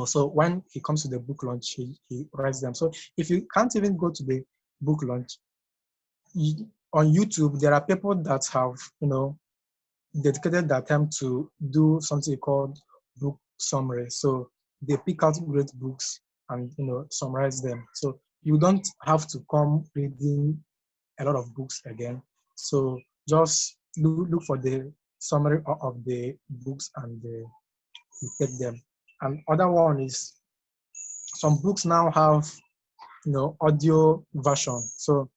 So when he comes to the book launch, he writes them. So if you can't even go to the book launch, on YouTube, there are people that have, dedicated their time to do something called book summary. So they pick out great books and, summarize them. So you don't have to come reading a lot of books again. So just look for the summary of the books and you take them. And other one is, some books now have, audio version. So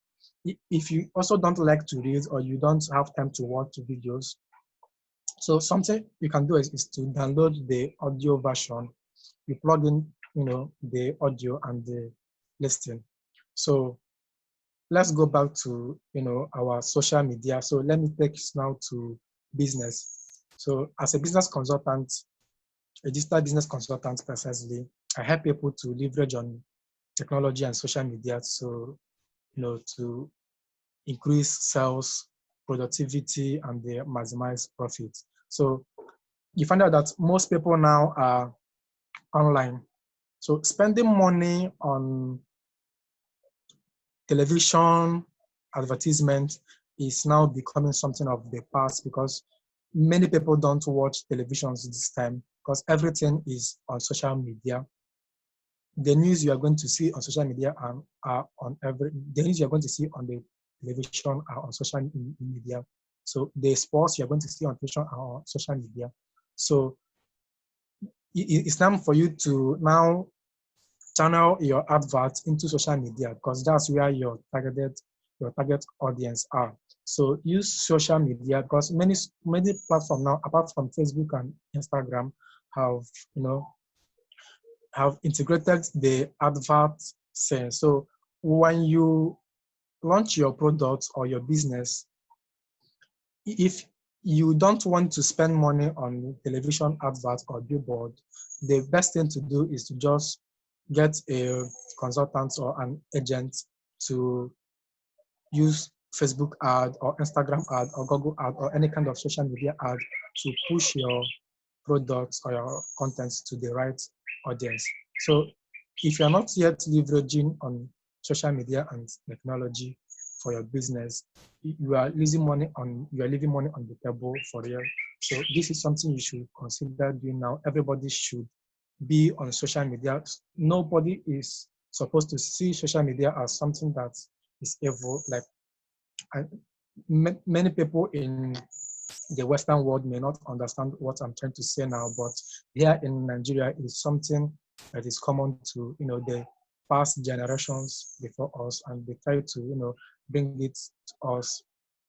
if you also don't like to read, or you don't have time to watch videos, so something you can do is to download the audio version. You plug in, the audio and the listing. So let's go back to, our social media. So let me take us now to business. So as a business consultant, a digital business consultant precisely, I help people to leverage on technology and social media to, to increase sales, productivity, and they maximize profit. So you find out that most people now are online. So spending money on television advertisement is now becoming something of the past, because many people don't watch televisions this time, because everything is on social media. The news you are going to see on social media the news you are going to see on the television are on social media. So the sports you are going to see on television are on social media. So it's time for you to now channel your adverts into social media, because that's where your target audience are. So use social media, because many platforms now, apart from Facebook and Instagram, have integrated the advert sense. So when you launch your product or your business, if you don't want to spend money on television adverts or billboard, the best thing to do is to just get a consultant or an agent to use Facebook ad or Instagram ad or Google ad or any kind of social media ad to push your products or your contents to the right audience. So if you're not yet leveraging on social media and technology for your business, you are leaving money on the table for real. So this is something you should consider doing now. Everybody should be on social media. Nobody is supposed to see social media as something that is evil. Like, many people in the Western world may not understand what I'm trying to say now, but here in Nigeria is something that is common to the past generations before us, and they try to bring it to us,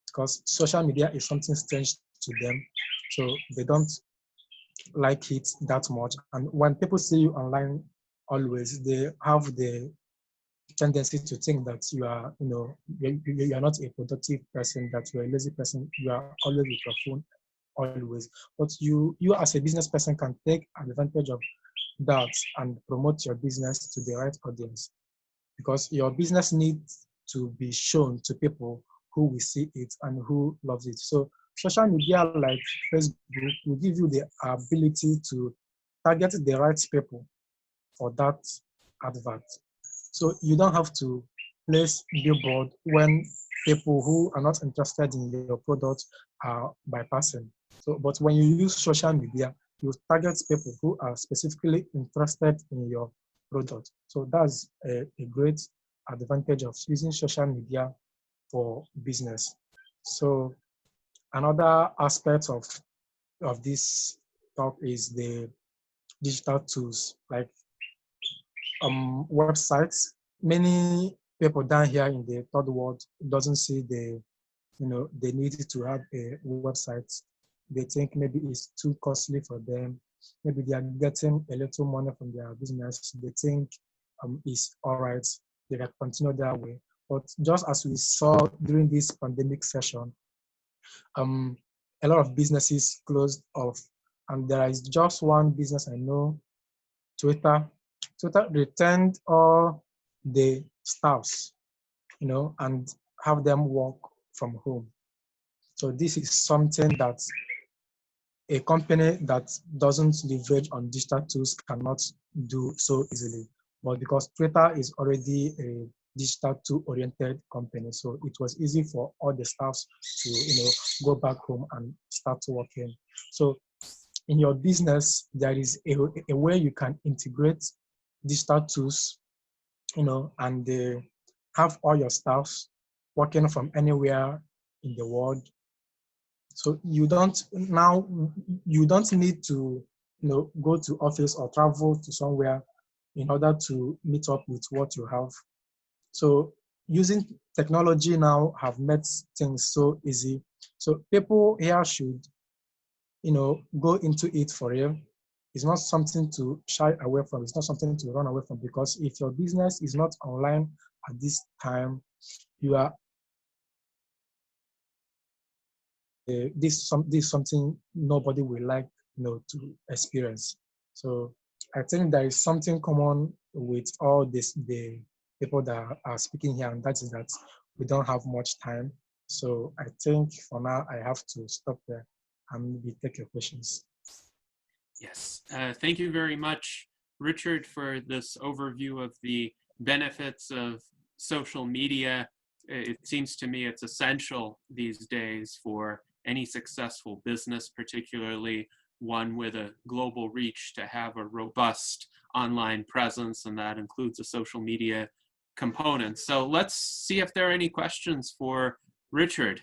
because social media is something strange to them, so they don't like it that much. And when people see you online always, they have the tendency to think that you are, you are not a productive person, that you're a lazy person, you are always with your phone, always. But you as a business person can take advantage of that and promote your business to the right audience, because your business needs to be shown to people who will see it and who loves it. So social media like Facebook will give you the ability to target the right people for that advert. So you don't have to place billboard when people who are not interested in your product are bypassing. So, but when you use social media, you target people who are specifically interested in your product. So that's a great advantage of using social media for business. So another aspect of this talk is the digital tools like websites. Many people down here in the third world doesn't see the need to have a website. They think maybe it's too costly for them. Maybe they are getting a little money from their business. They think it's all right. They can continue that way. But just as we saw during this pandemic session, a lot of businesses closed off And there is just one business I know, Twitter. Twitter returned all the staffs, and have them work from home. So this is something that a company that doesn't leverage on digital tools cannot do so easily. But because Twitter is already a digital tool-oriented company, so it was easy for all the staffs to go back home and start working. So in your business, there is a way you can integrate digital tools, and have all your staffs working from anywhere in the world. So you don't need to go to office or travel to somewhere in order to meet up with what you have. So using technology now have made things so easy. So people here should go into it for real. It's not something to shy away from. It's not something to run away from, because if your business is not online at this time, you are this is something nobody will like to experience. So I think there is something common with all the people that are speaking here, and that is that we don't have much time. So I think for now I have to stop there and maybe take your questions. Yes, thank you very much, Richard, for this overview of the benefits of social media. It seems to me it's essential these days for any successful business, particularly one with a global reach, to have a robust online presence, and that includes a social media component. So let's see if there are any questions for Richard.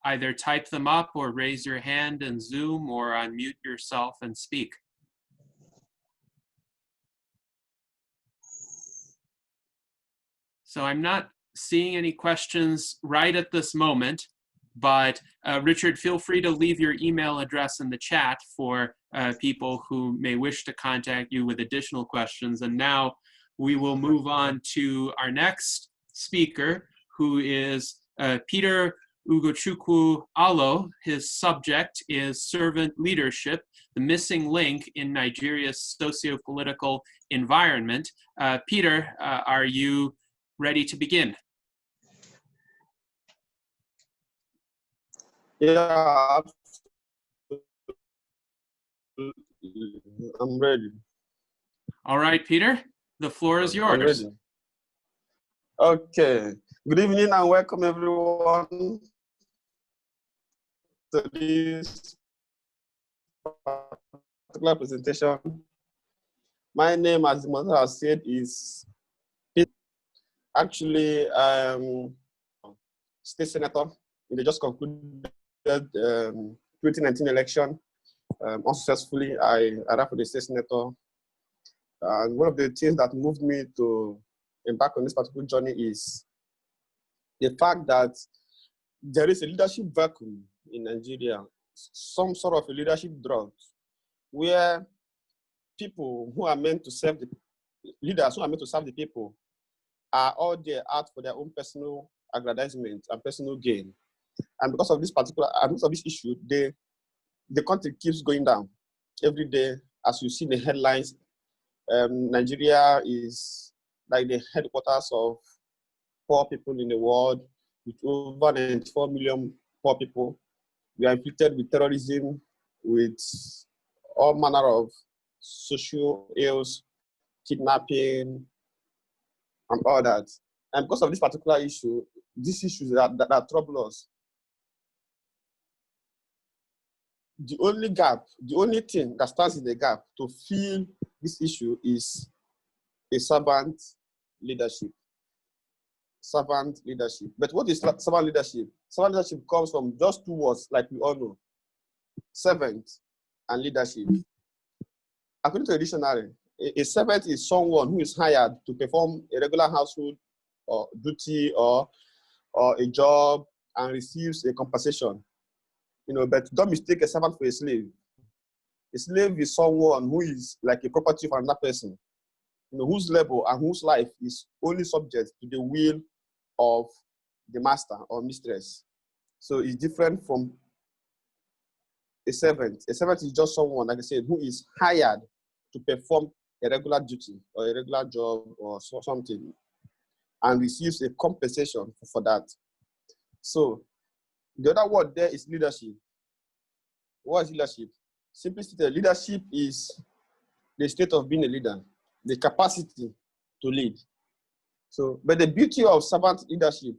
Either type them up or raise your hand in Zoom, or unmute yourself and speak. So I'm not seeing any questions right at this moment, but Richard, feel free to leave your email address in the chat for people who may wish to contact you with additional questions. And now we will move on to our next speaker, who is Peter Ugochukwu Omeogu. His subject is servant leadership, the missing link in Nigeria's socio-political environment. Peter, are you ready to begin? Yeah, I'm ready. All right, Peter, the floor is yours. I'm ready. Okay. Good evening and welcome everyone to this particular presentation. My name, as the mother has said, is Peter. Actually, state senator in the just concluded 2019 election. Unsuccessfully, I ran for the state senator. And one of the things that moved me to embark on this particular journey is the fact that there is a leadership vacuum in Nigeria, some sort of a leadership drought, where people who are meant to serve the leaders who are meant to serve the people are all there out for their own personal aggrandizement and personal gain. And because of this issue, the country keeps going down every day. As you see the headlines, Nigeria is like the headquarters of poor people in the world, with over 94 million poor people. We are inflicted with terrorism, with all manner of social ills, kidnapping, and all that. And because of this particular issue, these issues that trouble us, the only thing that stands in the gap to fill this issue is a servant leadership. Servant leadership. But what is servant leadership? Servant leadership comes from just two words, like we all know: servant and leadership. According to the dictionary, a servant is someone who is hired to perform a regular household or duty or a job and receives a compensation. But don't mistake a servant for a slave. A slave is someone who is like a property of another person, whose labor and whose life is only subject to the will of the master or mistress. So it's different from a servant. A servant is just someone, like I said, who is hired to perform a regular duty or a regular job or something, and receives a compensation for that. So the other word there is leadership. What is leadership? Simply stated, leadership is the state of being a leader, the capacity to lead. So, but the beauty of servant leadership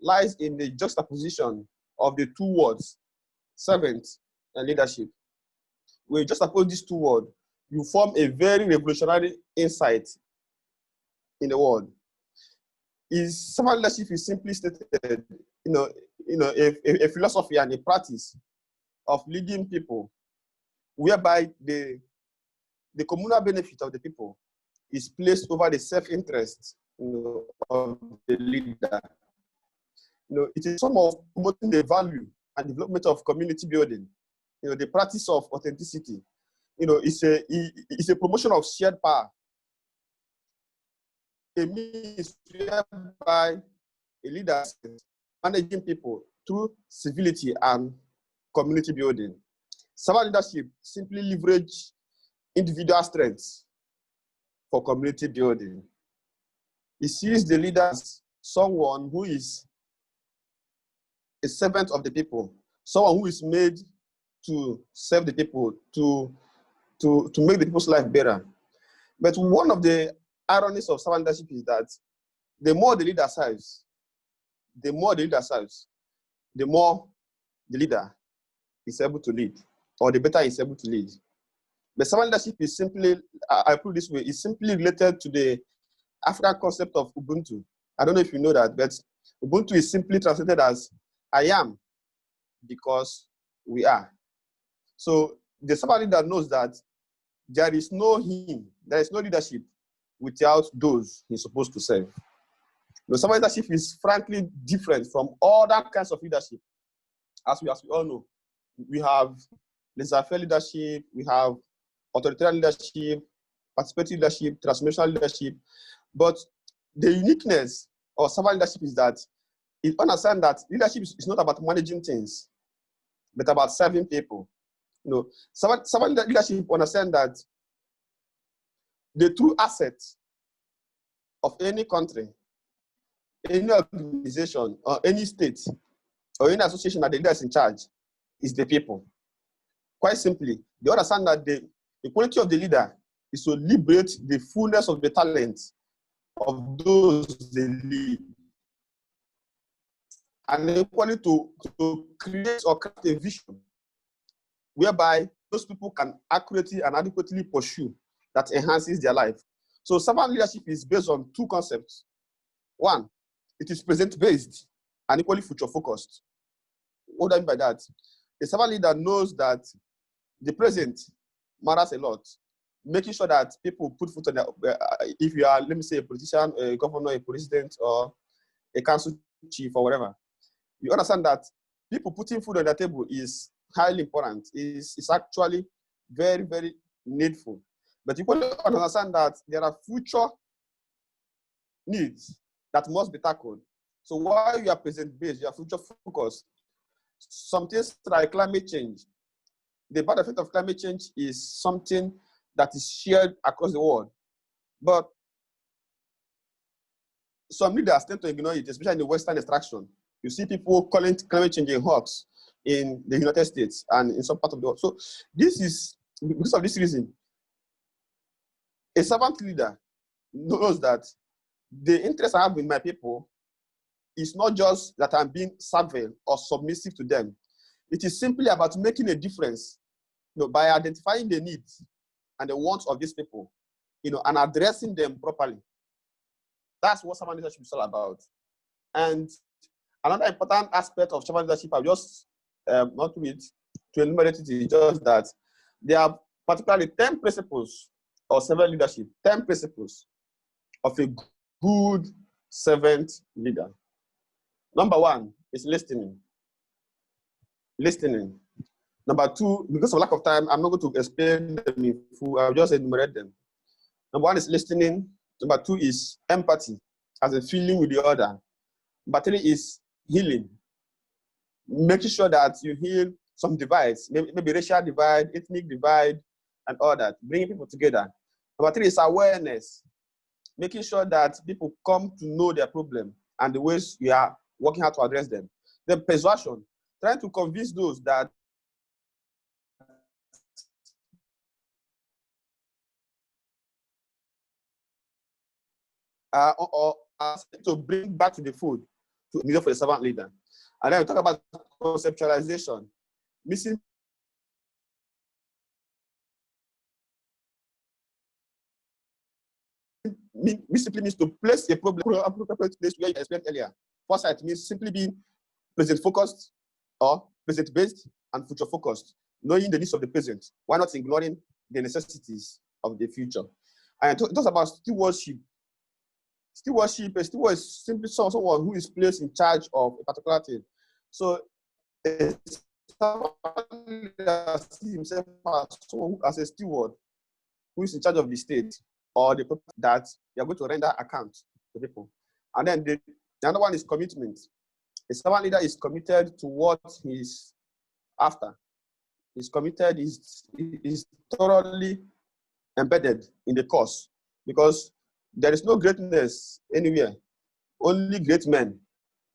lies in the juxtaposition of the two words, servant and leadership. When you juxtapose these two words, you form a very revolutionary insight in the world. Servant leadership is simply stated, a philosophy and a practice of leading people, whereby the communal benefit of the people is placed over the self-interest of the leader. It is some of promoting the value and development of community building. The practice of authenticity. It's a promotion of shared power. A means whereby a leader is managing people through civility and community building. Servant leadership simply leverage individual strengths for community building. It sees the leader as someone who is a servant of the people, someone who is made to serve the people, to make the people's life better. But one of the ironies of servant leadership is that the more the leader serves, the more the leader is able to lead, or the better is able to lead. But servant leadership is simply, I put it this way, is simply related to the African concept of Ubuntu. I don't know if you know that, but Ubuntu is simply translated as I am because we are. So the servant leader knows that there is no him, there is no leadership without those he's supposed to serve. The servant leadership is frankly different from other kinds of leadership. As we all know, we have laissez-faire leadership, we have authoritarian leadership, participatory leadership, transformational leadership. But the uniqueness of servant leadership is that it understands that leadership is not about managing things, but about serving people. Servant leadership understands that the true asset of any country, any organization, or any state, or any association that the leader is in charge is the people. Quite simply, they understand that the quality of the leader is to liberate the fullness of the talent of those they lead, and equally to create or craft a vision whereby those people can accurately and adequately pursue that enhances their life. So servant leadership is based on two concepts. One, it is present-based and equally future-focused. What do I mean by that? A servant leader knows that the present matters a lot, making sure that people put foot on their, if you are, let me say, a politician, a governor, a president, or a council chief, or whatever, you understand that people putting food on their table is highly important. It's actually very, very needful. But you understand that there are future needs that must be tackled. So while you are present-based, you are future-focused, some things like climate change, the bad effect of climate change is something that is shared across the world. But some leaders tend to ignore it, especially in the Western extraction. You see people calling climate change a hoax in the United States and in some part of the world. So this is, because of this reason, a servant leader knows that the interest I have with my people is not just that I'm being servile or submissive to them. It is simply about making a difference, by identifying the needs and the wants of these people, and addressing them properly. That's what servant leadership is all about. And another important aspect of servant leadership, I'll just not to enumerate it, is just that there are particularly 10 principles of servant leadership, 10 principles of a good servant leader. Number 1 is listening. Listening. Number 2, because of lack of time, I'm not going to explain them in full. I'll just enumerate them. Number 1 is listening. Number 2 is empathy, as a feeling with the other. Number 3 is healing, making sure that you heal some divides, maybe racial divide, ethnic divide, and all that, bringing people together. Number 3 is awareness, making sure that people come to know their problem and the ways you are working hard to address them. Then persuasion, trying to convince those that or to bring back to the fold to needed for the servant leader. And then we talk about conceptualization, missing simply means to place a problem appropriate place where you explained earlier. Foresight means simply being present focused or present based and future focused, knowing the needs of the present, while not ignoring the necessities of the future. And it talks about stewardship. Stewardship, a steward is simply someone who is placed in charge of a particular thing. So someone sees himself as a steward who is in charge of the state or the property that you are going to render account to people. And then the other one is commitment. A servant leader is committed to what he's after. He's committed, is thoroughly embedded in the cause, because there is no greatness anywhere. Only great men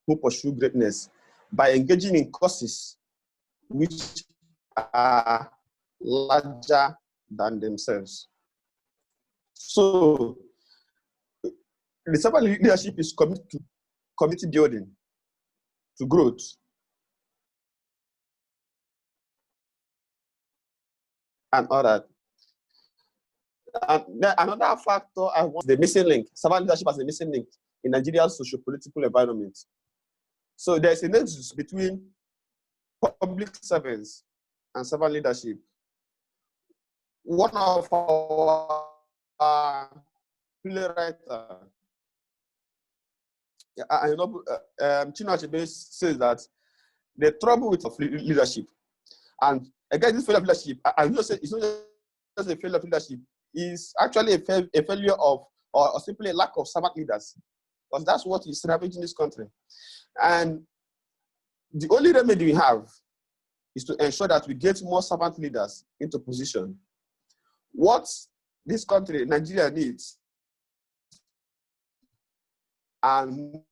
who pursue greatness by engaging in causes which are larger than themselves. So the servant leadership is committed to community building, to growth. And all that. And then another factor I want, the missing link. Servant leadership as a missing link in Nigeria's socio-political environment. So there's a nexus between public servants and servant leadership. One of our playwrights, Chinaka says that the trouble with leadership, and again, this failure of leadership, I will say it's not just a failure of leadership, is actually a failure of, or simply a lack of servant leaders, because that's what is ravaging this country. And the only remedy we have is to ensure that we get more servant leaders into position. What this country, Nigeria, needs, and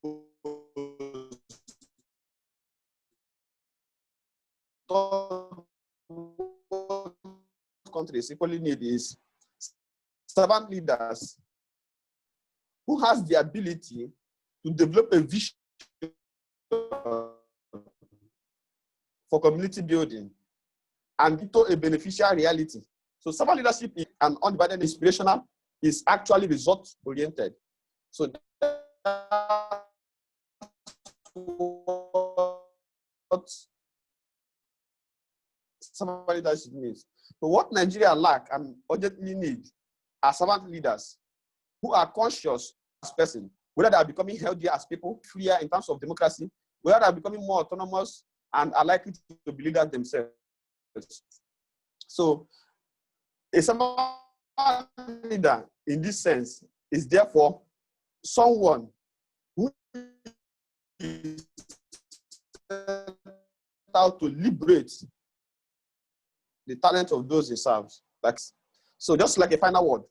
countries equally need, is servant leaders who has the ability to develop a vision for community building and into a beneficial reality. So servant leadership is an undivided inspirational, is actually result-oriented. So what servant leadership means. So what Nigeria lack and urgently need are servant leaders who are conscious as person, whether they are becoming healthier as people, freer in terms of democracy, whether they are becoming more autonomous and are likely to be leaders themselves. So a servant leader in this sense is therefore someone who is out to liberate the talent of those he serves. Like, so just like a final word,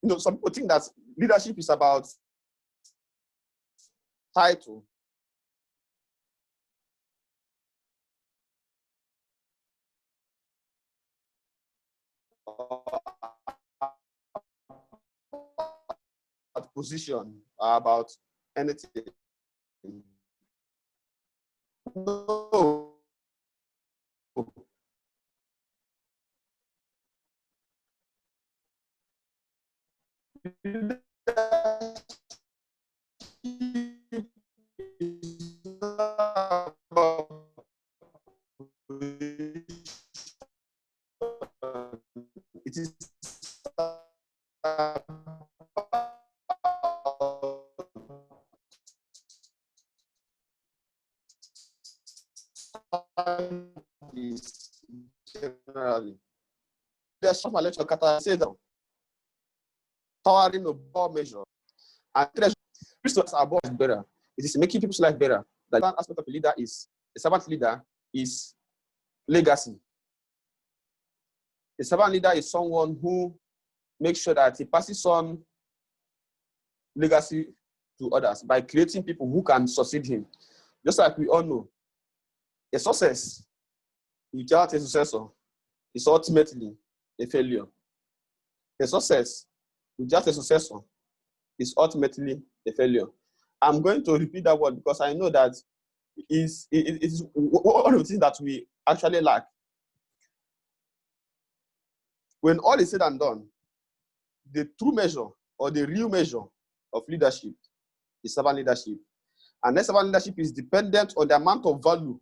you know, some people think that leadership is about title. Position, about anything. No. It is generally. There's some lecture kata say that towering above measure and treasure above is better. It is making people's life better. The one aspect of a leader is a servant leader is legacy. A servant leader is someone who makes sure that he passes on legacy to others by creating people who can succeed him. Just like we all know, a success without a successor is ultimately a failure. A success without a successor is ultimately a failure. I'm going to repeat that word because I know that it is one of the things that we actually lack. When all is said and done, the true measure or the real measure of leadership is servant leadership. And that servant leadership is dependent on the amount of value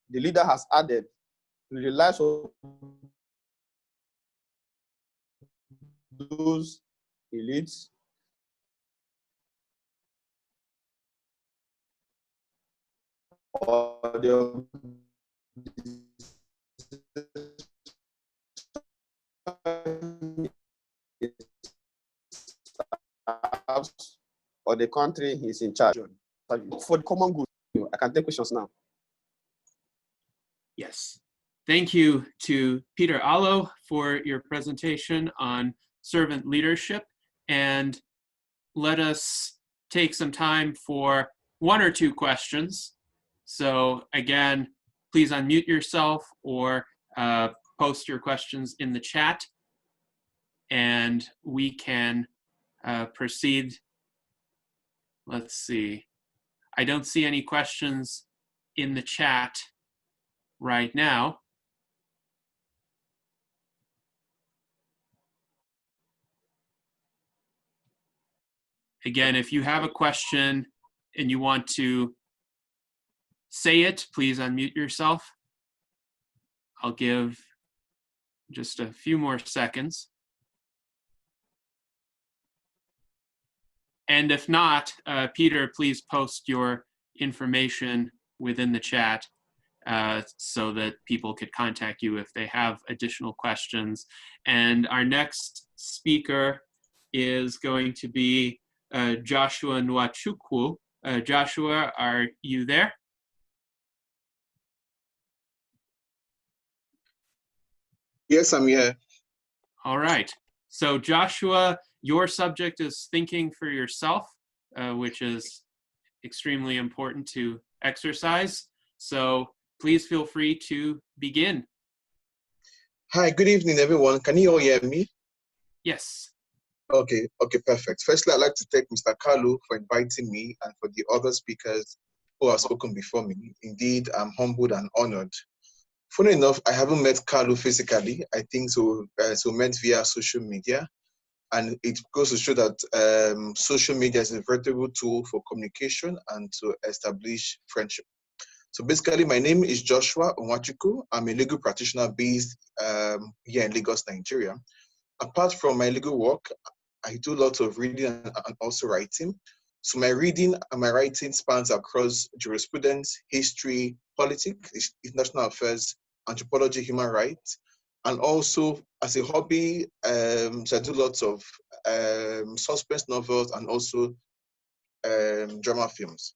the leader has added to the lives of those he leads, or the or the country he's in charge of. For the common good. I can take questions now. Yes. Thank you to Peter Allo for your presentation on servant leadership. And let us take some time for one or two questions. So again, please unmute yourself or post your questions in the chat, and we can proceed. Let's see. I don't see any questions in the chat right now. Again, if you have a question and you want to say it, please unmute yourself. I'll give just a few more seconds. And if not, Peter, please post your information within the chat so that people could contact you if they have additional questions. And our next speaker is going to be Joshua Ugochukwu. Joshua, are you there? Yes, I'm here. All right. So Joshua, your subject is thinking for yourself, which is extremely important to exercise. So please feel free to begin. Hi, good evening, everyone. Can you all hear me? Yes. Okay, perfect. Firstly, I'd like to thank Mr. Kalu for inviting me and for the other speakers who have spoken before me. Indeed, I'm humbled and honored. Funny enough, I haven't met Kalu physically. I think so met via social media. And it goes to show that social media is a veritable tool for communication and to establish friendship. So basically, my name is Joshua Omeogu. I'm a legal practitioner based here in Lagos, Nigeria. Apart from my legal work, I do lots of reading and also writing. So my reading and my writing spans across jurisprudence, history, politics, international affairs, anthropology, human rights, and also as a hobby, so I do lots of suspense novels and also drama films.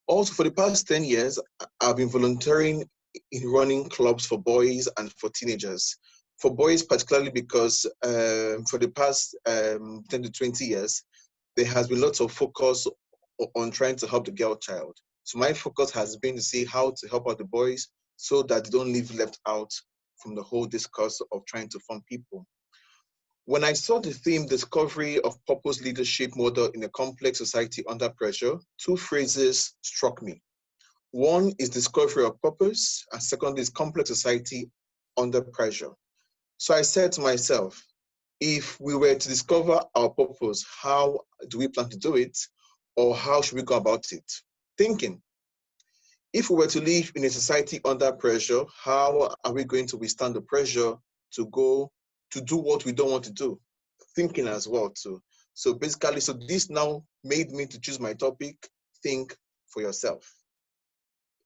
Also, for the past 10 years, I've been volunteering in running clubs for boys and for teenagers. For boys, particularly because for the past 10 to 20 years, there has been lots of focus on trying to help the girl child. So my focus has been to see how to help out the boys so that they don't live left out from the whole discourse of trying to form people. When I saw the theme, discovery of purpose leadership model in a complex society under pressure, two phrases struck me. One is discovery of purpose, and second is complex society under pressure. So I said to myself, if we were to discover our purpose, how do we plan to do it? Or how should we go about it? Thinking, if we were to live in a society under pressure, how are we going to withstand the pressure to do what we don't want to do? Thinking as well too. So basically, so this now made me to choose my topic, think for yourself.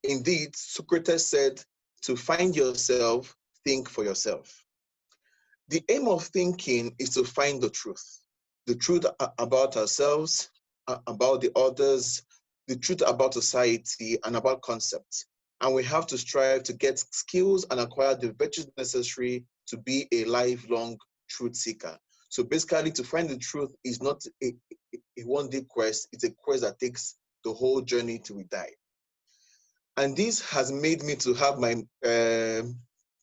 Indeed, Socrates said, to find yourself, think for yourself. The aim of thinking is to find the truth about ourselves, about the others, the truth about society, and about concepts. and we have to strive to get skills and acquire the virtues necessary to be a lifelong truth seeker. So basically, to find the truth is not a one-day quest, it's a quest that takes the whole journey till we die. And this has made me to have my, to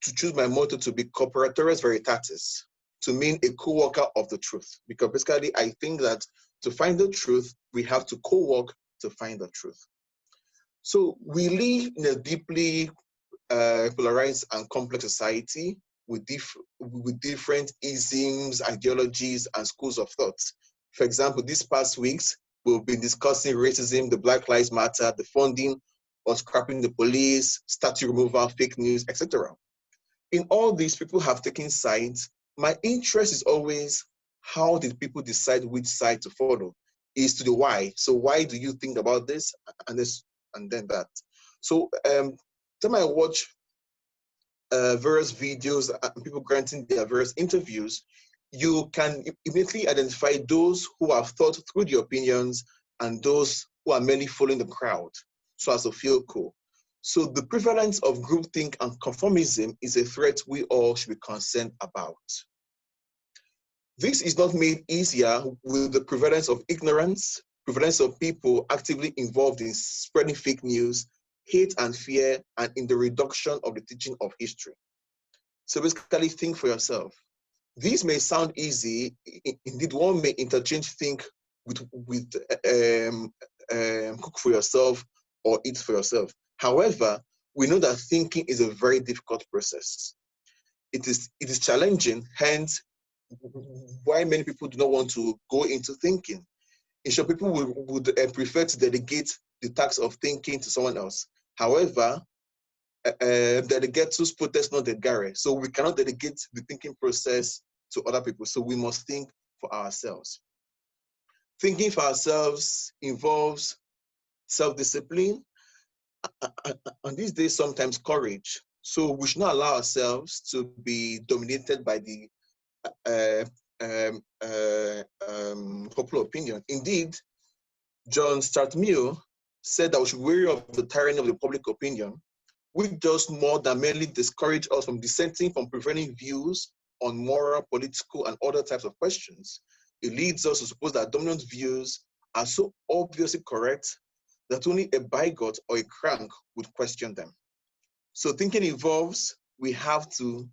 choose my motto to be Corporatores Veritatis, to mean a co-worker of the truth. Because basically, I think that to find the truth, we have to co-work to find the truth. So we live in a deeply polarized and complex society with different isms, ideologies, and schools of thought. For example, these past weeks, we've been discussing racism, the Black Lives Matter, the funding of scrapping the police, statue removal, fake news, etc. In all these, people have taken sides. My interest is always, how did people decide which side to follow? Is to the why. So why do you think about this? And this, and then that. So time I watch various videos and people granting their various interviews, you can immediately identify those who have thought through the opinions and those who are merely following the crowd so as to feel cool. So the prevalence of groupthink and conformism is a threat we all should be concerned about. This is not made easier with the prevalence of ignorance, prevalence of people actively involved in spreading fake news, hate and fear, and in the reduction of the teaching of history. So basically, think for yourself. These may sound easy. Indeed, one may interchange think with cook for yourself or eat for yourself. However, we know that thinking is a very difficult process. It is challenging, hence why many people do not want to go into thinking. In short, people would prefer to delegate the task of thinking to someone else. However, delegatus potest non delegare. So we cannot delegate the thinking process to other people. So we must think for ourselves. Thinking for ourselves involves self-discipline, and these days sometimes courage. So we should not allow ourselves to be dominated by the popular opinion. Indeed, John Stuart Mill said that we should weary of the tyranny of the public opinion, which does more than merely discourage us from dissenting from prevailing views on moral, political, and other types of questions. It leads us to suppose that dominant views are so obviously correct that only a bigot or a crank would question them. So thinking involves, we have to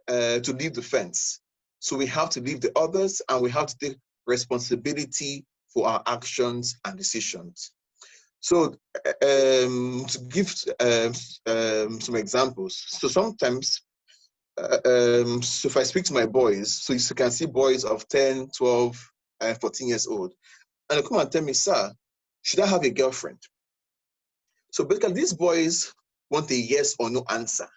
leave the fence. So we have to leave the others, and we have to take responsibility for our actions and decisions. So to give some examples, so sometimes, so if I speak to my boys, so you can see boys of 10, 12, and 14 years old, and they come and tell me, sir, should I have a girlfriend? So basically these boys want a yes or no answer.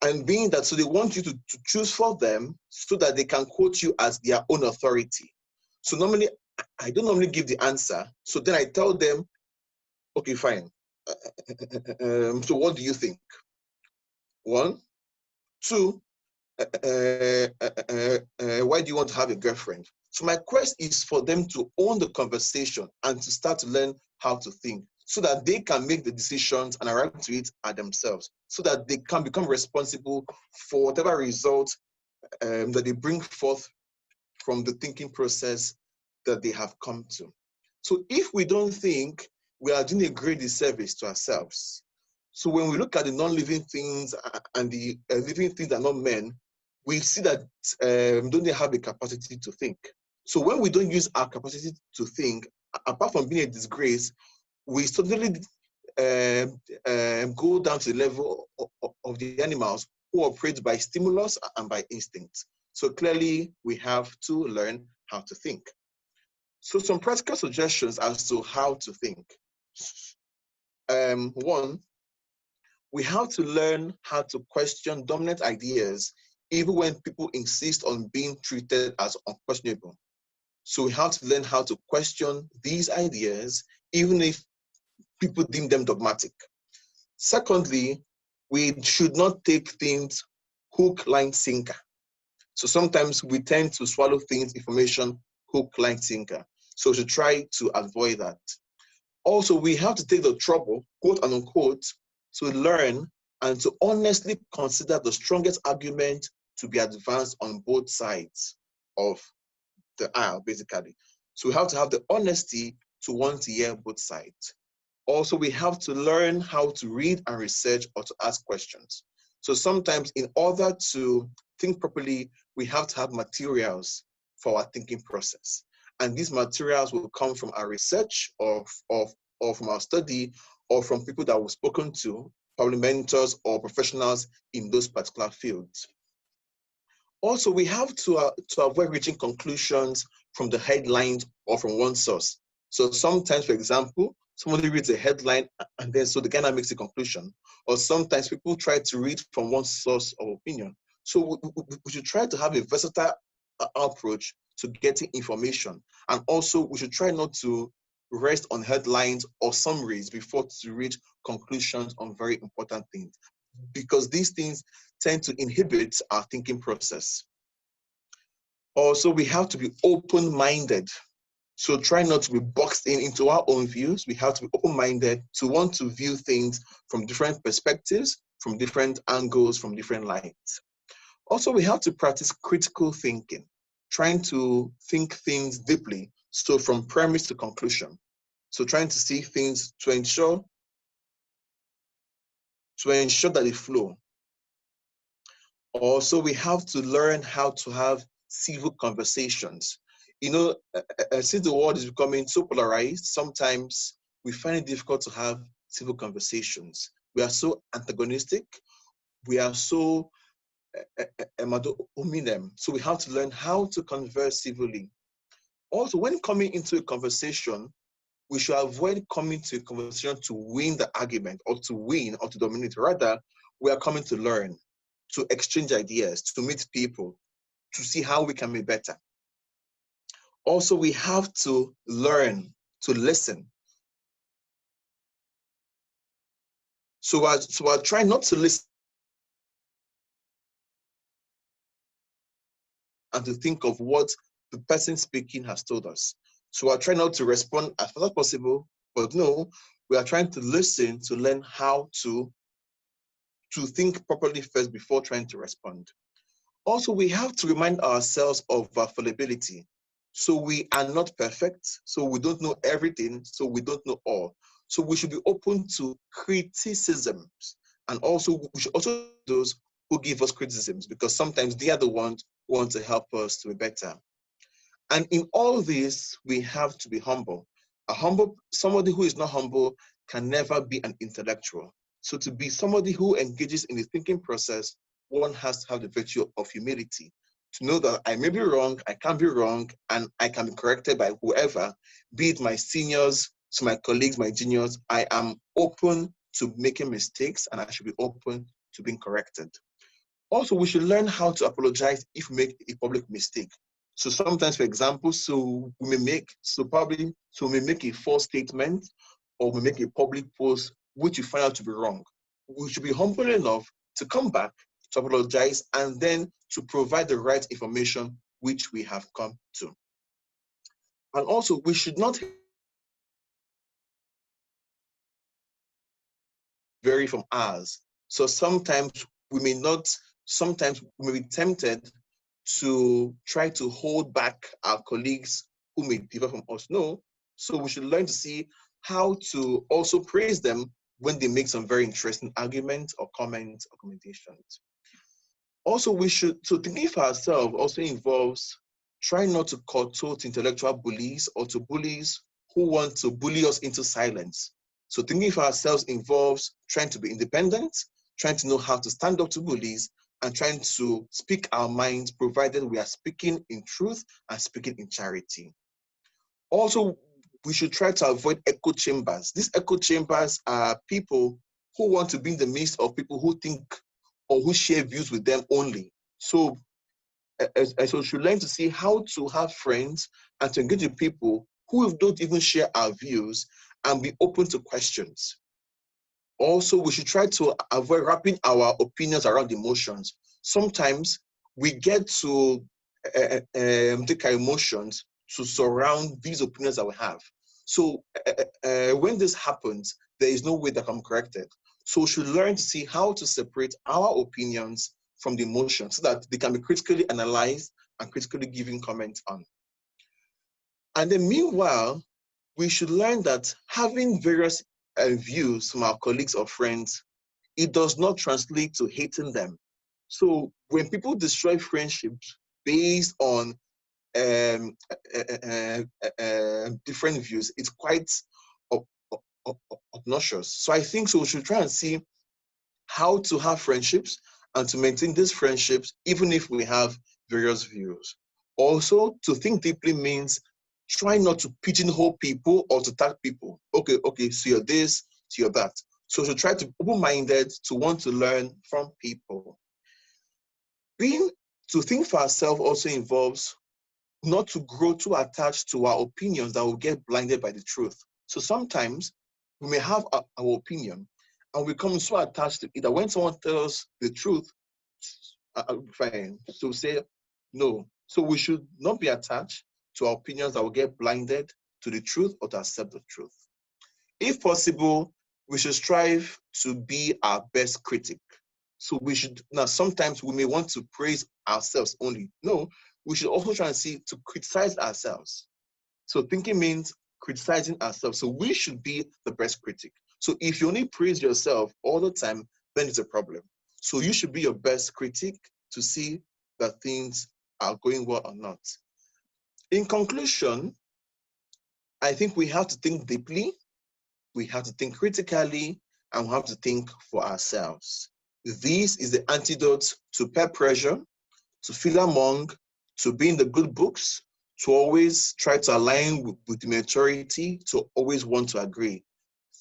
And being that, so they want you to choose for them so that they can quote you as their own authority. So normally, I don't normally give the answer. So then I tell them, okay, fine. So what do you think? 1, 2, why do you want to have a girlfriend? So my quest is for them to own the conversation and to start to learn how to think so that they can make the decisions and arrive to it at themselves, so that they can become responsible for whatever result that they bring forth from the thinking process that they have come to. So if we don't think, we are doing a great disservice to ourselves. So when we look at the non-living things and the living things that are not men, we see that don't they have a capacity to think? So when we don't use our capacity to think, apart from being a disgrace, we suddenly go down to the level of the animals who operate by stimulus and by instinct. So clearly, we have to learn how to think. So some practical suggestions as to how to think. 1, we have to learn how to question dominant ideas, even when people insist on being treated as unquestionable. So we have to learn how to question these ideas, even if people deem them dogmatic. Secondly, we should not take things hook, line, sinker. So sometimes we tend to swallow things, information, hook, line, sinker. So we should try to avoid that. Also, we have to take the trouble, quote and unquote, to learn and to honestly consider the strongest argument to be advanced on both sides of the aisle, basically. So we have to have the honesty to want to hear both sides. Also, we have to learn how to read and research or to ask questions. So sometimes in order to think properly, we have to have materials for our thinking process. And these materials will come from our research or from our study or from people that we've spoken to, probably mentors or professionals in those particular fields. Also, we have to avoid reaching conclusions from the headlines or from one source. So sometimes, for example, somebody reads a headline and then so the guy makes a conclusion. Or sometimes people try to read from one source of opinion. So we should try to have a versatile approach to getting information. And also we should try not to rest on headlines or summaries before to reach conclusions on very important things, because these things tend to inhibit our thinking process. Also, we have to be open-minded. So try not to be boxed into our own views. We have to be open-minded to want to view things from different perspectives, from different angles, from different lights. Also, we have to practice critical thinking, trying to think things deeply. So from premise to conclusion. So trying to see things to ensure that they flow. Also, we have to learn how to have civil conversations. You know, since the world is becoming so polarized, sometimes we find it difficult to have civil conversations. We are so antagonistic. We are so hominem. So we have to learn how to converse civilly. Also, when coming into a conversation, we should avoid coming to a conversation to win the argument or to win or to dominate. Rather, we are coming to learn, to exchange ideas, to meet people, to see how we can be better. Also, we have to learn to listen. So I'll try not to listen and to think of what the person speaking has told us. So I'll try not to respond as fast as possible, but no, we are trying to listen to learn how to think properly first before trying to respond. Also, we have to remind ourselves of our fallibility. So we are not perfect, so we don't know everything, so we don't know all. So we should be open to criticisms. And also, we should also those who give us criticisms, because sometimes they are the ones who want to help us to be better. And in all this, we have to be humble. Somebody who is not humble can never be an intellectual. So to be somebody who engages in the thinking process, one has to have the virtue of humility. To know that I may be wrong, I can be wrong, and I can be corrected by whoever, be it my seniors, to my colleagues, my juniors. I am open to making mistakes, and I should be open to being corrected. Also, we should learn how to apologize if we make a public mistake. So sometimes, for example, we may make a false statement, or we make a public post which we find out to be wrong. We should be humble enough to come back, to apologize, and then to provide the right information which we have come to. And also, we should not vary from ours. So sometimes we may be tempted to try to hold back our colleagues who may differ from us. No. So we should learn to see how to also praise them when they make some very interesting arguments or comments or commentations. Also, thinking for ourselves also involves trying not to kowtow to intellectual bullies or to bullies who want to bully us into silence. So thinking for ourselves involves trying to be independent, trying to know how to stand up to bullies, and trying to speak our minds, provided we are speaking in truth and speaking in charity. Also, we should try to avoid echo chambers. These echo chambers are people who want to be in the midst of people who think or who share views with them only. So we should learn to see how to have friends and to engage with people who don't even share our views and be open to questions. Also, we should try to avoid wrapping our opinions around emotions. Sometimes we get to take our emotions to surround these opinions that we have. So when this happens, there is no way that I'm corrected. So we should learn to see how to separate our opinions from the emotions so that they can be critically analyzed and critically given comment on. And then meanwhile, we should learn that having various views from our colleagues or friends, it does not translate to hating them. So when people destroy friendships based on different views, it's quite obnoxious. So I think so we should try and see how to have friendships and to maintain these friendships, even if we have various views. Also, to think deeply means try not to pigeonhole people or to tag people. Okay, so you're this, so you're that. So to try to be open-minded, to want to learn from people. To think for ourselves also involves not to grow too attached to our opinions that will get blinded by the truth. So sometimes we may have our opinion and we become so attached to it that when someone tells us the truth, fine, so say no. So we should not be attached to our opinions that will get blinded to the truth or to accept the truth. If possible, we should strive to be our best critic. So we should, now sometimes we may want to praise ourselves only. No, we should also try and see to criticize ourselves. So thinking means criticizing ourselves. So we should be the best critic. So if you only praise yourself all the time, then it's a problem. So you should be your best critic to see that things are going well or not. In conclusion, I think we have to think deeply, we have to think critically, and we have to think for ourselves. This is the antidote to peer pressure, to feel among, to be in the good books, to always try to align with the majority, to always want to agree.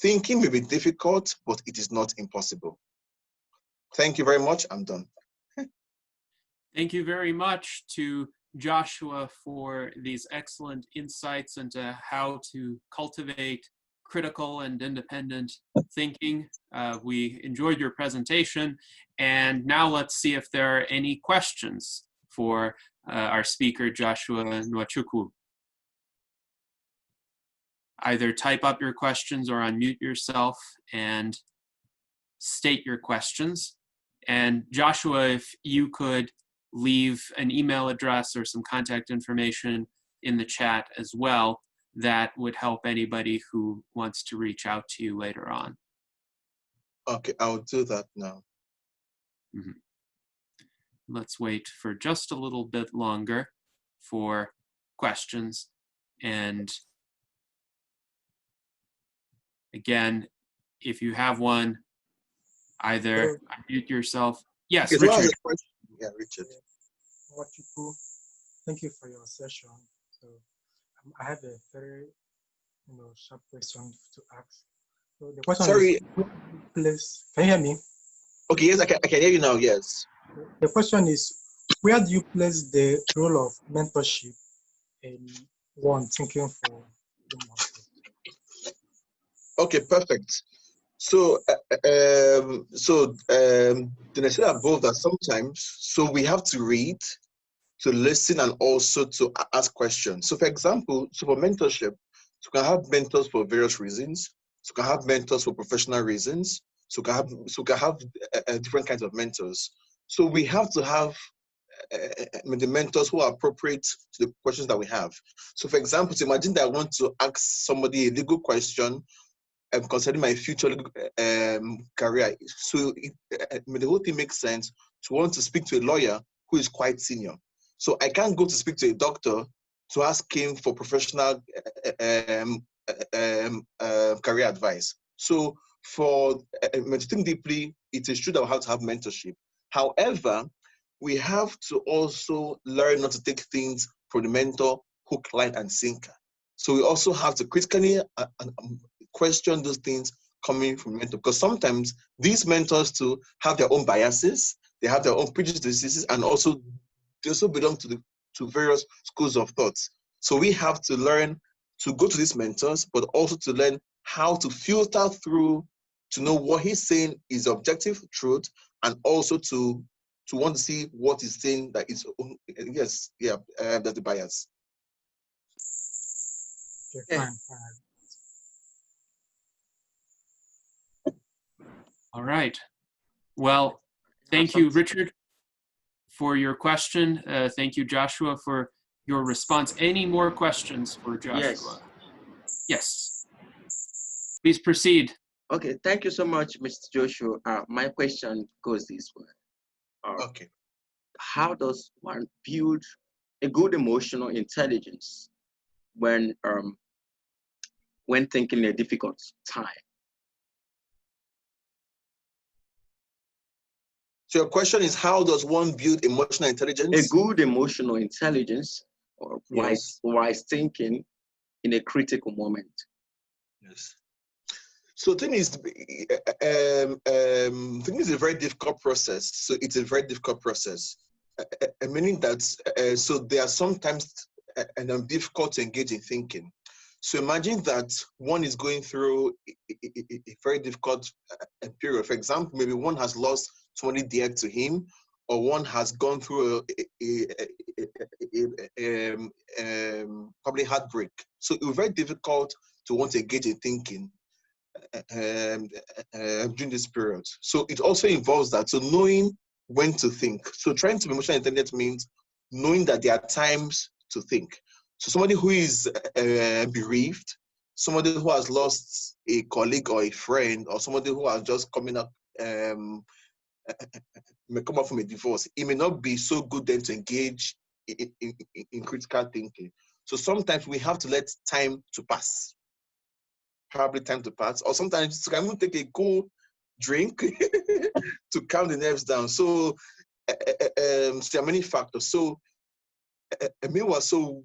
Thinking may be difficult, but it is not impossible. Thank you very much. I'm done. Thank you very much to Joshua for these excellent insights into how to cultivate critical and independent thinking. We enjoyed your presentation, and now let's see if there are any questions for our speaker, Joshua Ugochukwu. Either type up your questions or unmute yourself and state your questions. And Joshua, if you could leave an email address or some contact information in the chat as well, that would help anybody who wants to reach out to you later on. Okay, I'll do that now. Mm-hmm. Let's wait for just a little bit longer for questions. And again, if you have one, either unmute yourself. Yes, okay, Richard. Yeah, Richard. Ugochukwu, thank you for your session. So I have a very sharp question to ask. So the question Sorry. is, please, can you hear me? Okay, yes, I can hear you now, yes. The question is, where do you place the role of mentorship in one thinking for human? Okay, perfect. So, then I said above that sometimes, so we have to read, to listen, and also to ask questions. So for example, so for mentorship, so we can have mentors for various reasons. So we can have mentors for professional reasons. So we can have different kinds of mentors. So we have to have the mentors who are appropriate to the questions that we have. So for example, so imagine that I want to ask somebody a legal question concerning my future career. So the whole thing makes sense to want to speak to a lawyer who is quite senior. So I can't go to speak to a doctor to ask him for professional career advice. So for meditating deeply, it is true that we have to have mentorship. However, we have to also learn not to take things from the mentor, hook, line, and sinker. So we also have to critically question those things coming from mentor, because sometimes these mentors too have their own biases, they have their own prejudices, and also they also belong to various schools of thoughts. So we have to learn to go to these mentors, but also to learn how to filter through to know what he's saying is objective truth, and also to want to see what he's saying that is that's the bias. Okay, fine. All right. Well, thank you, Richard, for your question. Thank you, Joshua, for your response. Any more questions for Joshua? Yes. Please proceed. Okay, thank you so much, Mr. Joshua. My question goes this way. Okay. How does one build a good emotional intelligence when thinking a difficult time? So your question is, how does one build emotional intelligence? A good emotional intelligence, or wise thinking in a critical moment. Yes. So thing is, thing is a very difficult process. So it's a very difficult process. Meaning that, so there are sometimes difficult to engage in thinking. So imagine that one is going through a very difficult period. For example, maybe one has lost somebody dear to him, or one has gone through probably heartbreak. So it was very difficult to want to engage in thinking during this period. So it also involves that. So knowing when to think. So trying to be emotionally intelligent means knowing that there are times to think. So somebody who is bereaved, somebody who has lost a colleague or a friend, or somebody who has just come up from a divorce, it may not be so good then to engage in critical thinking. So sometimes we have to let time to pass. Probably time to pass, or sometimes you can even take a cool drink to calm the nerves down. So there are many factors. So meanwhile, so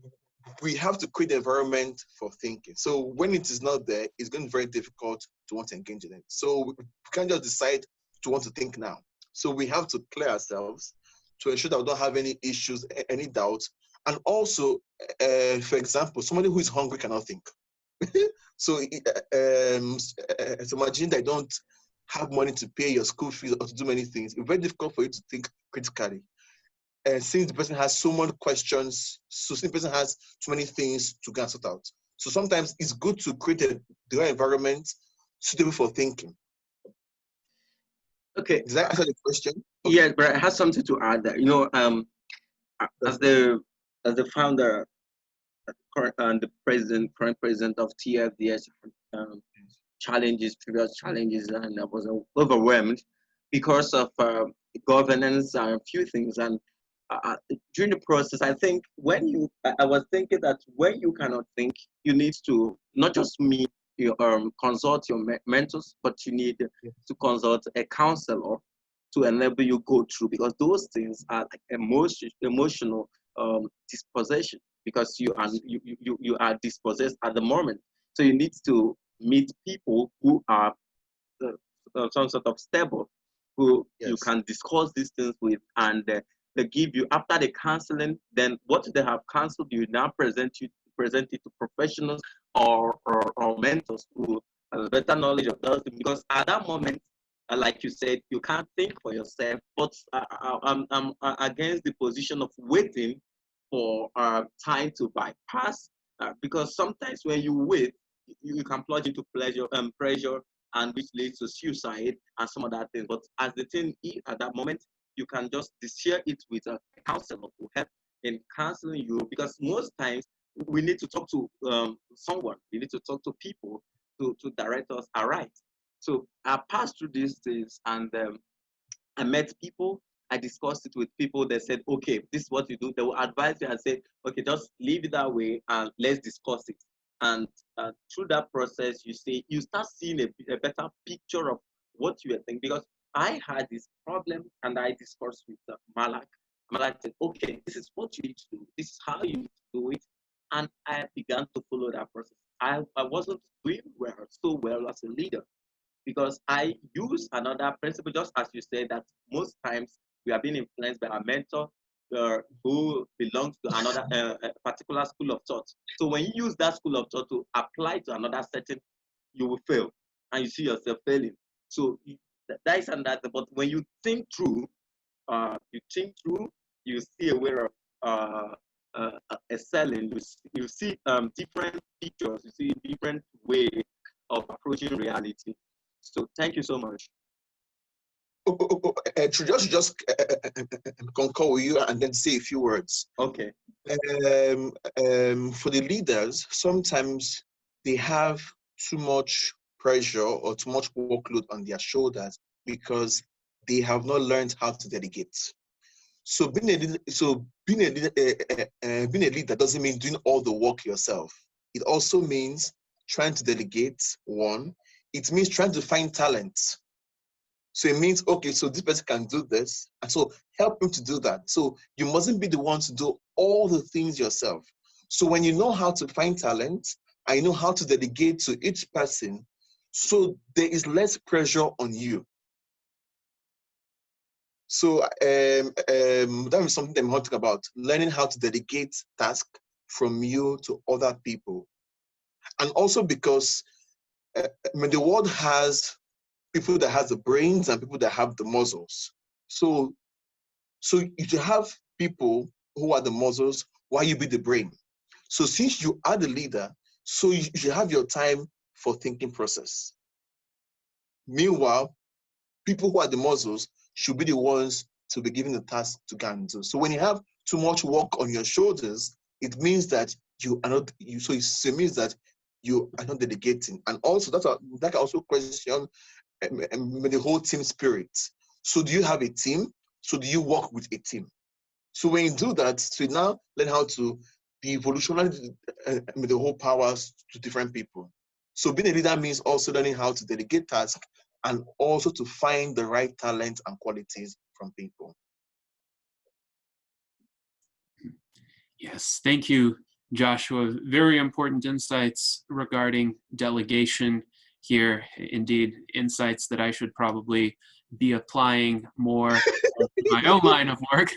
we have to create the environment for thinking. So when it is not there, it's going to be very difficult to want to engage in it. So we can't just decide to want to think now. So we have to clear ourselves to ensure that we don't have any issues, any doubts. And also, for example, somebody who is hungry cannot think. So imagine they don't have money to pay your school fees or to do many things. It's very difficult for you to think critically. And since the person has so many questions, so since the person has too many things to get sort out. So sometimes it's good to create the right environment suitable for thinking. Okay. Does that answer the question? Okay. Yeah, but I have something to add there. You know, as the founder and the current president of TFDS, previous challenges, and I was overwhelmed because of governance and a few things. And during the process, I think I was thinking that when you cannot think, you need to not just meet consult your mentors, but you need to consult a counselor to enable you go through, because those things are like emotional dispossession, because you are dispossessed at the moment. So you need to meet people who are some sort of stable, who you can discuss these things with, and they give you, after the counseling, then what they have counseled you now present it to professionals or mentors who have better knowledge of those things, because at that moment, like you said, you can't think for yourself. But I'm against the position of waiting for time to bypass, because sometimes when you wait, you can plunge into pressure, and which leads to suicide and some other things. But as the thing is, at that moment, you can just share it with a counselor to help in counseling you, because most times we need to talk to someone. We need to talk to people to direct us aright. So I passed through these things, and I met people. I discussed it with people. They said, okay, this is what you do. They will advise you and say, okay, just leave it that way and let's discuss it. And through that process, you start seeing a better picture of what you are thinking. Because I had this problem, and I discussed with Malak. Malak said, okay, this is what you need to do. This is how you need to do it. And I began to follow that process. I wasn't doing so well as a leader, because I use another principle, just as you said, that most times we are being influenced by our mentor who belongs to another particular school of thought. So when you use that school of thought to apply to another setting, you will fail, and you see yourself failing. So that is and that. But when you think through, you see a way of excelling. You see different pictures. You see different way of approaching reality. So thank you so much. just concur with you and then say a few words. Okay. For the leaders, sometimes they have too much pressure or too much workload on their shoulders because they have not learned how to delegate. So being a leader doesn't mean doing all the work yourself. It also means trying to delegate, one. It means trying to find talent. So it means, okay, so this person can do this, and so help him to do that. So you mustn't be the one to do all the things yourself. So when you know how to find talent, and you know how to delegate to each person, so there is less pressure on you. So that is something I'm talking about, learning how to delegate tasks from you to other people. And also because the world has people that have the brains and people that have the muscles. So if you have people who are the muscles, why you be the brain? So since you are the leader, so you should have your time for thinking process. Meanwhile, people who are the muscles should be the ones to be given the task to go and do. So when you have too much work on your shoulders, it means that you are not, so it means that you are not delegating. And also that can also question the whole team spirit. So do you have a team? So do you work with a team? So when you do that, so you now learn how to be evolutionary the whole powers to different people. So being a leader means also learning how to delegate tasks and also to find the right talent and qualities from people. Yes, thank you, Joshua. Very important insights regarding delegation here. Indeed, insights that I should probably be applying more in my own line of work.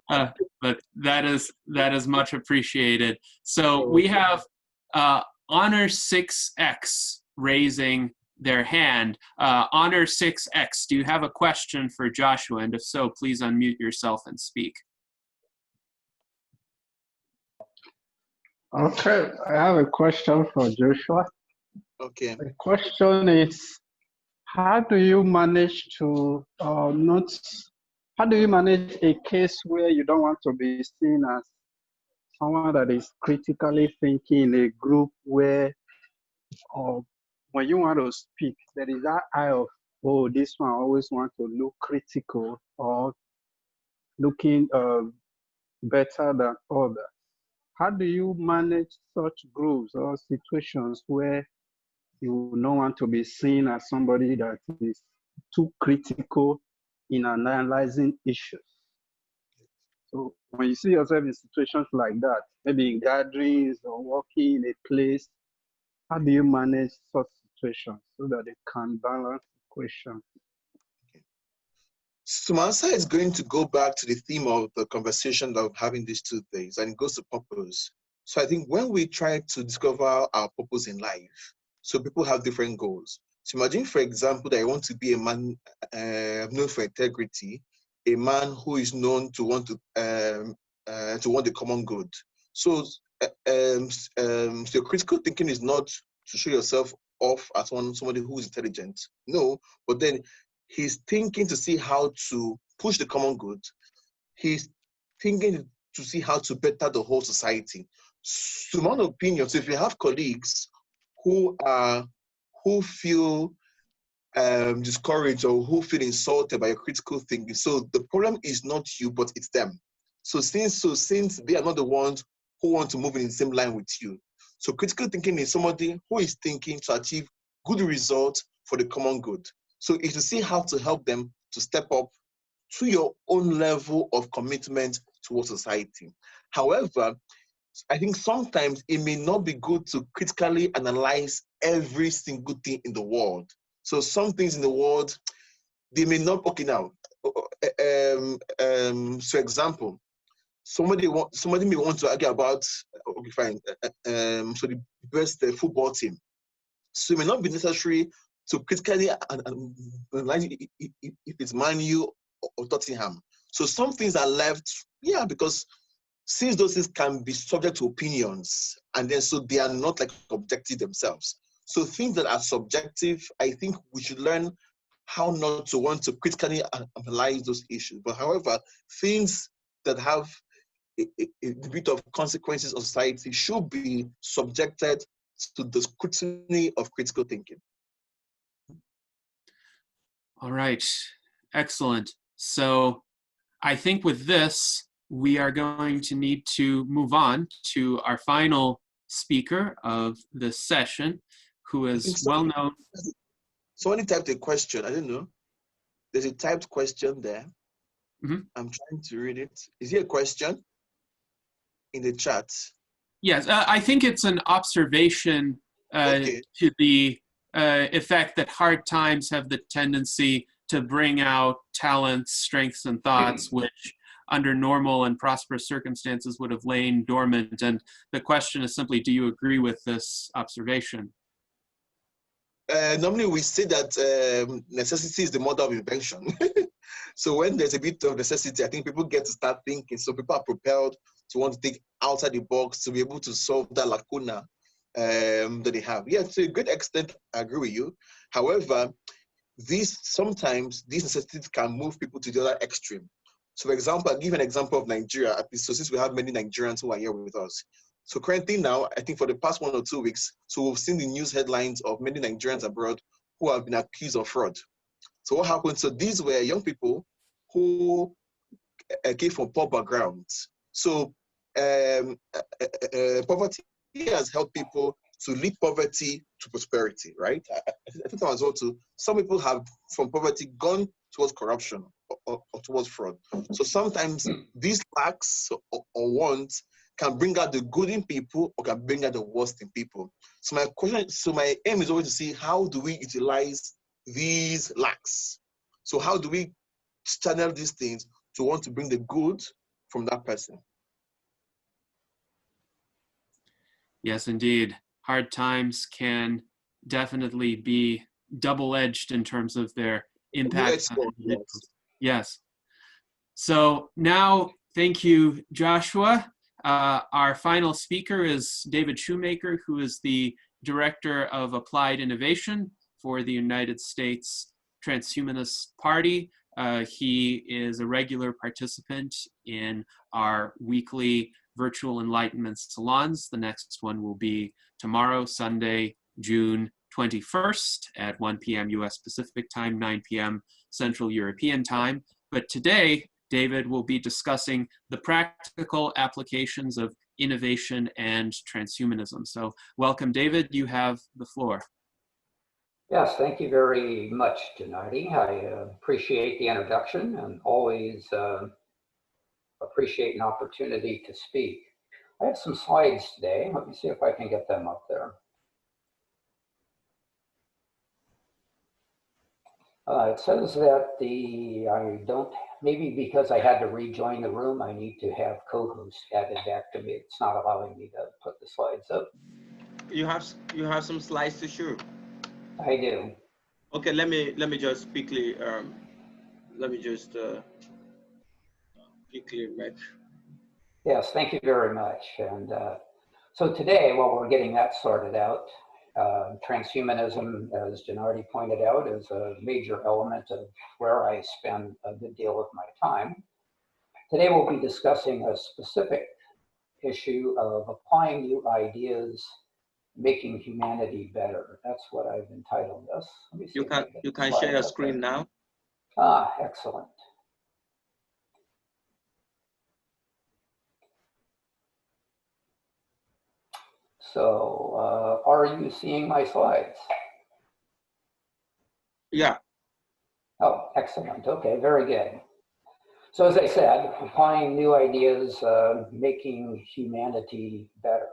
But that is much appreciated. So we have Honor 6X raising their hand. Honor 6X, do you have a question for Joshua? And if so, please unmute yourself and speak. Okay, I have a question for Joshua. Okay. The question is, how do you manage to how do you manage a case where you don't want to be seen as someone that is critically thinking in a group where when you want to speak, there is that eye of, oh, this one always want to look critical or looking better than others. How do you manage such groups or situations where you don't want to be seen as somebody that is too critical in analyzing issues? So when you see yourself in situations like that, maybe in gatherings or working in a place, how do you manage such situations so that it can balance the equation? So my answer is going to go back to the theme of the conversation of having these two things, and it goes to purpose. So I think when we try to discover our purpose in life, so people have different goals. So imagine, for example, that I want to be a man known for integrity, a man who is known to want the common good. So, so critical thinking is not to show yourself off as somebody who is intelligent. No, but then he's thinking to see how to push the common good. He's thinking to see how to better the whole society. So my opinion, so if you have colleagues who feel discouraged or who feel insulted by your critical thinking, so the problem is not you, but it's them. So since they are not the ones who want to move in the same line with you. So critical thinking is somebody who is thinking to achieve good results for the common good. So it's to see how to help them to step up to your own level of commitment towards society. However, I think sometimes it may not be good to critically analyze every single thing in the world. So some things in the world, they may not, okay now, for example, somebody may want to argue about, okay fine, so the best football team. So it may not be necessary to critically analyze if it's Man U or Tottenham. So some things are left, yeah, because since those things can be subject to opinions, and then so they are not like objective themselves. So things that are subjective, I think we should learn how not to want to critically analyze those issues. But however, things that have a bit of consequences of society should be subjected to the scrutiny of critical thinking. All right, excellent. So I think with this, we are going to need to move on to our final speaker of this session, who is well known. Somebody typed a question, I don't know. There's a typed question there. Mm-hmm. I'm trying to read it. Is it a question in the chat? Yes, I think it's an observation Okay. to the effect that hard times have the tendency to bring out talents, strengths, and thoughts, which under normal and prosperous circumstances would have lain dormant. And the question is simply, do you agree with this observation? Normally we say that necessity is the mother of invention. So when there's a bit of necessity, I think people get to start thinking. So people are propelled to want to think outside the box to be able to solve that lacuna that they have. Yeah, to a great extent, I agree with you. However, sometimes these necessities can move people to the other extreme. So for example, I'll give an example of Nigeria. So since we have many Nigerians who are here with us. So currently now, I think for the past 1 or 2 weeks, so we've seen the news headlines of many Nigerians abroad who have been accused of fraud. So what happened? So these were young people who came from poor backgrounds. So poverty has helped people to leave poverty to prosperity, right? I think as well too. Some people have from poverty gone towards corruption or towards fraud. So sometimes these lacks or wants can bring out the good in people or can bring out the worst in people. So my aim is always to see how do we utilize these lacks. So how do we channel these things to want to bring the good from that person? Yes, indeed. Hard times can definitely be double-edged in terms of their impact on individuals. Yes. So now, thank you, Joshua. Our final speaker is David Shoemaker, who is the Director of Applied Innovation for the United States Transhumanist Party. He is a regular participant in our weekly virtual enlightenment salons. The next one will be tomorrow, Sunday, June 21st at 1 p.m. US Pacific Time, 9 p.m. Central European Time. But today, David will be discussing the practical applications of innovation and transhumanism. So welcome, David. You have the floor. Yes, thank you very much, Gennady. I appreciate the introduction and always appreciate an opportunity to speak. I have some slides today. Let me see if I can get them up there. It says that maybe because I had to rejoin the room, I need to have co-host added back to me. It's not allowing me to put the slides up. You have some slides to show. I do. Okay, let me just quickly quickly make. Yes, thank you very much. And so today, while we're getting that sorted out, transhumanism, as Gennady pointed out, is a major element of where I spend a good deal of my time. Today we'll be discussing a specific issue of applying new ideas, making humanity better. That's what I've entitled this. Let me see you can share your screen now. Ah, excellent. So, are you seeing my slides? Yeah. Oh, excellent. Okay, very good. So as I said, applying new ideas, making humanity better.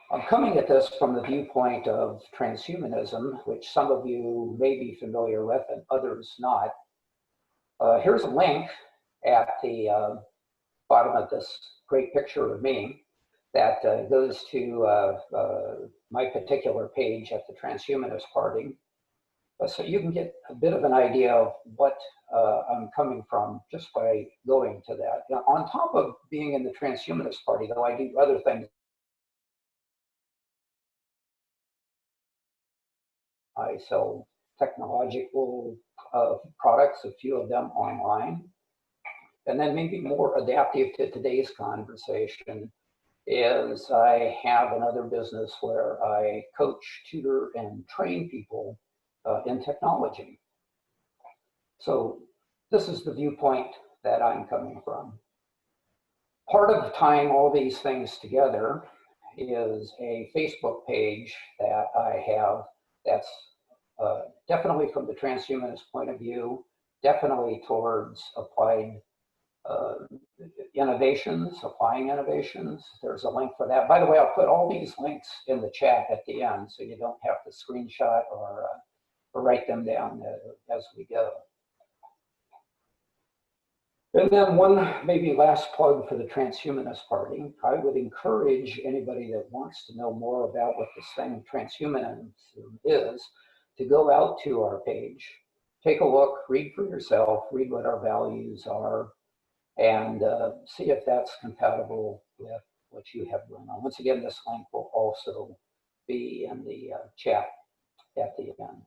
I'm coming at this from the viewpoint of transhumanism, which some of you may be familiar with and others not. Here's a link at the bottom of this great picture of me that goes to my particular page at the Transhumanist Party. So you can get a bit of an idea of what I'm coming from just by going to that. Now, on top of being in the Transhumanist Party, though, I do other things. I sell technological products, a few of them online. And then maybe more adaptive to today's conversation is I have another business where I coach, tutor, and train people in technology. So this is the viewpoint that I'm coming from. Part of tying all these things together is a Facebook page that I have that's definitely from the transhumanist point of view, definitely towards applied innovations, applying innovations. There's a link for that. By the way, I'll put all these links in the chat at the end so you don't have to screenshot or write them down as we go. And then one maybe last plug for the Transhumanist Party. I would encourage anybody that wants to know more about what this thing transhumanism is to go out to our page, take a look, read for yourself, read what our values are, and see if that's compatible with what you have going on. Once again, this link will also be in the chat at the end.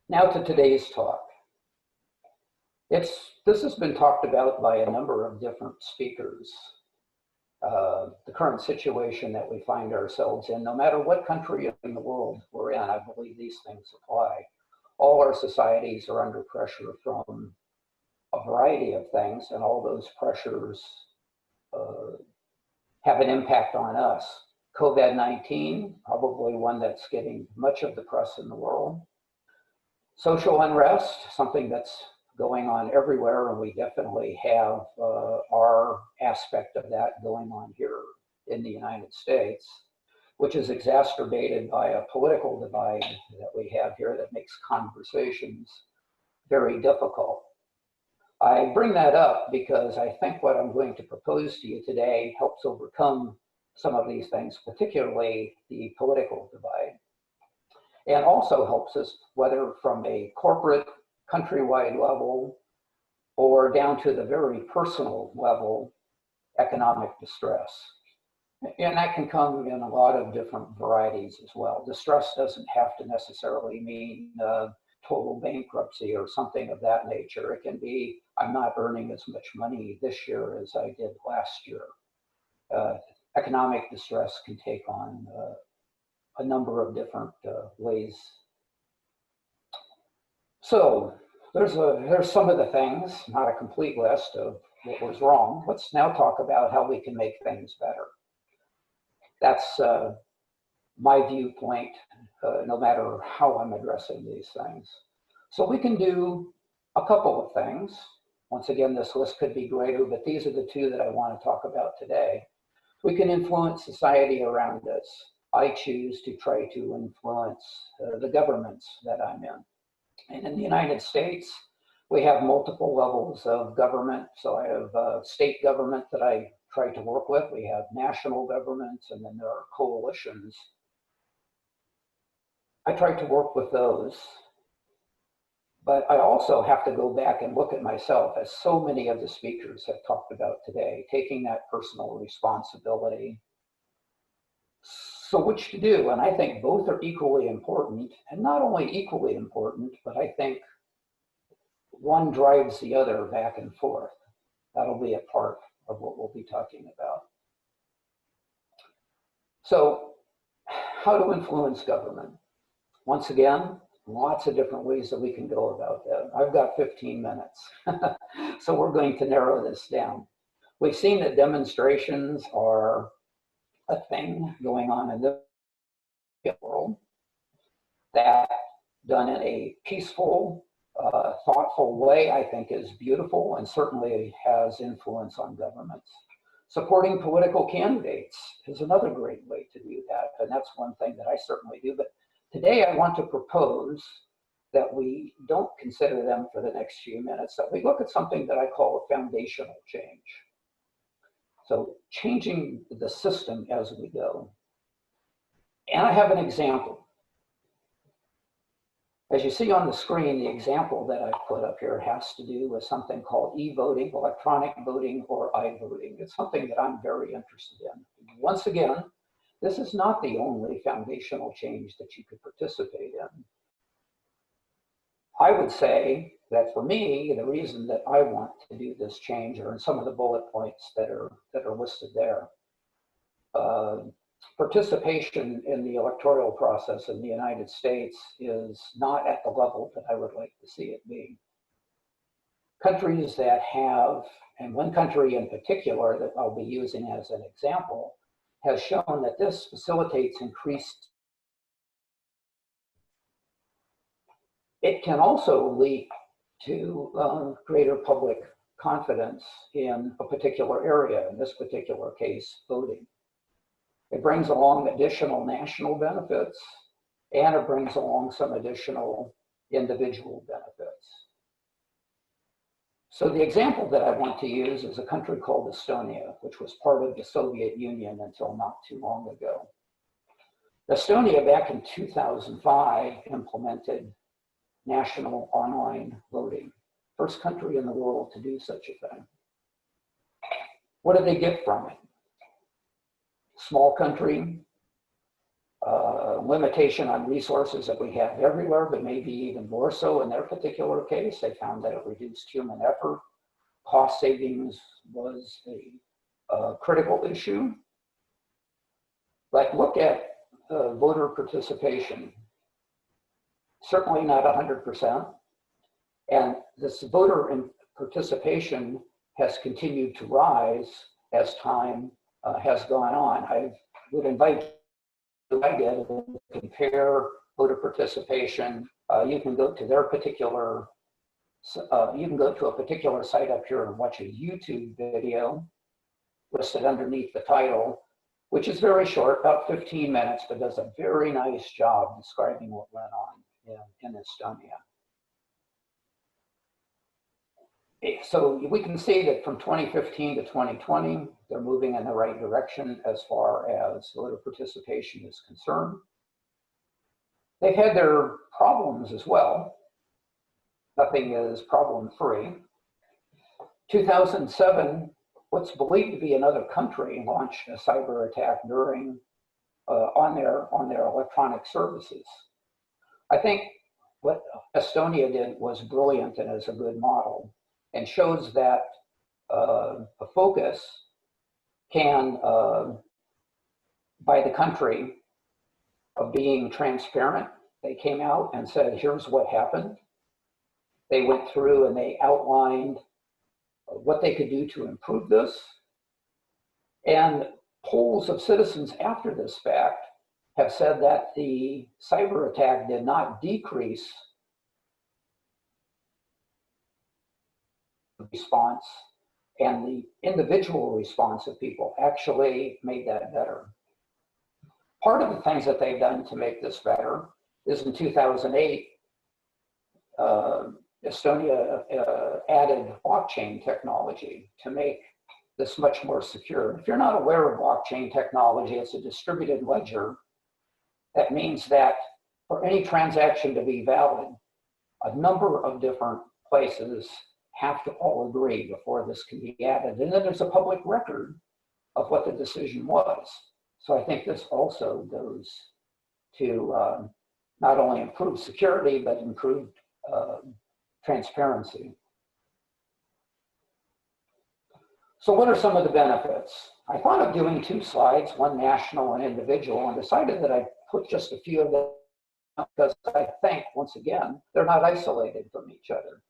Now to today's talk. This has been talked about by a number of different speakers. The current situation that we find ourselves in, no matter what country in the world we're in, I believe these things apply. All our societies are under pressure from a variety of things, and all those pressures have an impact on us. COVID-19, probably one that's getting much of the press in the world. Social unrest, something that's going on everywhere, and we definitely have our aspect of that going on here in the United States, which is exacerbated by a political divide that we have here that makes conversations very difficult. I bring that up because I think what I'm going to propose to you today helps overcome some of these things, particularly the political divide, and also helps us, whether from a corporate, countrywide level or down to the very personal level, economic distress. And that can come in a lot of different varieties as well. Distress doesn't have to necessarily mean total bankruptcy or something of that nature. It can be, I'm not earning as much money this year as I did last year. Economic distress can take on a number of different ways. So there's some of the things, not a complete list of what was wrong. Let's now talk about how we can make things better. That's my viewpoint, no matter how I'm addressing these things. So we can do a couple of things. Once again, this list could be greater, but these are the two that I want to talk about today. We can influence society around us. I choose to try to influence the governments that I'm in. And in the United States, we have multiple levels of government. So I have state government that I try to work with. We have national governments, and then there are coalitions. I try to work with those. But I also have to go back and look at myself, as so many of the speakers have talked about today, taking that personal responsibility. So which to do? And I think both are equally important, and not only equally important, but I think one drives the other back and forth. That'll be a part of what we'll be talking about. So how to influence government? Once again, lots of different ways that we can go about that. I've got 15 minutes, so we're going to narrow this down. We've seen that demonstrations are a thing going on in the world that, done in a peaceful, thoughtful way, I think is beautiful and certainly has influence on governments. Supporting political candidates is another great way to do that, and that's one thing that I certainly do. But today I want to propose that we don't consider them for the next few minutes, that we look at something that I call a foundational change. So changing the system as we go. And I have an example. As you see on the screen, the example that I've put up here has to do with something called e-voting, electronic voting, or i-voting. It's something that I'm very interested in. Once again, this is not the only foundational change that you could participate in. I would say that for me, the reason that I want to do this change are in some of the bullet points that are listed there. Participation in the electoral process in the United States is not at the level that I would like to see it be. Countries that have, and one country in particular that I'll be using as an example, has shown that this facilitates increased. It can also lead to greater public confidence in a particular area, in this particular case, voting. It brings along additional national benefits, and it brings along some additional individual benefits. So the example that I want to use is a country called Estonia, which was part of the Soviet Union until not too long ago. Estonia, back in 2005, implemented national online voting. First country in the world to do such a thing. What did they get from it? Small country, limitation on resources that we have everywhere, but maybe even more so in their particular case. They found that it reduced human effort. Cost savings was a critical issue. Like, look at voter participation. Certainly not 100%. And this voter participation has continued to rise as time has gone on. I would invite you to compare voter participation. You can go to their particular, you can go to a particular site up here and watch a YouTube video listed underneath the title, which is very short, about 15 minutes, but does a very nice job describing what went on in Estonia. So we can see that from 2015 to 2020, they're moving in the right direction as far as voter participation is concerned. They've had their problems as well. Nothing is problem-free. 2007, what's believed to be another country launched a cyber attack during on their electronic services. I think what Estonia did was brilliant and is a good model, and shows that a focus can, by the country, of being transparent. They came out and said, here's what happened. They went through and they outlined what they could do to improve this. And polls of citizens after this fact have said that the cyber attack did not decrease response, and the individual response of people actually made that better. Part of the things that they've done to make this better is in 2008, Estonia added blockchain technology to make this much more secure. If you're not aware of blockchain technology, it's a distributed ledger. That means that for any transaction to be valid, a number of different places have to all agree before this can be added. And then there's a public record of what the decision was. So I think this also goes to not only improve security, but improve transparency. So what are some of the benefits? I thought of doing two slides, one national and individual, and decided that I'd put just a few of them because I think, once again, they're not isolated from each other.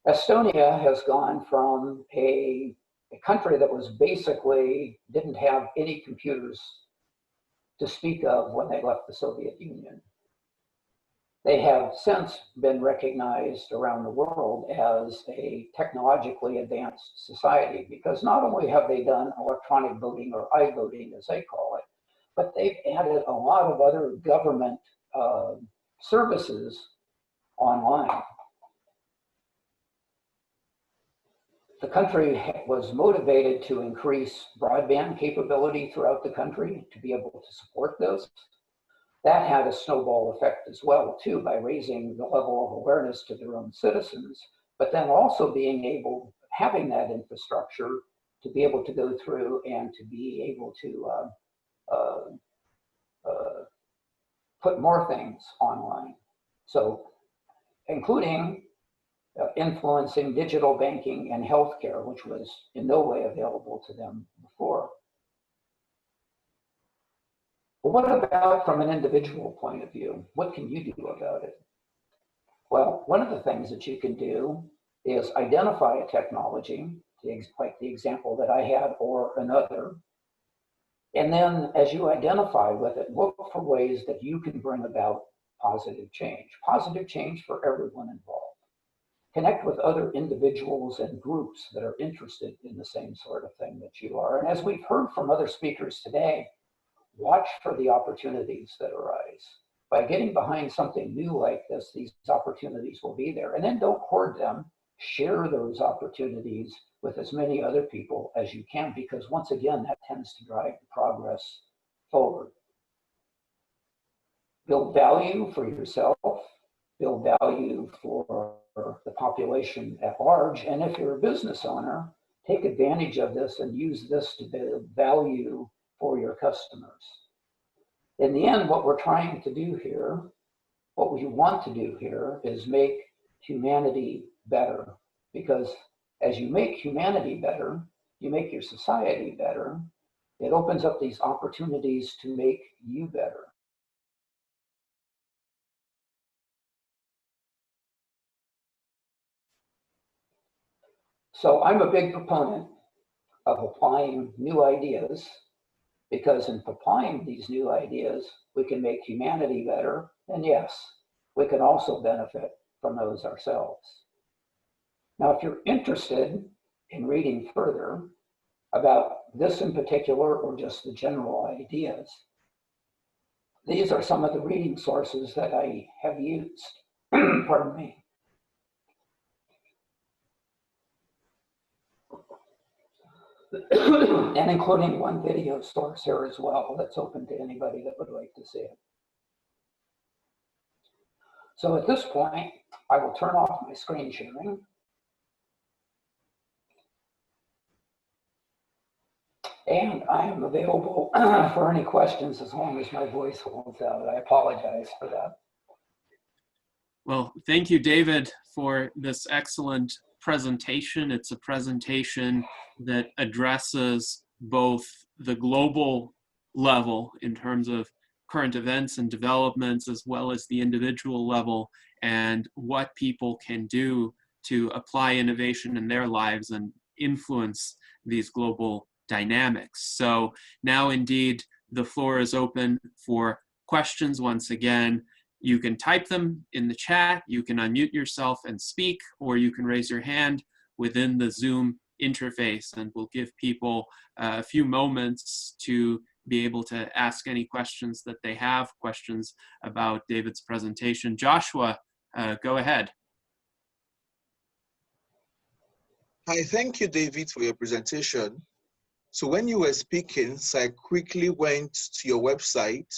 Estonia has gone from a country that was basically didn't have any computers to speak of when they left the Soviet Union. They have since been recognized around the world as a technologically advanced society, because not only have they done electronic voting, or I-voting as they call it, but they've added a lot of other government services online. The country was motivated to increase broadband capability throughout the country to be able to support this. That had a snowball effect as well, too, by raising the level of awareness to their own citizens, but then also being able, having that infrastructure to be able to go through and to be able to put more things online. So including influencing digital banking and healthcare, which was in no way available to them before. But what about from an individual point of view? What can you do about it? Well, one of the things that you can do is identify a technology, like the example that I had, or another. And then as you identify with it, look for ways that you can bring about positive change for everyone involved. Connect with other individuals and groups that are interested in the same sort of thing that you are. And as we've heard from other speakers today, watch for the opportunities that arise. By getting behind something new like this, these opportunities will be there. And then don't hoard them. Share those opportunities with as many other people as you can, because once again, that tends to drive the progress forward. Build value for yourself, build value for the population at large. And if you're a business owner, take advantage of this and use this to build value for your customers. In the end, what we're trying to do here, what we want to do here is make humanity better. Because as you make humanity better, you make your society better. It opens up these opportunities to make you better. So I'm a big proponent of applying new ideas, because in applying these new ideas, we can make humanity better. And yes, we can also benefit from those ourselves. Now, if you're interested in reading further about this in particular, or just the general ideas, these are some of the reading sources that I have used. Pardon me. And including one video source here as well that's open to anybody that would like to see it. So at this point, I will turn off my screen sharing. And I am available for any questions as long as my voice holds out. I apologize for that. Well, thank you, David, for this excellent presentation. It's a presentation that addresses both the global level in terms of current events and developments, as well as the individual level, and what people can do to apply innovation in their lives and influence these global dynamics. So now indeed, the floor is open for questions. Once again, you can type them in the chat, you can unmute yourself and speak, or you can raise your hand within the Zoom interface, and we'll give people a few moments to be able to ask any questions that they have, questions about David's presentation. Joshua, go ahead. Hi, thank you, David, for your presentation. So when you were speaking, so I quickly went to your website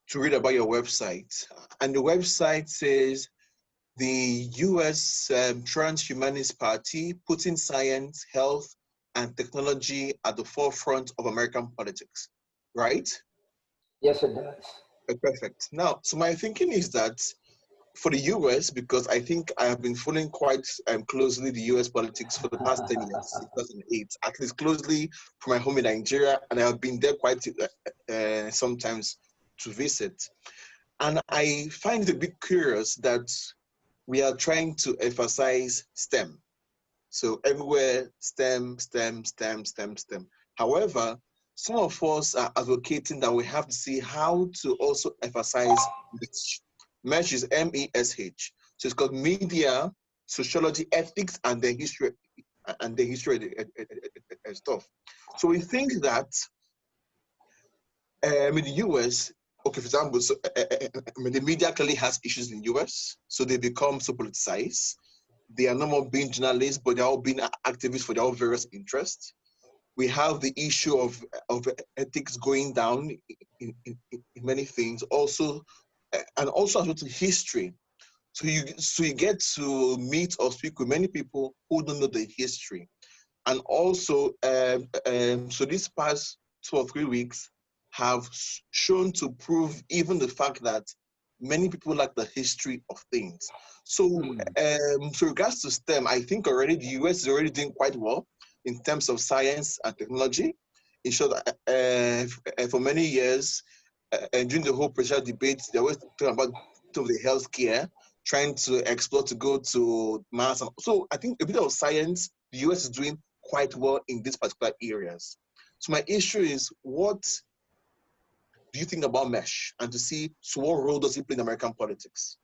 to read about your website. And the website says the U.S. Transhumanist Party putting science, health, and technology at the forefront of American politics, right? Yes, it does. Perfect. Now, so my thinking is that for the US, because I think I have been following quite closely the US politics for the past 10 years, 2008, at least closely from my home in Nigeria, and I have been there quite sometimes to visit. And I find it a bit curious that we are trying to emphasize STEM. So everywhere, STEM, STEM, STEM, STEM, STEM. However, some of us are advocating that we have to see how to also emphasize MESH. MESH is M-E-S-H. So it's called media, sociology, ethics, and the history and stuff. So we think that in the US, okay, for example, so, the media clearly has issues in the US, so they become so politicized. They are no more being journalists, but they're all being activists for their own various interests. We have the issue of ethics going down in many things, also, and also as well to history. So you get to meet or speak with many people who don't know the history. And also, so these past 2 or 3 weeks have shown to prove even the fact that many people lack the history of things. So, so regards to STEM, I think already the US is already doing quite well in terms of science and technology. In short, for many years, and during the whole presidential debate, they always talking about the healthcare, trying to explore to go to Mars. So I think a bit of science, the US is doing quite well in these particular areas. So my issue is, what do you think about MESH, and to see, so what role does it play in American politics?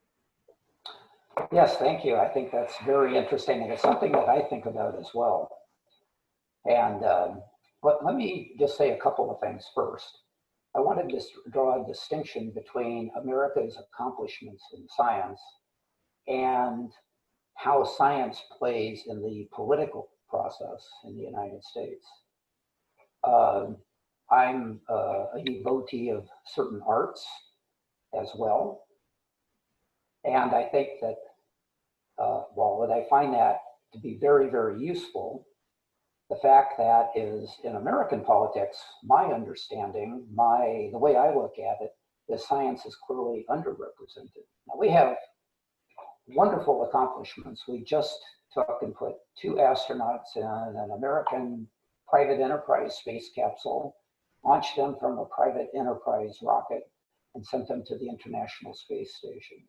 Yes, thank you. I think that's very interesting, and it's something that I think about as well. And but let me just say a couple of things first. I wanted to draw a distinction between America's accomplishments in science and how science plays in the political process in the United States. I'm a devotee of certain arts as well. And I think that while I find that to be very, very useful, the fact that is in American politics, my understanding, the way I look at it, is science is clearly underrepresented. Now, we have wonderful accomplishments. We just took and put 2 astronauts in an American private enterprise space capsule, launched them from a private enterprise rocket, and sent them to the International Space Station.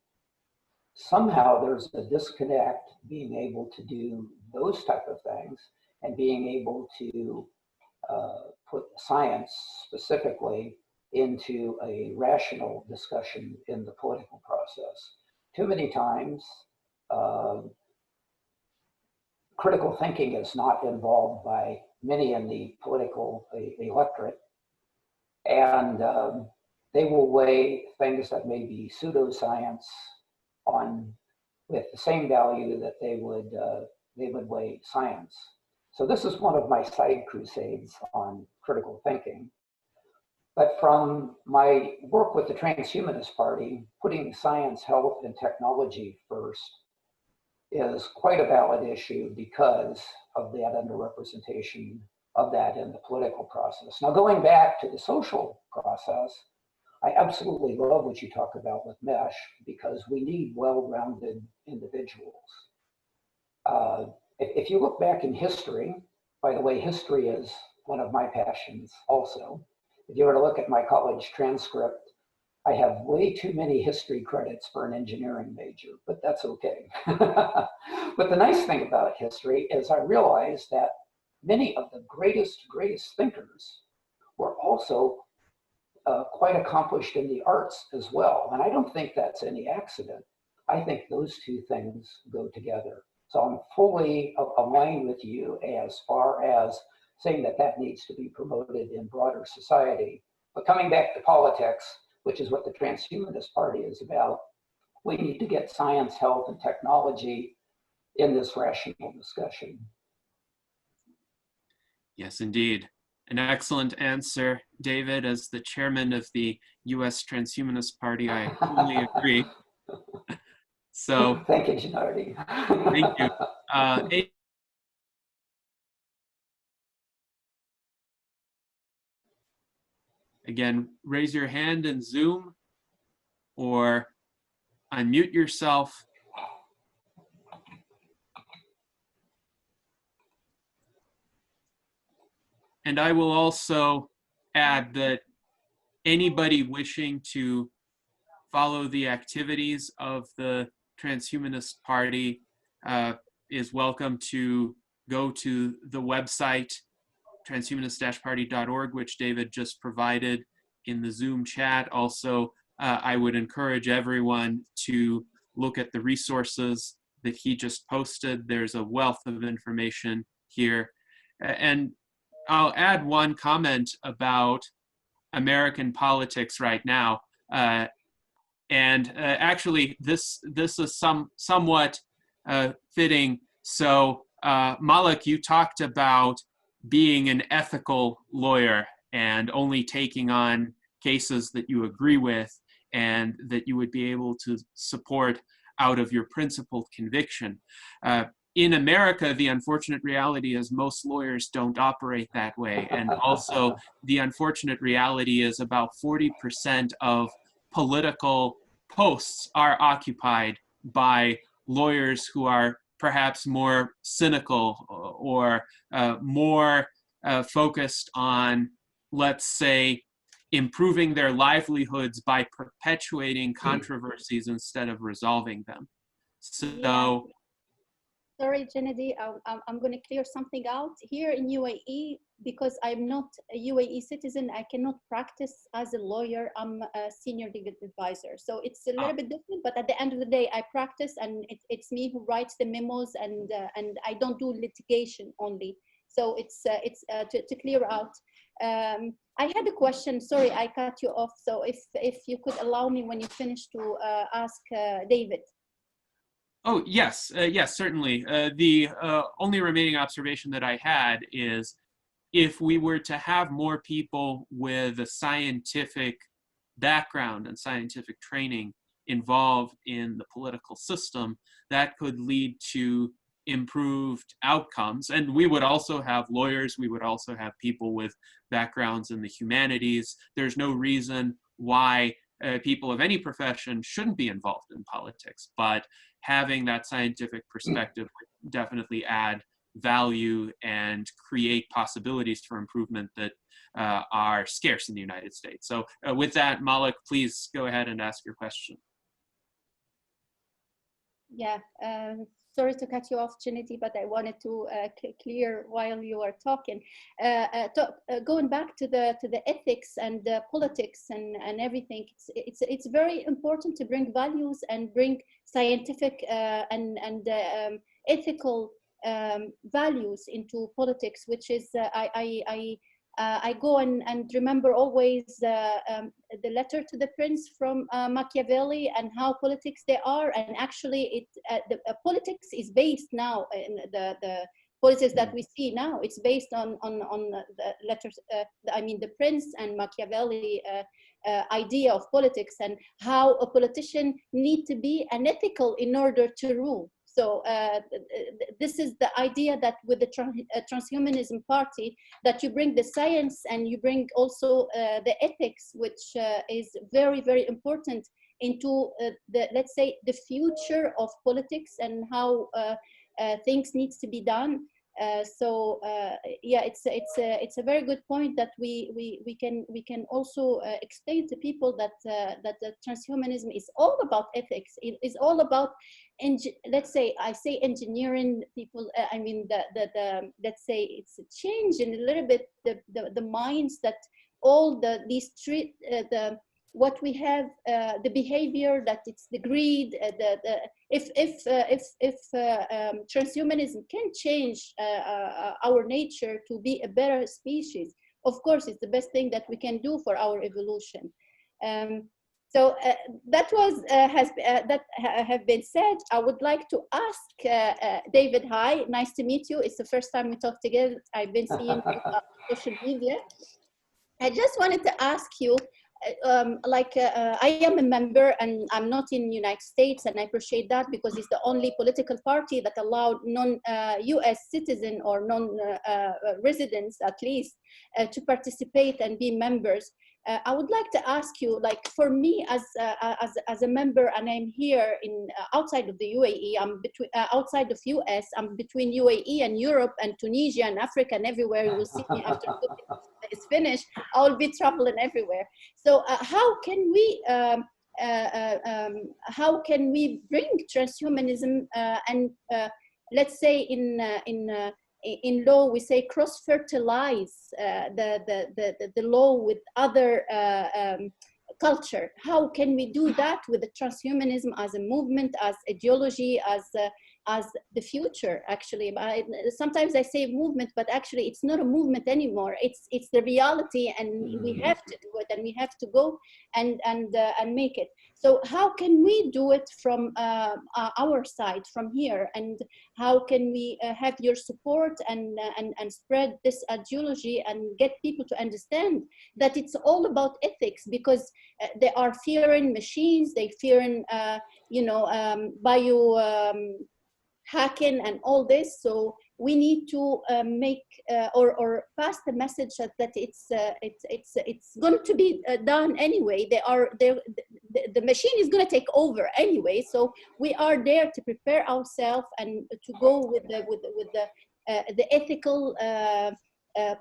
Somehow there's a disconnect being able to do those type of things and being able to put science specifically into a rational discussion in the political process. Too many times, critical thinking is not involved by many in the political electorate, and they will weigh things that may be pseudoscience on with the same value that they would weigh science. So this is one of my side crusades on critical thinking. But from my work with the Transhumanist Party, putting science, health, and technology first is quite a valid issue because of that underrepresentation of that in the political process. Now, going back to the social process, I absolutely love what you talk about with MESH because we need well-rounded individuals. If you look back in history, by the way, history is one of my passions also. If you were to look at my college transcript, I have way too many history credits for an engineering major, but that's okay. But the nice thing about history is I realized that many of the greatest thinkers were also quite accomplished in the arts as well. And I don't think that's any accident. I think those two things go together. So I'm fully aligned with you as far as saying that that needs to be promoted in broader society. But coming back to politics, which is what the Transhumanist Party is about, we need to get science, health, and technology in this rational discussion. Yes, indeed. An excellent answer, David. As the chairman of the U.S. Transhumanist Party, I fully agree. So, thank you, Gennady. Thank you. Again, raise your hand in Zoom or unmute yourself. And I will also add that anybody wishing to follow the activities of the Transhumanist Party is welcome to go to the website transhumanist-party.org, which David just provided in the Zoom chat. Also, I would encourage everyone to look at the resources that he just posted. There's a wealth of information here. And I'll add one comment about American politics right now. Actually, this is somewhat fitting. So, Malak, you talked about being an ethical lawyer and only taking on cases that you agree with and that you would be able to support out of your principled conviction. In America, the unfortunate reality is most lawyers don't operate that way. And also, the unfortunate reality is about 40% of political posts are occupied by lawyers who are perhaps more cynical or more focused on, let's say, improving their livelihoods by perpetuating controversies instead of resolving them. So, sorry, Kennedy, I'm going to clear something out here in UAE. Because I'm not a UAE citizen, I cannot practice as a lawyer. I'm a senior legal advisor. So it's a little bit different, but at the end of the day, I practice, and it's me who writes the memos, and I don't do litigation only. So it's to clear out. I had a question, sorry, I cut you off. So if you could allow me when you finish to ask David. Oh, yes, yes, certainly. The only remaining observation that I had is, if we were to have more people with a scientific background and scientific training involved in the political system, that could lead to improved outcomes. And we would also have lawyers, we would also have people with backgrounds in the humanities. There's no reason why people of any profession shouldn't be involved in politics, but having that scientific perspective would definitely add value and create possibilities for improvement that are scarce in the United States. So with that, Malak, please go ahead and ask your question. Yeah, sorry to cut you off, Trinity, but I wanted to clear while you were talking. Going back to the ethics and the politics and everything, it's very important to bring values and bring scientific and ethical values into politics, which is I go and remember always the letter to the prince from Machiavelli, and how politics they are, and actually the politics is based now in the politics that we see now. It's based on the letters, I mean the prince and Machiavelli idea of politics, and how a politician need to be unethical in order to rule. So this is the idea that with the transhumanism party, that you bring the science and you bring also the ethics, which is very, very important into let's say, the future of politics and how things needs to be done. Yeah, it's a very good point that we can also explain to people that the transhumanism is all about ethics. It is all about, let's say, I say engineering people. I mean let's say it's a change in a little bit the minds that all these what we have, the behavior, that it's the greed, if transhumanism can change our nature to be a better species, of course it's the best thing that we can do for our evolution. So that was that have been said. I would like to ask David. Hi, nice to meet you. It's the first time we talk together. I've been seeing you on social media. I just wanted to ask you, I am a member, and I'm not in the United States, and I appreciate that, because it's the only political party that allowed non-US citizen or non-residents at least to participate and be members. I would like to ask you, like, for me as a member, and I'm here in outside of the UAE, I'm between outside of US, I'm between UAE and Europe and Tunisia and Africa and everywhere. You will see me after it's finished. I will be traveling everywhere. So how can we bring transhumanism and let's say in law we say cross-fertilize the law with other culture? How can we do that with the transhumanism as a movement, as ideology, as the future? Actually, sometimes I say movement, but actually it's not a movement anymore. It's the reality, and we have to do it, and we have to go and make it. So how can we do it from our side, from here, and how can we have your support and spread this ideology and get people to understand that it's all about ethics? Because they are fearing machines, they fearing hacking and all this. So we need to make or pass the message that it's going to be done anyway. the machine is going to take over anyway. So we are there to prepare ourselves and to go with the ethical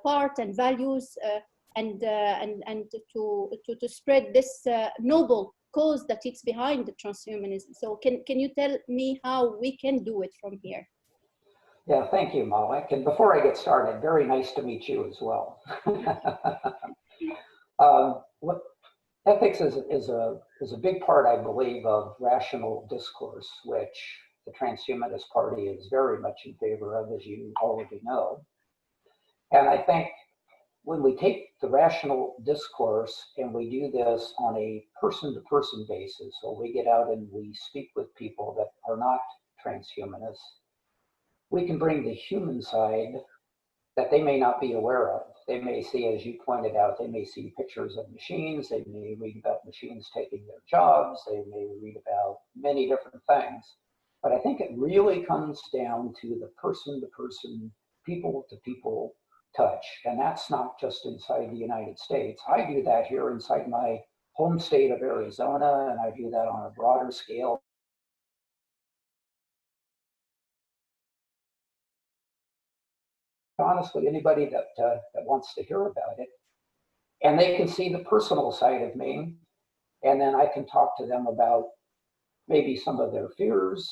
part and values and to spread this noble cause that it's behind the transhumanism. So can you tell me how we can do it from here? Yeah, thank you, Malak. And before I get started, very nice to meet you as well. Ethics is a big part, I believe, of rational discourse, which the Transhumanist Party is very much in favor of, as you already know. And I think when we take the rational discourse and we do this on a person-to-person basis, so we get out and we speak with people that are not transhumanists, we can bring the human side that they may not be aware of. They may see, as you pointed out, they may see pictures of machines, they may read about machines taking their jobs, they may read about many different things. But I think it really comes down to the person-to-person, people-to-people touch. And that's not just inside the United States. I do that here inside my home state of Arizona, and I do that on a broader scale. Honestly, anybody that wants to hear about it. And they can see the personal side of me, and then I can talk to them about maybe some of their fears,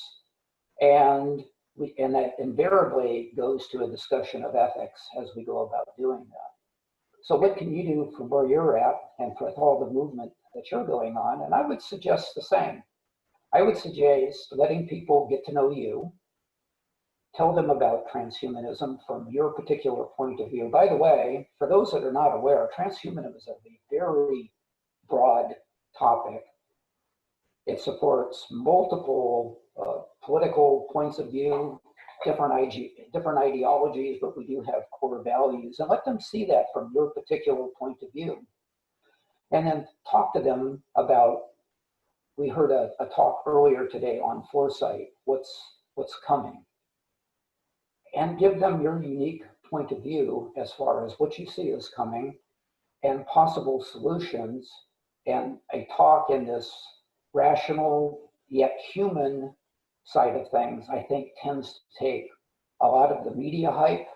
and that invariably goes to a discussion of ethics as we go about doing that. So what can you do from where you're at and with all the movement that you're going on? And I would suggest the same. I would suggest letting people get to know you, tell them about transhumanism from your particular point of view. By the way, for those that are not aware, transhumanism is a very broad topic. It supports multiple political points of view, different ideologies, but we do have core values. And let them see that from your particular point of view. And then talk to them about, we heard a talk earlier today on foresight, what's coming. And give them your unique point of view as far as what you see is coming and possible solutions. And a talk in this rational yet human side of things, I think, tends to take a lot of the media hype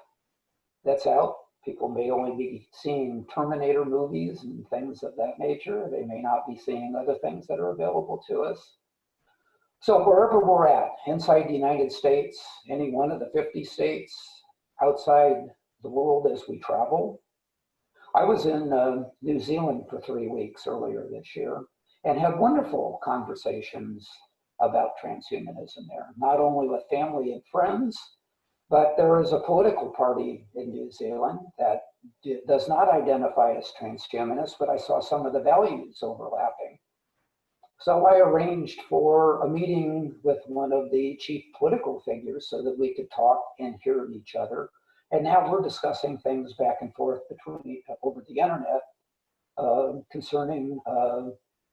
that's out. People may only be seeing Terminator movies and things of that nature. They may not be seeing other things that are available to us. So wherever we're at, inside the United States, any one of the 50 states, outside the world as we travel. I was in New Zealand for 3 weeks earlier this year and had wonderful conversations about transhumanism there, not only with family and friends, but there is a political party in New Zealand that does not identify as transhumanist, but I saw some of the values overlapping. So I arranged for a meeting with one of the chief political figures so that we could talk and hear each other. And now we're discussing things back and forth between over the internet concerning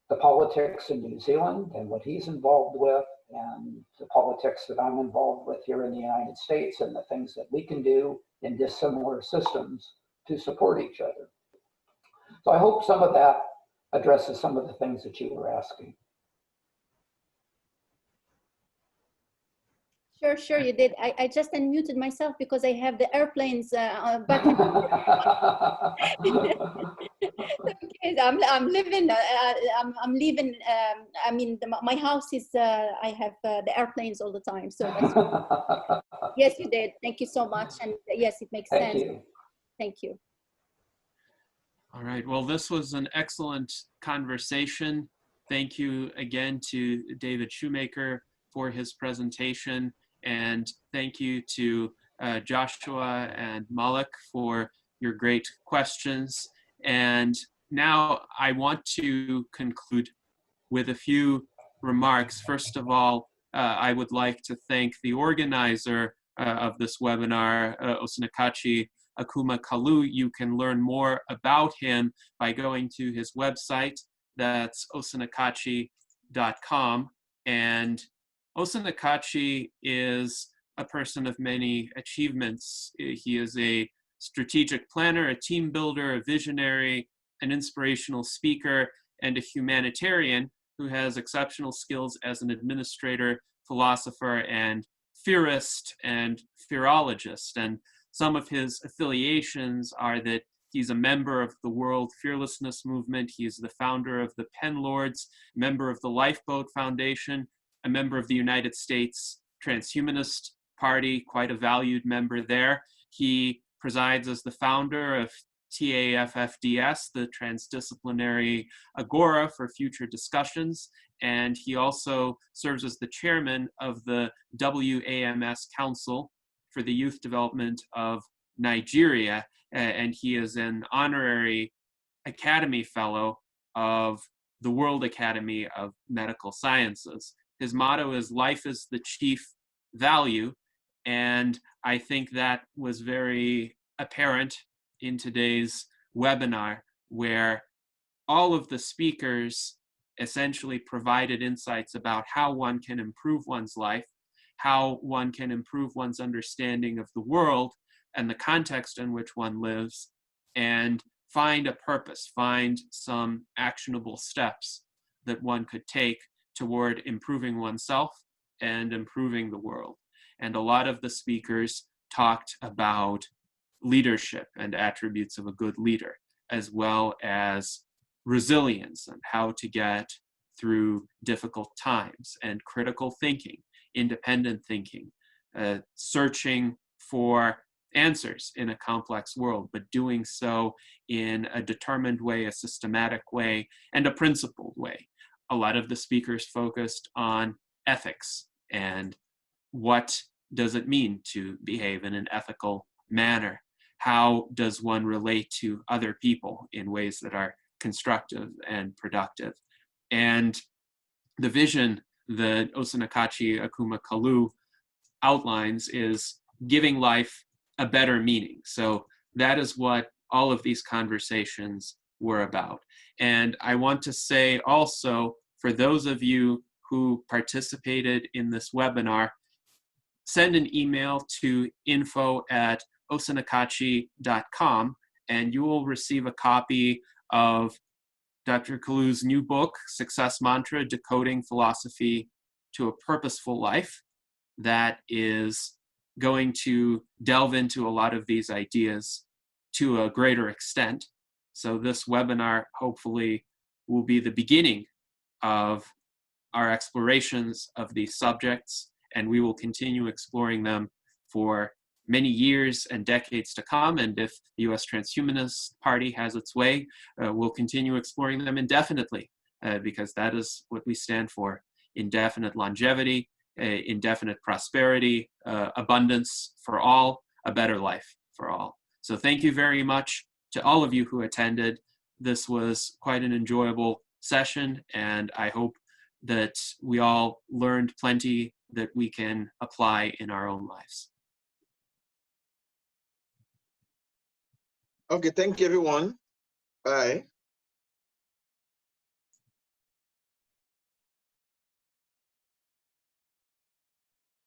the politics in New Zealand and what he's involved with, and the politics that I'm involved with here in the United States, and the things that we can do in dissimilar systems to support each other. So I hope some of that addresses some of the things that you were asking. Sure, you did. I just unmuted myself because I have the airplanes back in. Okay, I'm living. I'm leaving. I mean, my house is. I have the airplanes all the time. So that's. Yes, you did. Thank you so much. And yes, it makes sense. Thank you. All right. Well, this was an excellent conversation. Thank you again to David Shoemaker for his presentation. And thank you to Joshua and Malak for your great questions. And now I want to conclude with a few remarks. First of all, I would like to thank the organizer of this webinar, Osinakachi Kalu. You can learn more about him by going to his website. That's osinakachi.com. And Osinakachi is a person of many achievements. He is a strategic planner, a team builder, a visionary, an inspirational speaker, and a humanitarian who has exceptional skills as an administrator, philosopher, and theorist and philologist. And some of his affiliations are that he's a member of the World Fearlessness Movement. He is the founder of the Penn Lords, member of the Lifeboat Foundation, a member of the United States Transhumanist Party, quite a valued member there. He presides as the founder of TAFFDS, the Transdisciplinary Agora for Future Discussions, and he also serves as the chairman of the WAMS Council for the Youth Development of Nigeria, and he is an honorary Academy Fellow of the World Academy of Medical Sciences. His motto is "Life is the chief value," and I think that was very apparent in today's webinar, where all of the speakers essentially provided insights about how one can improve one's life, how one can improve one's understanding of the world and the context in which one lives, and find a purpose, find some actionable steps that one could take toward improving oneself and improving the world. And a lot of the speakers talked about leadership and attributes of a good leader, as well as resilience and how to get through difficult times, and critical thinking, independent thinking, searching for answers in a complex world, but doing so in a determined way, a systematic way, and a principled way. A lot of the speakers focused on ethics and what does it mean to behave in an ethical manner? How does one relate to other people in ways that are constructive and productive? And the vision that Osinakachi Akalu outlines is giving life a better meaning. So that is what all of these conversations were about. And I want to say also, for those of you who participated in this webinar, send an email to info@osinakachi.com and you will receive a copy of Dr. Kalu's new book, Success Mantra: Decoding Philosophy to a Purposeful Life, that is going to delve into a lot of these ideas to a greater extent. So this webinar hopefully will be the beginning of our explorations of these subjects, and we will continue exploring them for many years and decades to come. And if the US Transhumanist Party has its way, we'll continue exploring them indefinitely, because that is what we stand for: indefinite longevity, indefinite prosperity, abundance for all, a better life for all. So thank you very much to all of you who attended. This was quite an enjoyable session, and I hope that we all learned plenty that we can apply in our own lives. Okay, thank you, everyone. Bye.